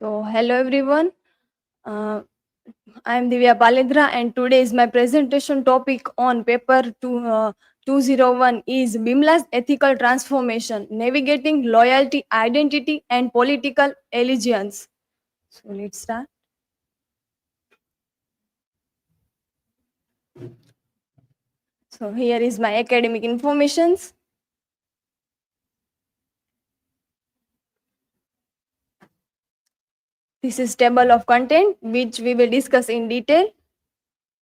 So, hello everyone. I am Divya Palendra, and today is my presentation topic on paper 201 is Bimla's ethical transformation, navigating loyalty, identity, and political allegiance. So let's start. So here is my academic informations. This is table of content which we will discuss in detail.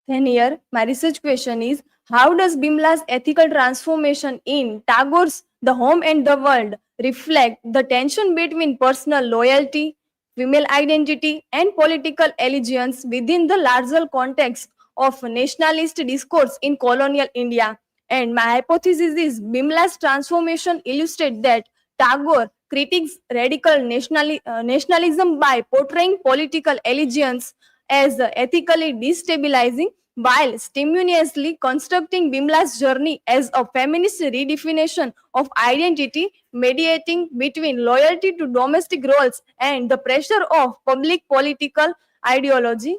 Then here my research question is, how does Bimla's ethical transformation in Tagore's The Home and the World reflect the tension between personal loyalty, female identity, and political allegiance within the larger context of nationalist discourse in colonial India? And my hypothesis is Bimla's transformation illustrates that Tagore critiques radical nationalism by portraying political allegiance as ethically destabilizing, while simultaneously constructing Bimla's journey as a feminist redefinition of identity, mediating between loyalty to domestic roles and the pressure of public political ideology.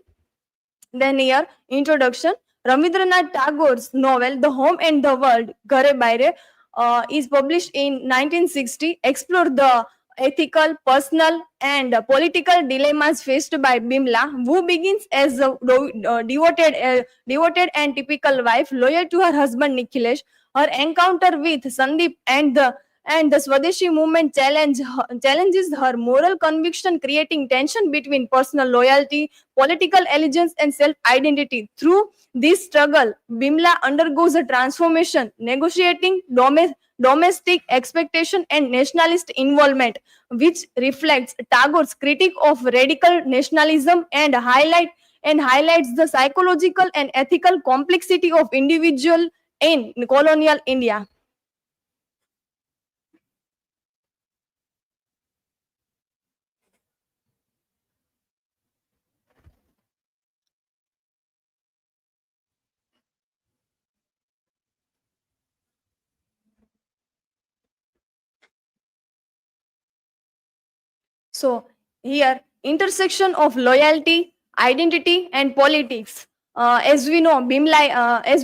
Then here, introduction. Rabindranath Tagore's novel The Home and the World, Ghare Baire, is published in 1960, explore the ethical, personal, and political dilemmas faced by Bimla, who begins as a devoted and typical wife, loyal to her husband Nikhilesh. Her encounter with Sandeep and the Swadeshi movement challenges her moral conviction, creating tension between personal loyalty, political allegiance, and self-identity. Through this struggle, Bimla undergoes a transformation, negotiating domestic expectation and nationalist involvement, which reflects Tagore's critique of radical nationalism and highlights the psychological and ethical complexity of individual in colonial India. So here, intersection of loyalty, identity, and politics. As we know, Bimla is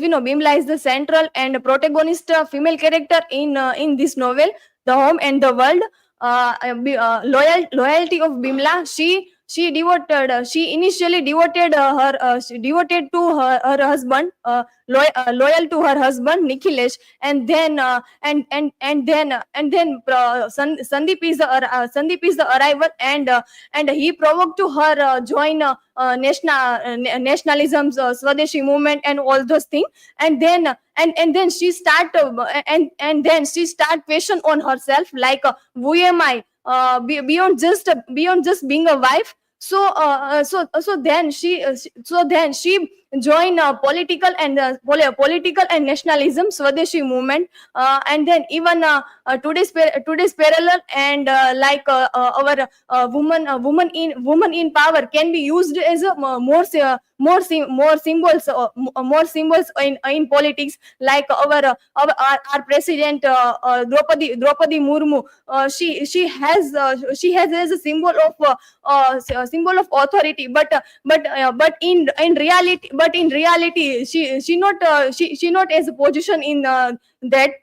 the central and protagonist female character in this novel, The Home and the World. Loyalty of Bimla. She initially devoted to her husband, loyal to her husband Nikhilesh, and then Sandeep is the arrival, and he provoked to her join nationalism's Swadeshi movement and all those things, and then she start question on herself, like, who am I, beyond just being a wife. So then she joined political and nationalism Swadeshi movement, and then even today's parallel, and our woman in power can be used as a more symbols in politics, like our president Draupadi Murmu. She has as a symbol of authority, but in reality she not as a position in that.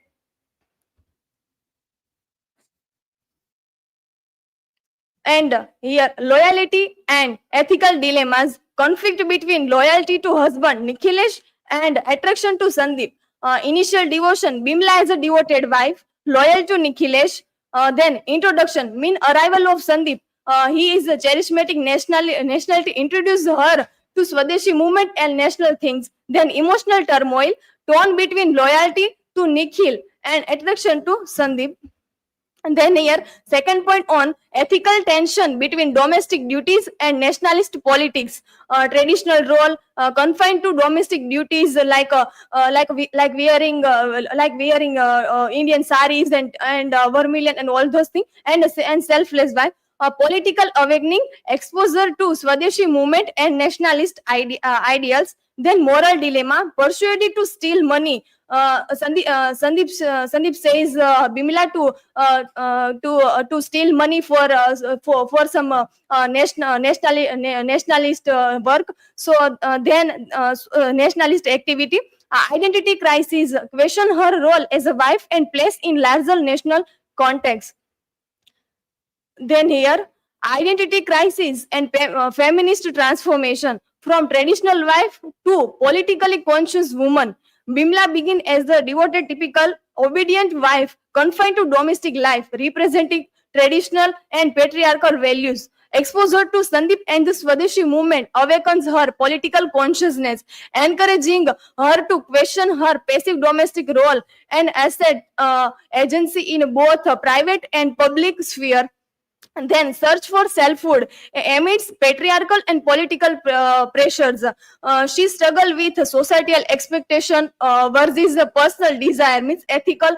And here, loyalty and ethical dilemmas, conflict between loyalty to husband Nikhilesh and attraction to Sandeep. Initial devotion, Bimla as a devoted wife, loyal to Nikhilesh. Then introduction, mean arrival of Sandeep. He is a charismatic nationality, introduce her to Swadeshi movement and national things. Then emotional turmoil, torn between loyalty to Nikhil and attraction to Sandeep. And then here, second point on ethical tension between domestic duties and nationalist politics. Traditional role confined to domestic duties, like wearing Indian saris and vermilion and all those things, and selfless wife. Political awakening, exposure to Swadeshi movement and nationalist ideals. Then moral dilemma, persuaded to steal money Sandeep says Bimla to steal money for some nationalist work. So nationalist activity. Identity crisis question her role as a wife and place in larger national context. Then here, identity crisis and feminist transformation from traditional wife to politically conscious woman. Bimla begin as the devoted, typical, obedient wife confined to domestic life, representing traditional and patriarchal values. Exposure to Sandeep and the Swadeshi movement awakens her political consciousness, encouraging her to question her passive domestic role and asset agency in both private and public sphere. And then search for selfhood amidst patriarchal and political pressures. She struggled with societal expectation versus the personal desire, means ethical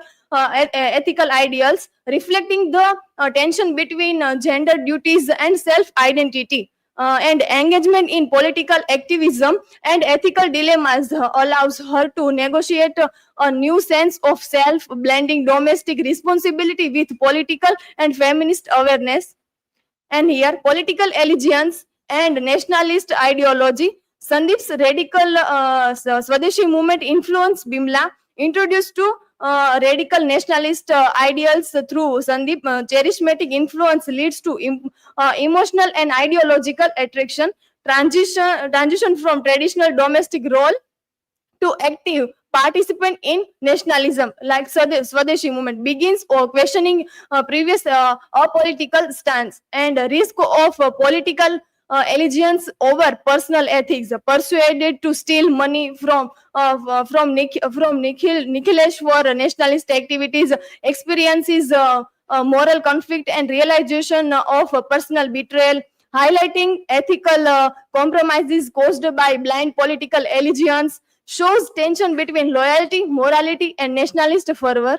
ideals, reflecting the tension between gender duties and self-identity. And engagement in political activism and ethical dilemmas allows her to negotiate a new sense of self, blending domestic responsibility with political and feminist awareness. And here, political allegiance and nationalist ideology. Sandeep's radical Swadeshi movement influenced Bimla, introduced to radical nationalist ideals through Sandeep. Charismatic influence leads to emotional and ideological attraction. Transition from traditional domestic role to active participant in nationalism, like Swadeshi movement, begins or questioning previous apolitical stance and risk of political allegiance over personal ethics, persuaded to steal money from Nikhilesh for nationalist activities, experiences moral conflict and realization of personal betrayal, highlighting ethical compromises caused by blind political allegiance, shows tension between loyalty, morality, and nationalist fervor.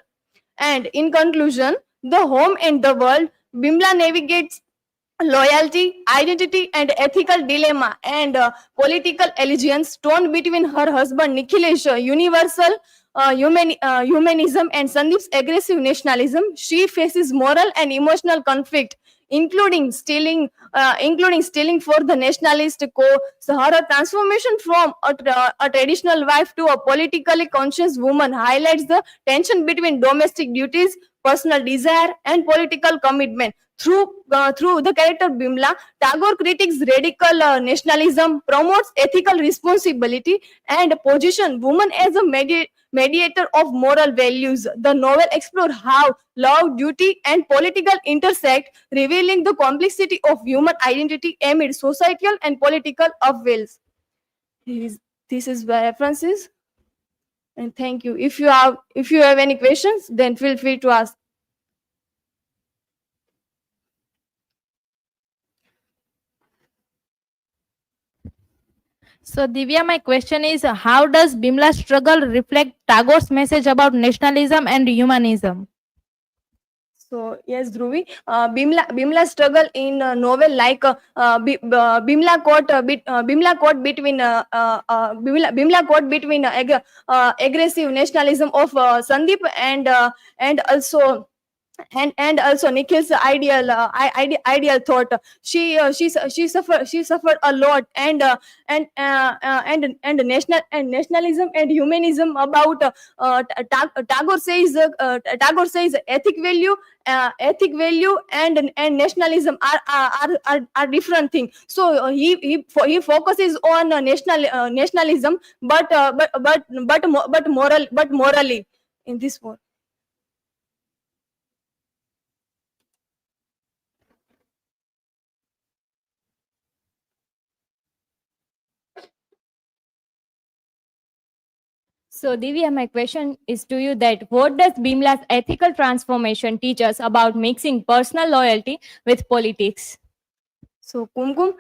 And in conclusion, the home and the world, Bimla navigates loyalty, identity, and ethical dilemma and political allegiance torn between her husband Nikhilesh, universal humanism, and Sandeep's aggressive nationalism. She faces moral and emotional conflict, including stealing for the nationalist cause. So her transformation from a traditional wife to a politically conscious woman highlights the tension between domestic duties, personal desire, and political commitment. Through the character Bimla, Tagore critiques radical nationalism, promotes ethical responsibility, and positions women as a mediator of moral values. The novel explores how love, duty, and political intersect, revealing the complexity of human identity amid societal and political upheavals. This is my references, and thank you. If you have any questions, then feel free to ask. So Divya, my question is, how does Bimla's struggle reflect Tagore's message about nationalism and humanism? So yes, Dhruvi, Bimla struggle in novel like Bimla caught between aggressive nationalism of Sandeep and also Nikhil's ideal thought. She suffered a lot, and nationalism and humanism about Tagore says ethic value and nationalism are different things. So he focuses on nationalism, but morally in this one. So Divya, my question is to you that what does Bimla's ethical transformation teach us about mixing personal loyalty with politics? So Kumkum,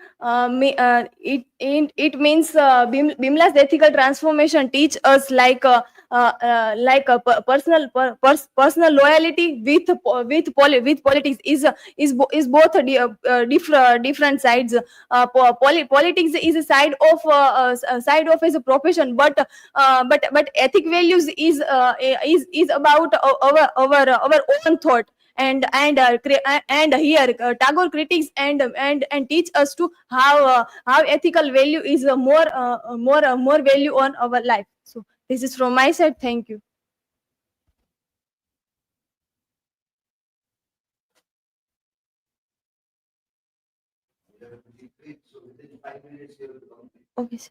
it means Bimla's ethical transformation teach us like a personal loyalty with politics is both different sides. Politics is a side of as a profession, but ethic values is about our own thought. And here Tagore critiques and teach us to how ethical value is more value on our life. So this is from my side. Thank you. Okay, sir.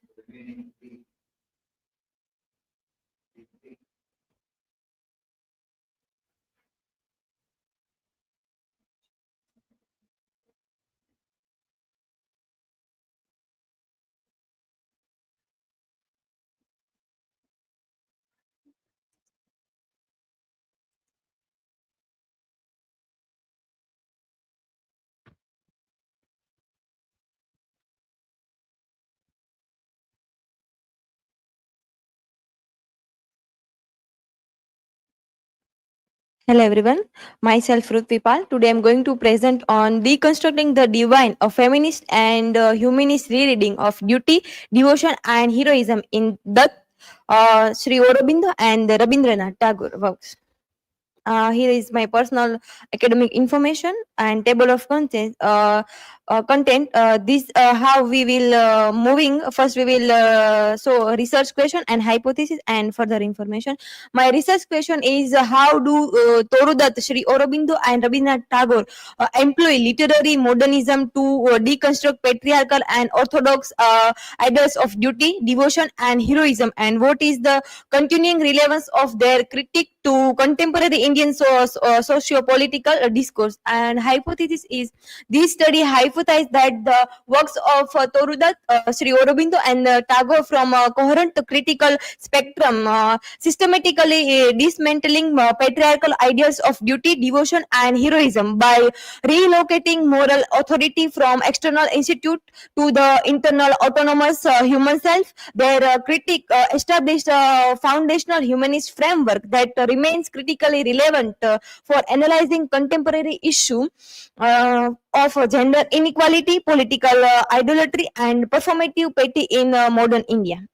Hello everyone, myself Ruth Vipal. Today I'm going to present on deconstructing the divine, a feminist and humanist rereading of duty, devotion and heroism in Dutt, Sri Aurobindo and Rabindranath Tagore works. Here is my personal academic information and table of content. This how we will moving. First, we will so research question and hypothesis and further information. My research question is how do Torudutt, Sri Aurobindo and Rabindranath Tagore employ literary modernism to deconstruct patriarchal and orthodox ideas of duty, devotion and heroism, and what is the continuing relevance of their critique to contemporary Indian socio-political discourse. And hypothesis is this study hypothesized that the works of Torudutt, Sri Aurobindo and Tagore from a coherent critical spectrum, systematically dismantling patriarchal ideas of duty, devotion and heroism by relocating moral authority from external institute to the internal autonomous human self. Their critique established a foundational humanist framework that remains critically relevant for analyzing contemporary issue of gender inequality, political idolatry and performative piety in modern India.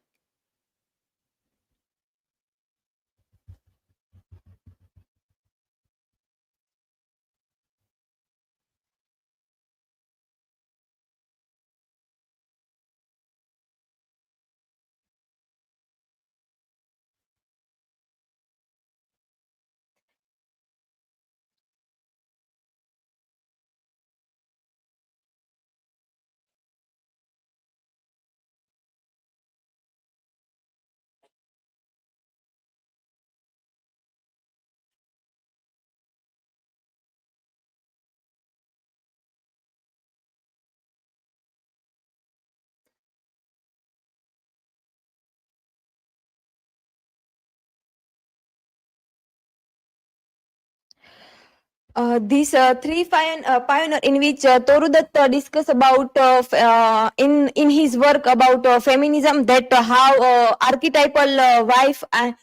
These three pioneer in which Torudutt discuss about in his work about feminism, that how archetypal wife and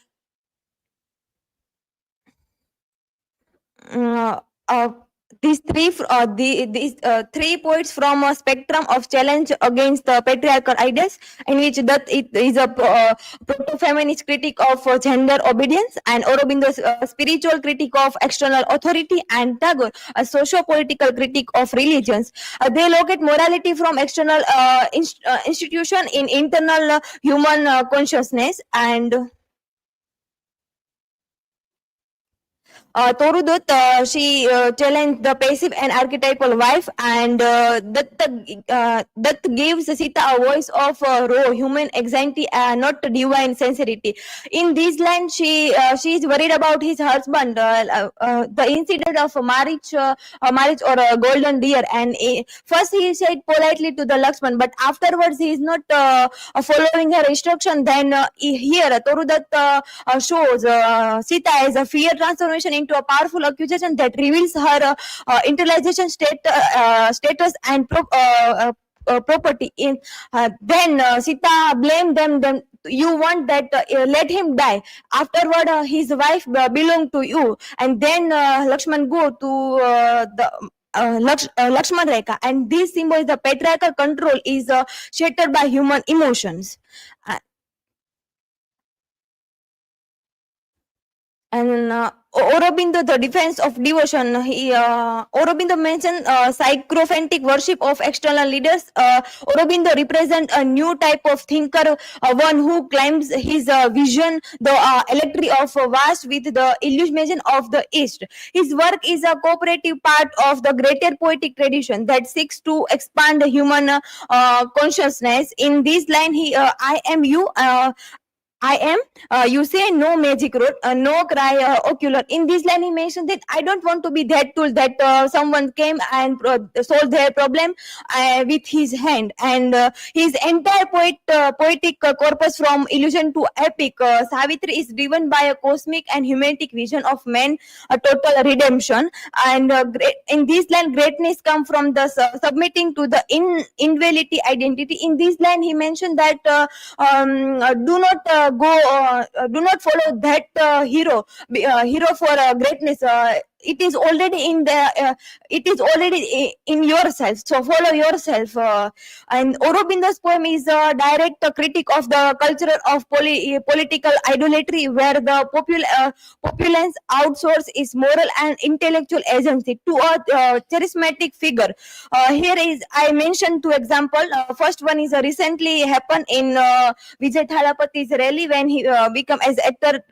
these three poets from a spectrum of challenge against the patriarchal ideas, in which that it is a proto-feminist critique of gender obedience, and Aurobindo's spiritual critique of external authority, and Tagore a socio-political critique of religions. They locate morality from external institution in internal human consciousness. And Torudutt, she challenged the passive and archetypal wife, and that gives Sita a voice of raw human anxiety, not divine sincerity. In this line, she is worried about his husband, the incident of marriage or a golden deer, and first he said politely to the Lakshman, but afterwards he is not following her instruction. Then here Torudutt shows Sita as a fear transformation into into a powerful accusation that reveals her intellectual status and property. Then Sita blamed them. You want that, let him die. Afterward, his wife belonged to you. And then Lakshman go to the Lakshman Rekha, and this symbol is the patriarchal control is shattered by human emotions. And Aurobindo, the defense of devotion. Aurobindo mentioned sycophantic worship of external leaders. Aurobindo represents a new type of thinker, one who claims his vision, the electricity of vast with the illumination of the East. His work is a cooperative part of the greater poetic tradition that seeks to expand the human consciousness. In this line, I am you. I am, you say no magic road, no cry ocular. In this line, he mentioned that I don't want to be that tool that someone came and solved their problem with his hand. And his entire poetic corpus from illusion to epic, Savitri is driven by a cosmic and humanistic vision of man, a total redemption. And in this line, greatness comes from the submitting to the invalidity identity. In this line, he mentioned that do not follow that hero for greatness. It is already in the it is already in yourself, so follow yourself. And Aurobindo's poem is a direct critique of the culture of political idolatry, where the populace outsource its moral and intellectual agency to a charismatic figure. Here is I mentioned two examples. First one is recently happened in Vijay Thalapathi's rally when he became as actor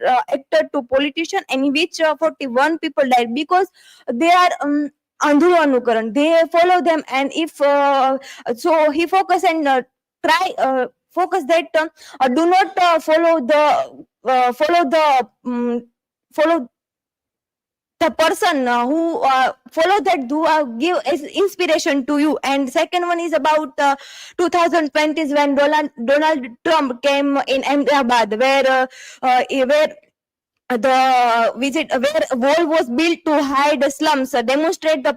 to politician, and in which 41 people died because they are Andhru Anukaran. They follow them, and if so, he focus and try focus that do not follow the person who follow that do give as inspiration to you. And second one is about 2020s when Donald Trump came in Ahmedabad, where the visit where wall was built to hide slums, demonstrate the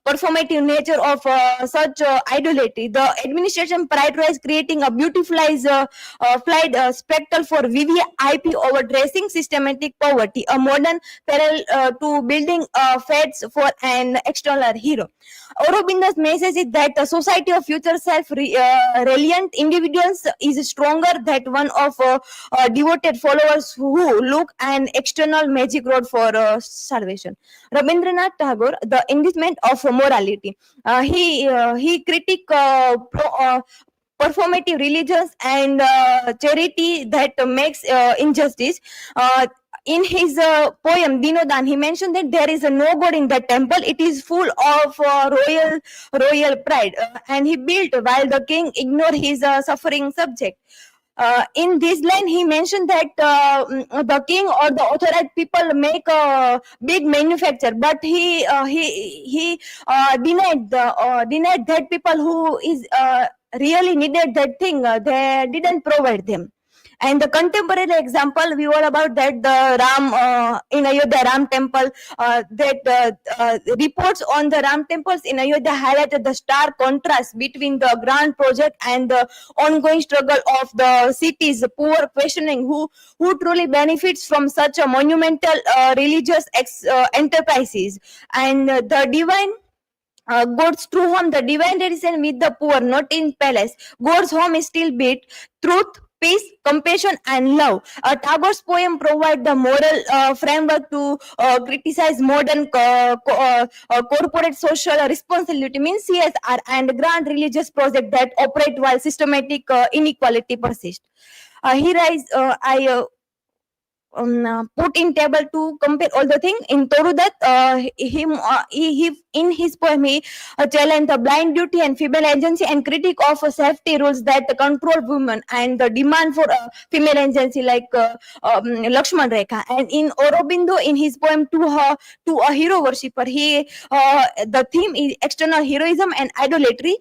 performative nature of such idolatry. The administration prioritized creating a beautified spectacle for VVIP over dressing systematic poverty, a modern parallel to building fads for an external hero. Aurobindo's message is that the society of future self-reliant individuals is stronger than one of devoted followers who look an external magic rod for salvation. Rabindranath Tagore, the indictment of morality. He critique performative religions and charity that makes injustice. In his poem Dinodan, he mentioned that there is no god in the temple. It is full of royal pride, and he built while the king ignored his suffering subject. In this line, he mentioned that the king or the authorized people make a big manufacture, but he denied that people who is really needed that thing, they didn't provide them. And the contemporary example, we all about that the Ram in Ayodhya Ram temple, that reports on the Ram temples in Ayodhya highlighted the stark contrast between the grand project and the ongoing struggle of the city's poor, questioning who truly benefits from such a monumental religious enterprises. And the divine God's true home, the divine resides with the poor, not in palace. God's home is still built truth, peace, compassion, and love. Tagore's poem provides the moral framework to criticize modern corporate social responsibility, means CSR, and grand religious projects that operate while systematic inequality persists. Here I put in table to compare all the things. In Torudat, he in his poem, he challenged the blind duty and female agency and critique of safety rules that control women and the demand for female agency, like Lakshman Rekha. And in Aurobindo, in his poem to a hero worshipper, he the theme is external heroism and idolatry.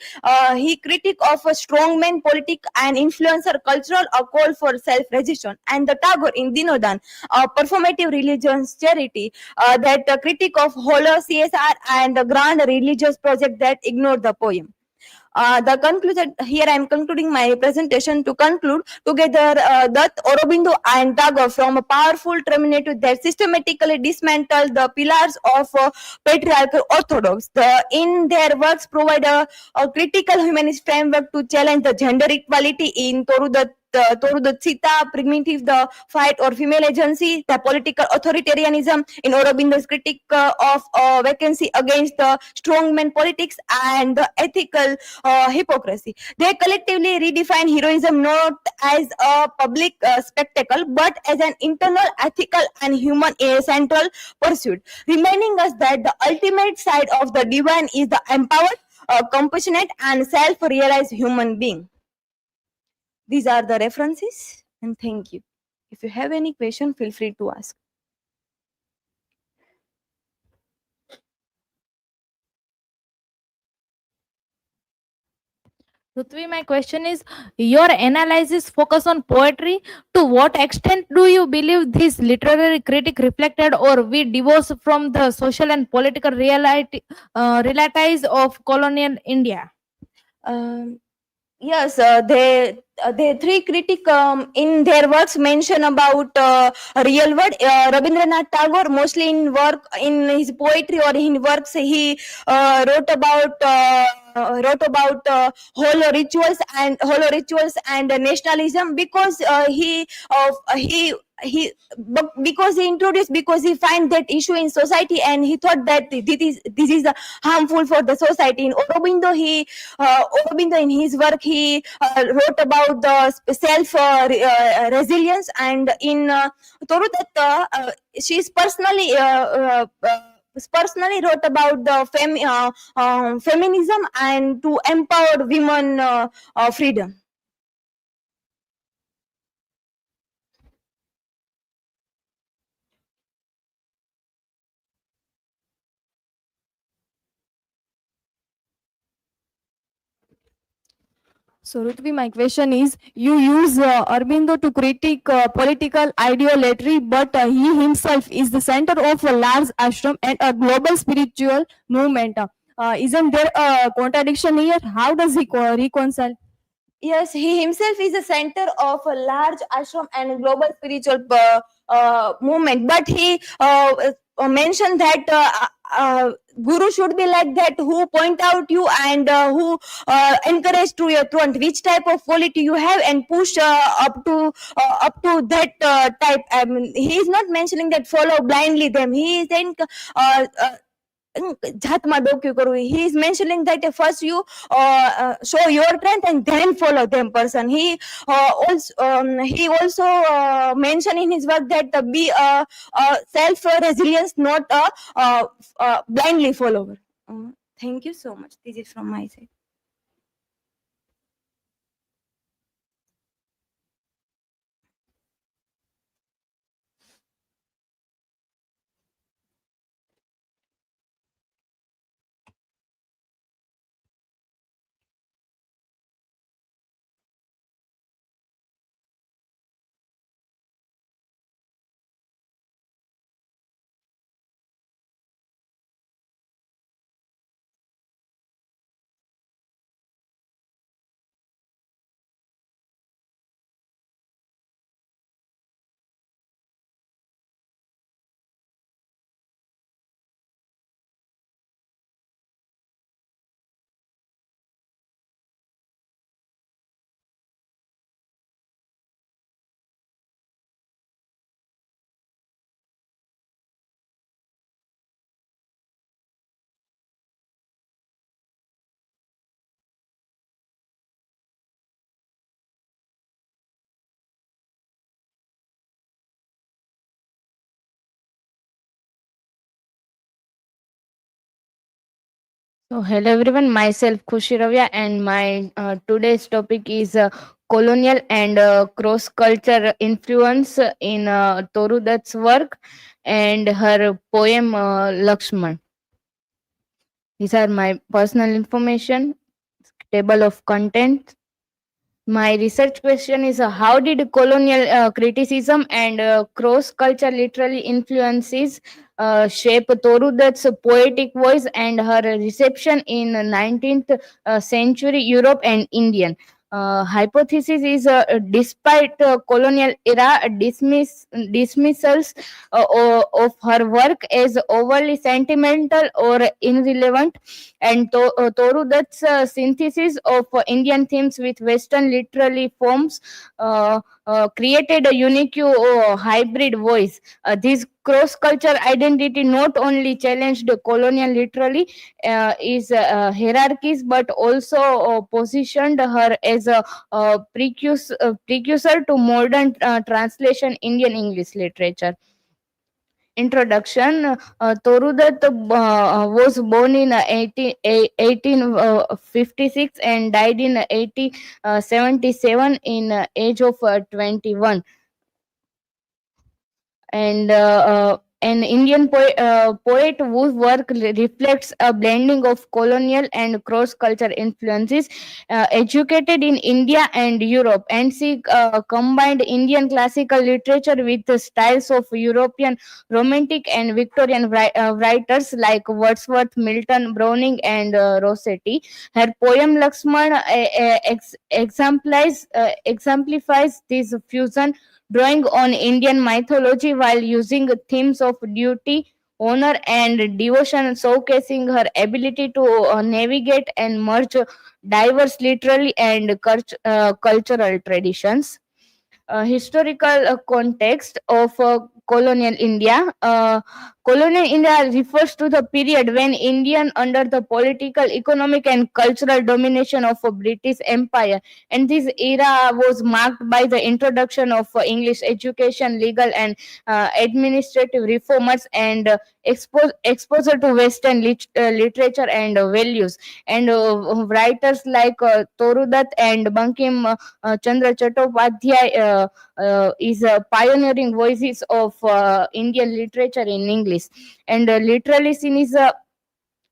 He critique of a strongman politic and influencer cultural, a call for self-resistance. And the Tagore in Dinodan, performative religious charity, that critique of hollow CSR and the grand religious project that ignore the poem. The conclusion here, I am concluding my presentation. To conclude, together Dutt, Aurobindo and Tagore from a powerful terminative that systematically dismantle the pillars of patriarchal orthodox. In their works provide a critical humanist framework to challenge the gender equality in Toru Sita, primitive, the fight or female agency, the political authoritarianism in Aurobindo's critique of vacancy against the strongman politics and the ethical hypocrisy. They collectively redefine heroism not as a public spectacle but as an internal, ethical and human central pursuit, reminding us that the ultimate side of the divine is the empowered, compassionate and self-realized human being. These are the references, and thank you. If you have any question, feel free to ask. Prithvi, my question is, your analysis focus on poetry. To what extent do you believe this literary critic reflected or we divorce from the social and political reality, realities of colonial India? Yes, they three critic in their works mention about real world. Rabindranath Tagore mostly in his poetry or in works he wrote about holo rituals and nationalism, because because he introduced, because he find that issue in society and he thought that this is harmful for the society. In Aurobindo, Aurobindo in his work he wrote about the self resilience, and in Toru Datta she's personally wrote about the feminism and to empower women freedom. So, Rutvi, my question is, you use Aurobindo to critique political idolatry, but he himself is the center of a large ashram and a global spiritual movement. Isn't there a contradiction here? How does he reconcile? Yes, he himself is the center of a large ashram and global spiritual movement. But he mentioned that guru should be like that, who point out you and who encourage to your front which type of quality you have and push up to that type. I mean, he is not mentioning that follow blindly them. He is saying જાતમાં ડોક્યુ કરવું. He is mentioning that first you show your strength and then follow them person. He also mentioned in his work that be self resilience, not a blindly follower. Thank you so much. This is from my side. So, hello everyone, myself KHUSHI and my today's topic is colonial and cross-culture influence in Toru Dutt's work and her poem Lakshman. These are my personal information, table of content. My research question is how did colonial criticism and cross-culture literary influences shape Toru Dutt's poetic voice and her reception in 19th century Europe and Indian? Hypothesis is despite colonial era dismissals of her work as overly sentimental or irrelevant, and Toru Dutt's synthesis of Indian themes with Western literary forms created a unique hybrid voice. This cross-culture identity not only challenged colonial literary is hierarchies, but also positioned her as a precursor to modern translation Indian English literature. Introduction. Toru Dutt was born in 1856 and died in 1877 in age of 21. And an Indian poet whose work reflects a blending of colonial and cross-culture influences, educated in India and Europe, and she combined Indian classical literature with the styles of European Romantic and Victorian writers like Wordsworth, Milton, Browning, and Rossetti. Her poem Lakshman exemplifies this fusion, drawing on Indian mythology while using themes of duty, honor, and devotion, showcasing her ability to navigate and merge diverse literary and cultural traditions. Historical context of colonial India. Colonial India refers to the period when Indian under the political, economic, and cultural domination of a British Empire, and this era was marked by the introduction of English education, legal and administrative reformers, and exposure to Western literature and values. And writers like Toru Dutt and Bankim Chandra Chattopadhyay is pioneering voices of Indian literature in English. And literally seen is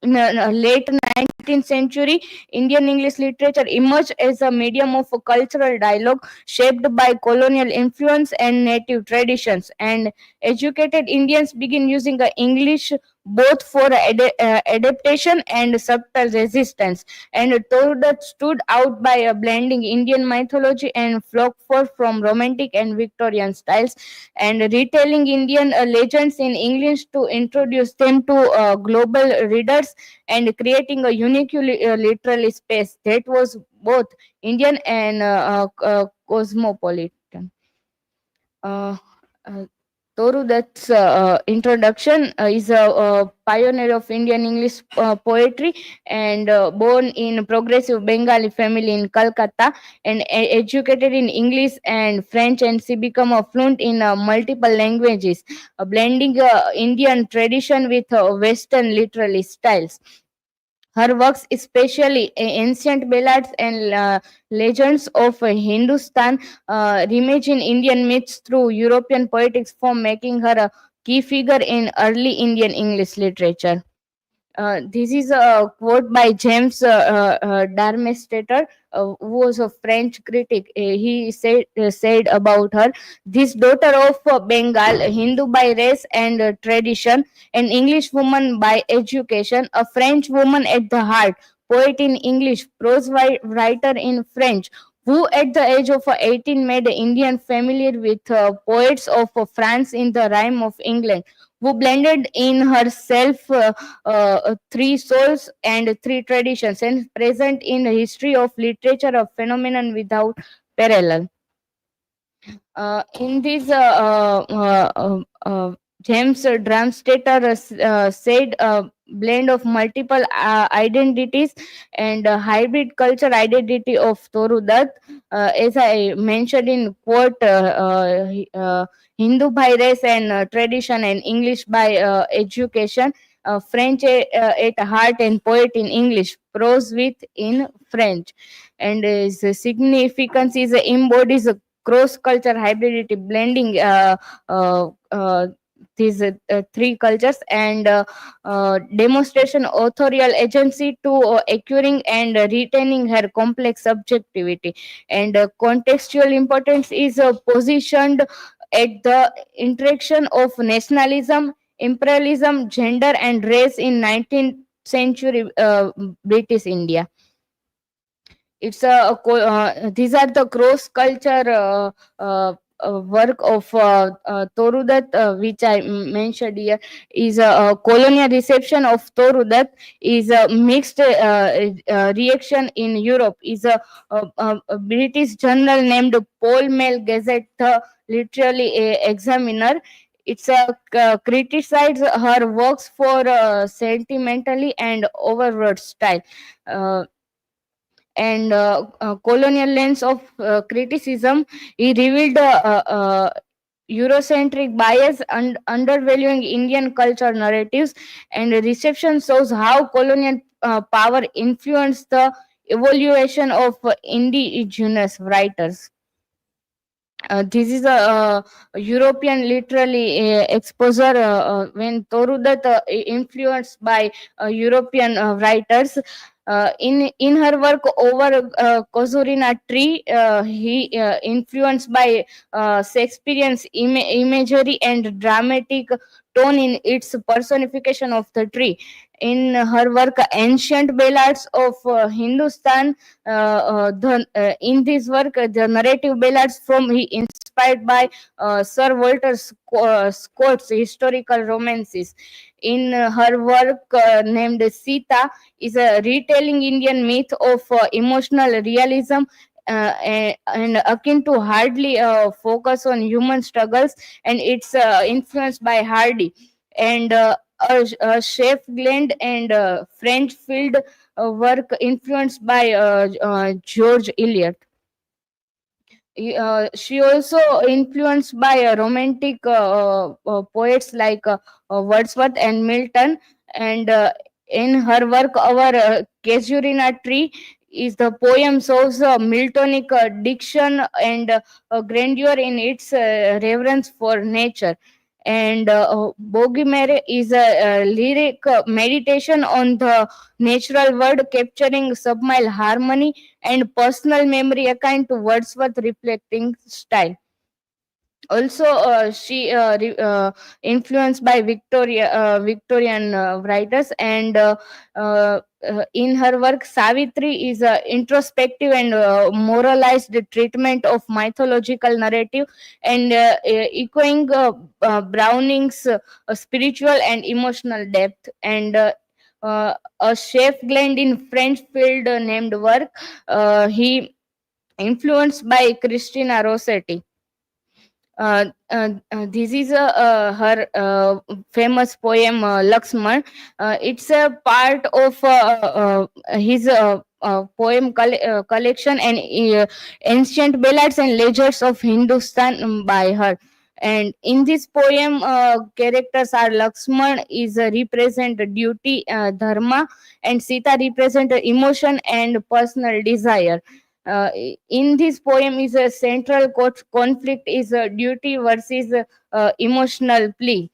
in the late 19th century, Indian English literature emerged as a medium of cultural dialogue shaped by colonial influence and native traditions. And educated Indians begin using English both for adaptation and subtle resistance. And Toru Dutt stood out by blending Indian mythology and folklore from Romantic and Victorian styles, and retelling Indian legends in English to introduce them to global readers, and creating a unique literary space that was both Indian and cosmopolitan. Uh, uh, Toru Dutt's introduction is a pioneer of Indian English poetry, and born in progressive Bengali family in Calcutta, and educated in English and French, and she became fluent in multiple languages, blending Indian tradition with Western literary styles. Her works, especially ancient ballads and legends of Hindustan, reimagine Indian myths through European poetics form, making her a key figure in early Indian English literature. This is a quote by James Darmestater, who was a French critic. He said about her, this daughter of Bengal, Hindu by race and tradition, an English woman by education, a French woman at the heart, poet in English, prose writer in French, who at the age of 18 made Indian familiar with poets of France in the rhyme of England, who blended in herself three souls and three traditions, and present in the history of literature a phenomenon without parallel. In this James Darmstaedter said blend of multiple identities and hybrid culture identity of Toru Dutt, as I mentioned in quote, Hindu by race and tradition and English by education. French at heart and poet in English, prose with in French. And his significance is embodies a cross-culture hybridity, blending these three cultures, and demonstration authorial agency to acquiring and retaining her complex subjectivity. And contextual importance is positioned at the interaction of nationalism, imperialism, gender, and race in 19th century British India. It's these are the cross culture work of Torudat, which I mentioned here. Is a colonial reception of Torudat is a mixed reaction in Europe. Is a British journal named Pall Mall Gazette, the literally examiner. It's criticized her works for sentimentally and overwrought style. And colonial lens of criticism, he revealed Eurocentric bias and undervaluing Indian culture narratives, and reception shows how colonial power influenced the evaluation of indigenous writers. This is a European literally exposure when Torudat influenced by European writers. In her work over Kozurina tree, he influenced by Shakespearean's imagery and dramatic tone in its personification of the tree. In her work Ancient Ballads of Hindustan, in this work the narrative ballads from he inspired by Sir Walter Scott's historical romances. In her work named Sita, is a retelling Indian myth of emotional realism, and akin to hardly focus on human struggles, and it's influenced by Hardy. And a chef blend and French field work influenced by George Eliot. She also influenced by romantic poets like Wordsworth and Milton. And in her work, our Casuarina Tree is the poem shows Miltonic diction and grandeur in its reverence for nature. And JYOTI MER is a lyric meditation on the natural world, capturing subtle harmony and personal memory akin to Wordsworth reflecting style. Also, she influenced by Victorian writers, and in her work Savitri is a introspective and moralized treatment of mythological narrative, and echoing Browning's spiritual and emotional depth. And a chef blend in French field named work, he influenced by Christina Rossetti. This is her famous poem Lakshman. It's a part of his poem collection and ancient ballads and legends of Hindustan by her. And in this poem, characters are Lakshman is represent duty, dharma, and Sita represent emotion and personal desire. In this poem is a central conflict is duty versus emotional plea.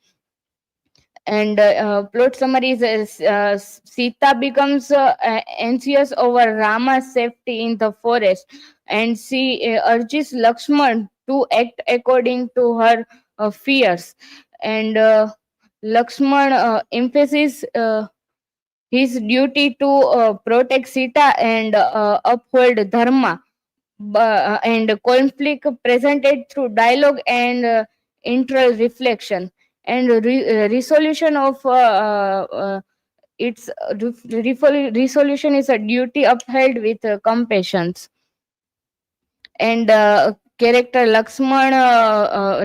And plot summary is Sita becomes anxious over Rama's safety in the forest, and she urges Lakshman to act according to her fears. And Lakshman emphasizes his duty to protect Sita and uphold Dharma, and conflict presented through dialogue and internal reflection. And resolution of its resolution is a duty upheld with compassion. And character Lakshman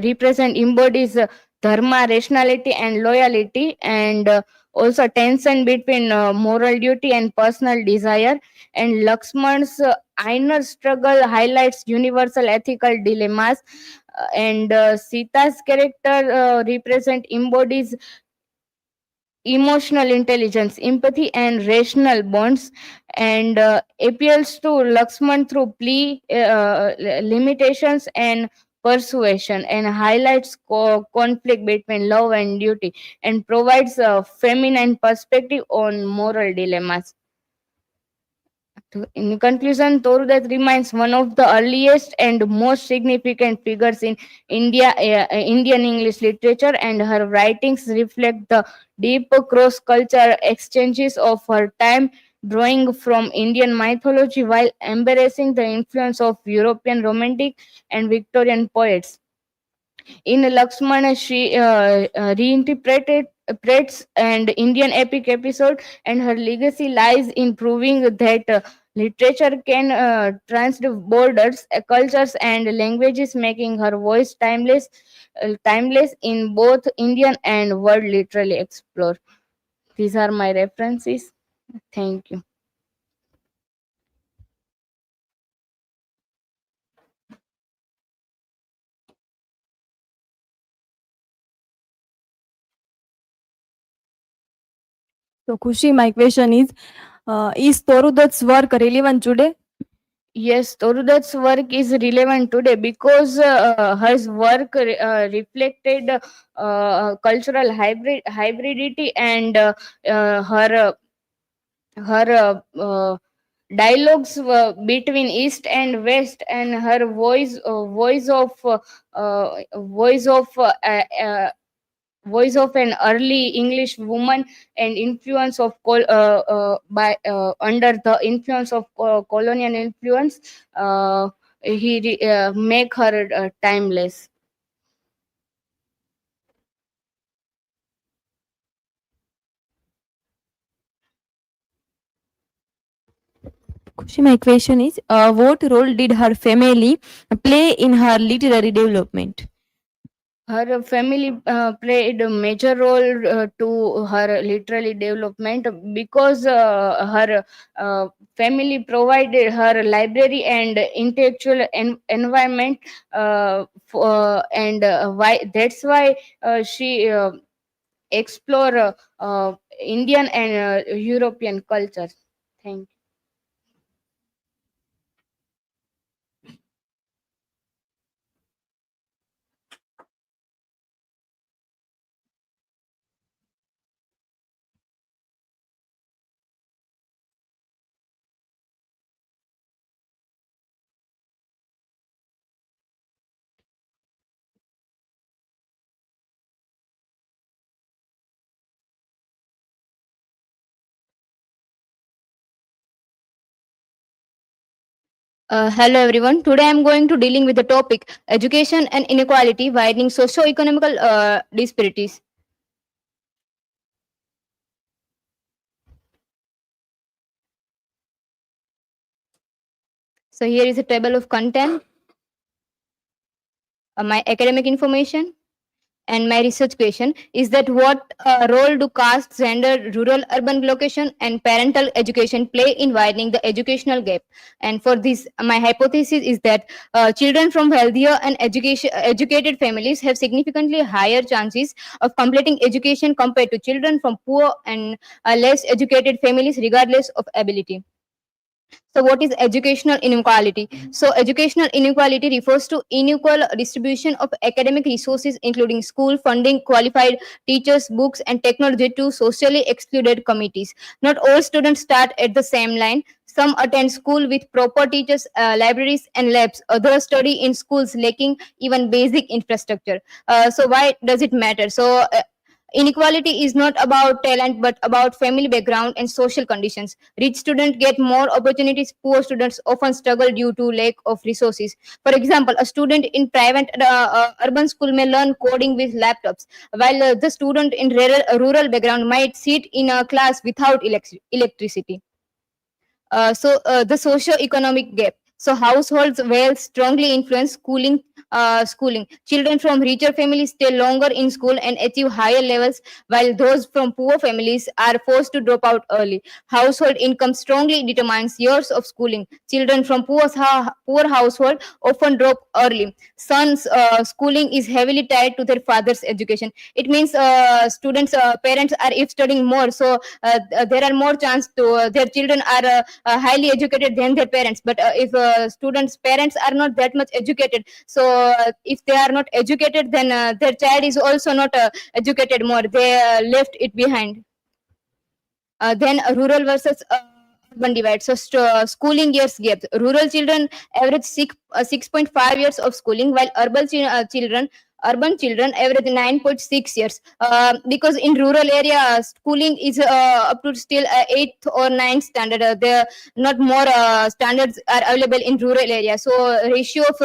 represent embodies dharma, rationality, and loyalty, and also tension between moral duty and personal desire. And Lakshman's inner struggle highlights universal ethical dilemmas. And Sita's character represent embodies emotional intelligence, empathy, and rational bonds, and appeals to Lakshman through plea, limitations, and persuasion, and highlights conflict between love and duty, and provides a feminine perspective on moral dilemmas. In conclusion, Torudat remains one of the earliest and most significant figures in Indian English literature, and her writings reflect the deep cross-cultural exchanges of her time, drawing from Indian mythology while embracing the influence of European Romantic and Victorian poets. In Lakshmana, she reinterprets an Indian epic episode, and her legacy lies in proving that literature can transcend borders, cultures, and languages, making her voice timeless in both Indian and world literary explore. These are my references. Thank you. So, Khushi, my question is Torudat's work relevant today? Yes, Torudat's work is relevant today because his work reflected cultural hybridity, and her dialogues between East and West, and her voice of an early English woman, and influence of under the influence of colonial influence, make her timeless. Khushi, my question is what role did her family play in her literary development? Her family played a major role to her literary development because her family provided her library and intellectual environment, and why that's why she explore Indian and European culture. Thank you. Hello everyone. Today I am going to dealing with the topic education and inequality, widening socio-economical disparities. So here is a table of content, my academic information, and my research question is that what role do caste, gender, rural, urban location, and parental education play in widening the educational gap? And for this, my hypothesis is that children from healthier and educated families have significantly higher chances of completing education compared to children from poor and less educated families, regardless of ability. So what is educational inequality? So educational inequality refers to unequal distribution of academic resources, including school funding, qualified teachers, books, and technology to socially excluded communities. Not all students start at the same line. Some attend school with proper teachers, libraries, and labs. Others study in schools lacking even basic infrastructure. So why does it matter? So inequality is not about talent but about family background and social conditions. Rich students get more opportunities, poor students often struggle due to lack of resources. For example, a student in private urban school may learn coding with laptops, while the student in rural background might sit in a class without electricity. The socio-economic gap. So households' wealth strongly influence schooling schooling. Children from richer families stay longer in school and achieve higher levels, while those from poor families are forced to drop out early. Household income strongly determines years of schooling. Children from poor household often drop early. Sons' schooling is heavily tied to their father's education. It means parents are if studying more, so there are more chance to their children are highly educated than their parents. But if students' parents are not that much educated, so if they are not educated, then their child is also not educated more. They left it behind. Then rural versus urban divide. So schooling years gap. Rural children average 6.5 years of schooling, while urban children average 9.6 years. Because in rural area, schooling is up to still 8th or 9th standard. There not more standards are available in rural area. So ratio of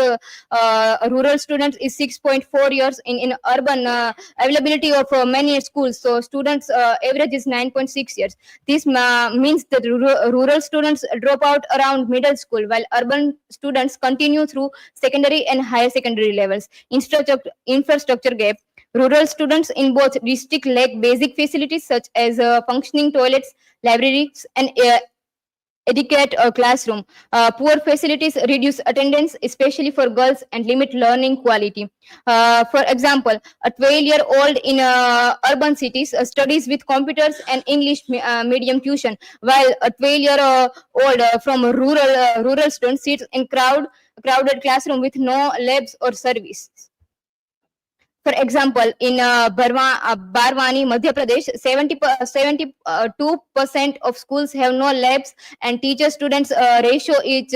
rural students is 6.4 years. In urban, availability of many schools, so students average is 9.6 years. This means that rural students drop out around middle school, while urban students continue through secondary and higher secondary levels. Infrastructure gap. Rural students in both districts lack basic facilities such as functioning toilets, libraries, and adequate classroom. Poor facilities reduce attendance, especially for girls, and limit learning quality. For example, a 12-year-old in urban cities studies with computers and English medium tuition, while a 12-year-old from a rural student sits in crowded classroom with no labs or service. For example, in Barwani, Madhya Pradesh, 72% of schools have no labs, and teacher-students ratio is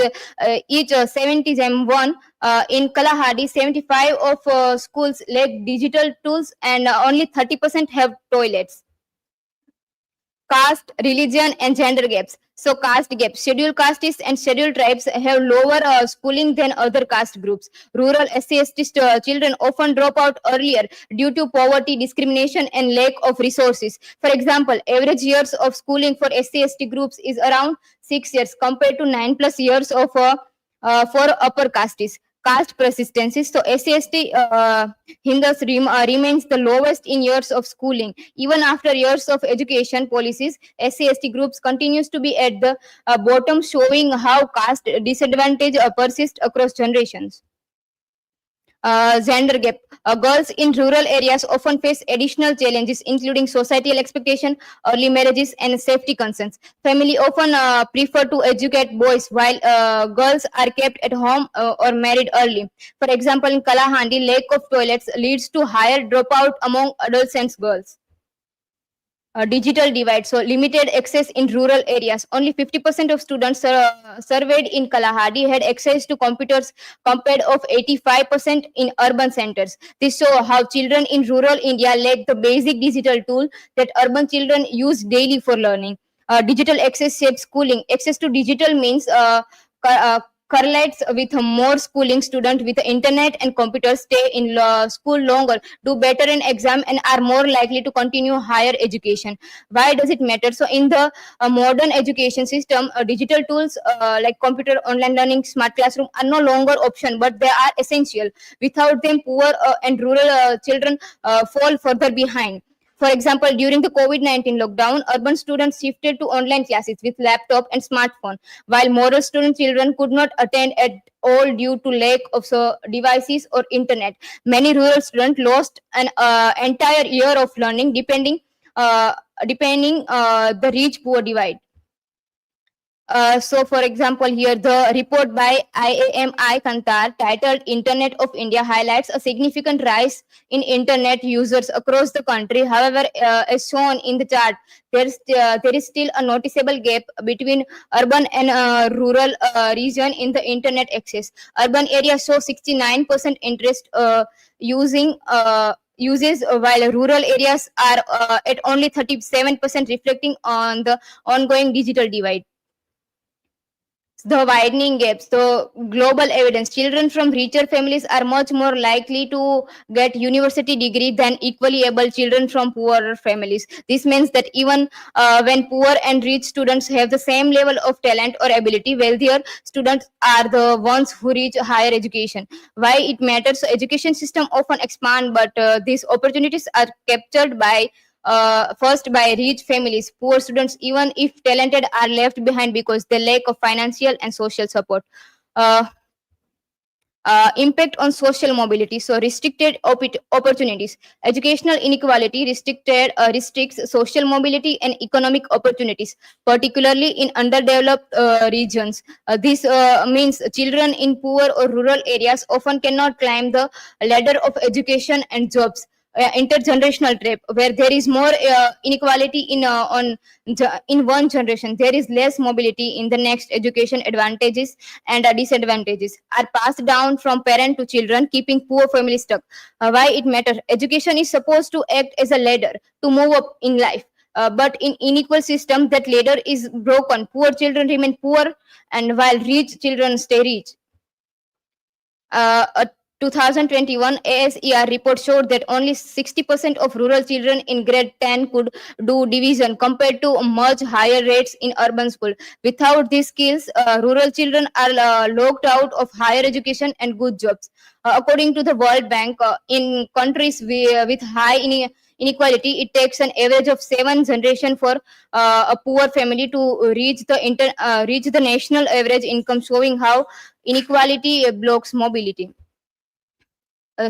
each 70:1. In Kalahari, 75 of schools lack digital tools, and only 30% have toilets. Caste, religion, and gender gaps. So caste gap. Scheduled castes and scheduled tribes have lower schooling than other caste groups. Rural SC/ST children often drop out earlier due to poverty, discrimination, and lack of resources. For example, average years of schooling for SC/ST groups is around 6 years compared to 9+ years of for upper castes. Caste persistency. So SC/ST Hindus remains the lowest in years of schooling. Even after years of education policies, SC/ST groups continues to be at the bottom, showing how caste disadvantage persists across generations. Gender gap. Girls in rural areas often face additional challenges, including societal expectation, early marriages, and safety concerns. Family often prefer to educate boys, while girls are kept at home or married early. For example, in Kalahandi, lack of toilets leads to higher dropout among adolescent girls. Digital divide. So limited access in rural areas. Only 50% of students surveyed in Kalahari had access to computers compared of 85% in urban centers. This shows how children in rural India lack the basic digital tool that urban children use daily for learning. Digital access shapes schooling. Access to digital means correlates with more schooling. Students with internet and computers stay in school longer, do better in exam, and are more likely to continue higher education. Why does it matter? So in the modern education system, digital tools like computer, online learning, smart classroom are no longer option, but they are essential. Without them, poor and rural children fall further behind. For example, during the COVID-19 lockdown, urban students shifted to online classes with laptop and smartphone, while rural student children could not attend at all due to lack of devices or internet. Many rural students lost an entire year of learning, depending the rich-poor divide. So, for example, here the report by IAMI Kantar titled Internet of India highlights a significant rise in internet users across the country. However, as shown in the chart, there is still a noticeable gap between urban and rural region in the internet access. Urban areas show 69% interest uses, while rural areas are at only 37%, reflecting on the ongoing digital divide. the widening gap. So global evidence, children from richer families are much more likely to get university degree than equally able children from poorer families. This means that even when poor and rich students have the same level of talent or ability, wealthier students are the ones who reach higher education. Why it matters? So education system often expand, but these opportunities are captured by first by rich families. Poor students, even if talented, are left behind because they lack of financial and social support. Uh, Impact on social mobility. So restricted opportunities. Educational inequality restricts social mobility and economic opportunities, particularly in underdeveloped regions. This means children in poor or rural areas often cannot climb the ladder of education and jobs. Intergenerational trap, where there is more inequality in one generation, there is less mobility in the next. Education advantages and disadvantages are passed down from parent to children, keeping poor families stuck. Why it matters? Education is supposed to act as a ladder to move up in life. But in unequal system, that ladder is broken. Poor children remain poor, and while rich children stay rich. A 2021 ASER report showed that only 60% of rural children in grade 10 could do division, compared to much higher rates in urban school. Without these skills, rural children are locked out of higher education and good jobs. According to the World Bank, in countries with high inequality, it takes an average of 7 generations for a poor family to reach the national average income, showing how inequality blocks mobility.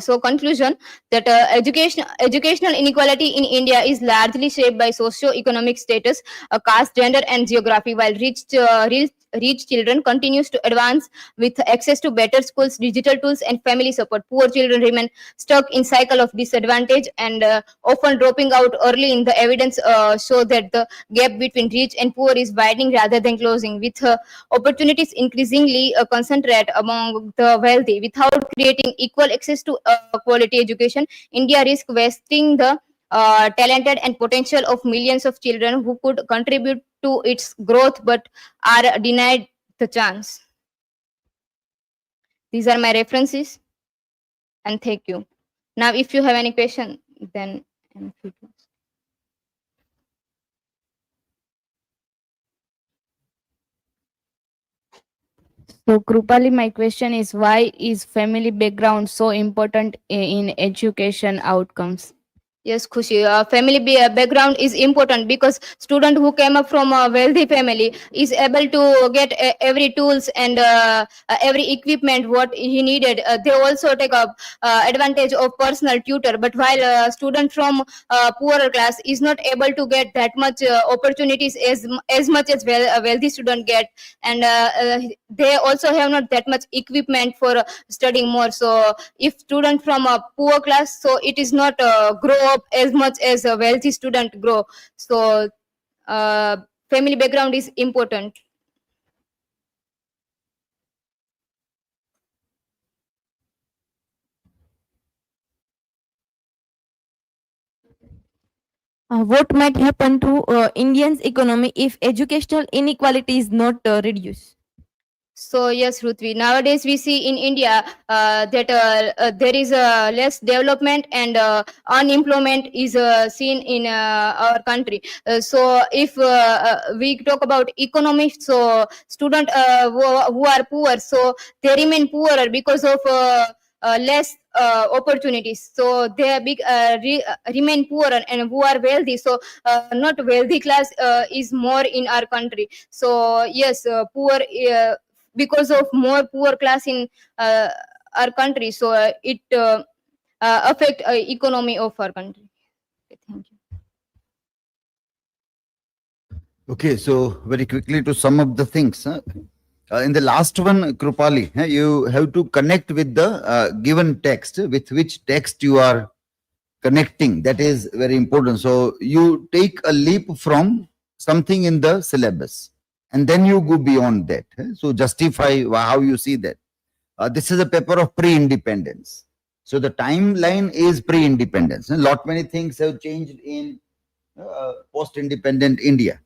So conclusion, that educational inequality in India is largely shaped by socio-economic status, caste, gender, and geography. While rich children continues to advance with access to better schools, digital tools, and family support, poor children remain stuck in cycle of disadvantage and often dropping out early. In the evidence show that the gap between rich and poor is widening rather than closing, with opportunities increasingly concentrate among the wealthy. Without creating equal access to quality education, India risks wasting the talented and potential of millions of children who could contribute to its growth but are denied the chance. These are my references, and thank you. Now, if you have any question, then I'm free to ask. So, Krupali, my question is, why is family background so important in education outcomes? Yes, Khushi. Family background is important because student who came up from a wealthy family is able to get every tools and every equipment what he needed. They also take up advantage of personal tutor. But while a student from poorer class is not able to get that much opportunities as much as a wealthy student get, and they also have not that much equipment for studying more. So if student from a poor class, so it is not grow up as much as a wealthy student grow. So family background is important. What might happen to Indians' economy if educational inequality is not reduced? So yes, Ruthvi, nowadays we see in India that there is less development and unemployment is seen in our country. So if we talk about economy, so students who are poor, so they remain poorer because of less opportunities. So they remain poor, and who are wealthy, so not wealthy class is more in our country. So yes, poor because of more poor class in our country, so it affect economy of our country. Okay, thank you. Okay, so very quickly to sum up the things. In the last one, Krupali, you have to connect with the given text, with which text you are connecting. That is very important. So you take a leap from something in the syllabus, and then you go beyond that. So justify how you see that. This is a paper of pre-independence. So the timeline is pre-independence. A lot many things have changed in post-independent India.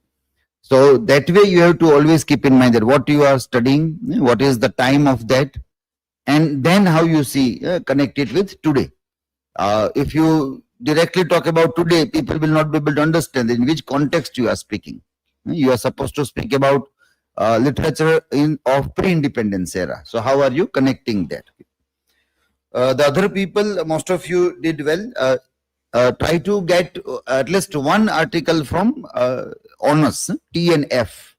So that way you have to always keep in mind that what you are studying, what is the time of that, and then how you see, connect it with today. If you directly talk about today, people will not be able to understand in which context you are speaking. You are supposed to speak about literature of pre-independence era. So how are you connecting that? The other people, most of you did well. Try to get at least one article from honors, T and F.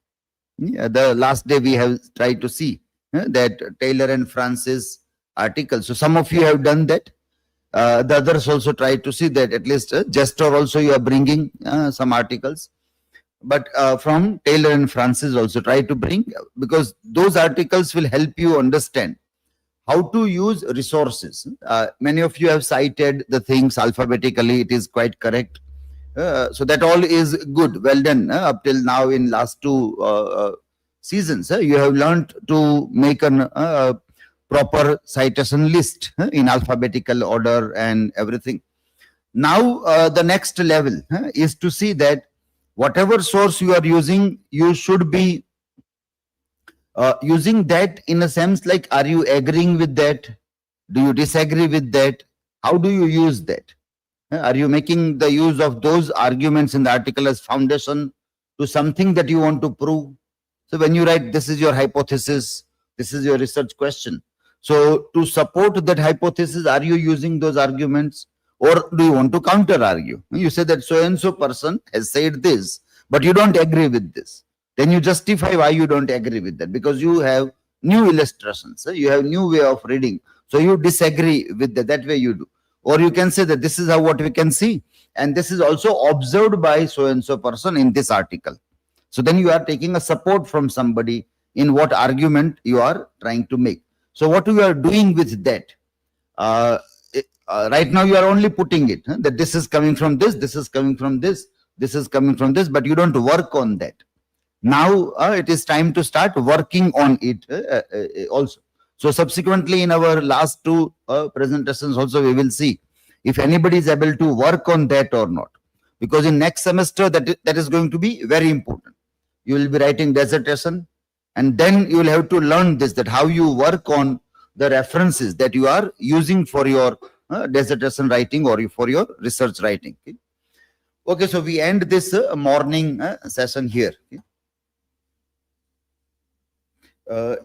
The last day we have tried to see that Taylor and Francis article. So some of you have done that. The others also try to see that at least Jester also you are bringing some articles. But from Taylor and Francis also try to bring, because those articles will help you understand how to use resources. Many of you have cited the things alphabetically. It is quite correct. So that all is good. Well done. Up till now in last two seasons, you have learned to make a proper citation list in alphabetical order and everything. Now the next level is to see that whatever source you are using, you should be using that in a sense like, are you agreeing with that? Do you disagree with that? How do you use that? Are you making the use of those arguments in the article as foundation to something that you want to prove? So when you write, this is your hypothesis, this is your research question. So to support that hypothesis, are you using those arguments, or do you want to counter argue? You say that so and so person has said this, but you don't agree with this. Then you justify why you don't agree with that, because you have new illustrations, you have new way of reading. So you disagree with that. That way you do. Or you can say that this is how what we can see, and this is also observed by so and so person in this article. So then you are taking a support from somebody in what argument you are trying to make. So what you are doing with that, right now you are only putting it, that this is coming from this, this is coming from this, this is coming from this, but you don't work on that. Now it is time to start working on it also. So subsequently in our last two presentations also we will see if anybody is able to work on that or not. Because in next semester that is going to be very important. You will be writing dissertation, and then you will have to learn this, that how you work on the references that you are using for your dissertation writing or for your research writing. Okay, so we end this morning session here.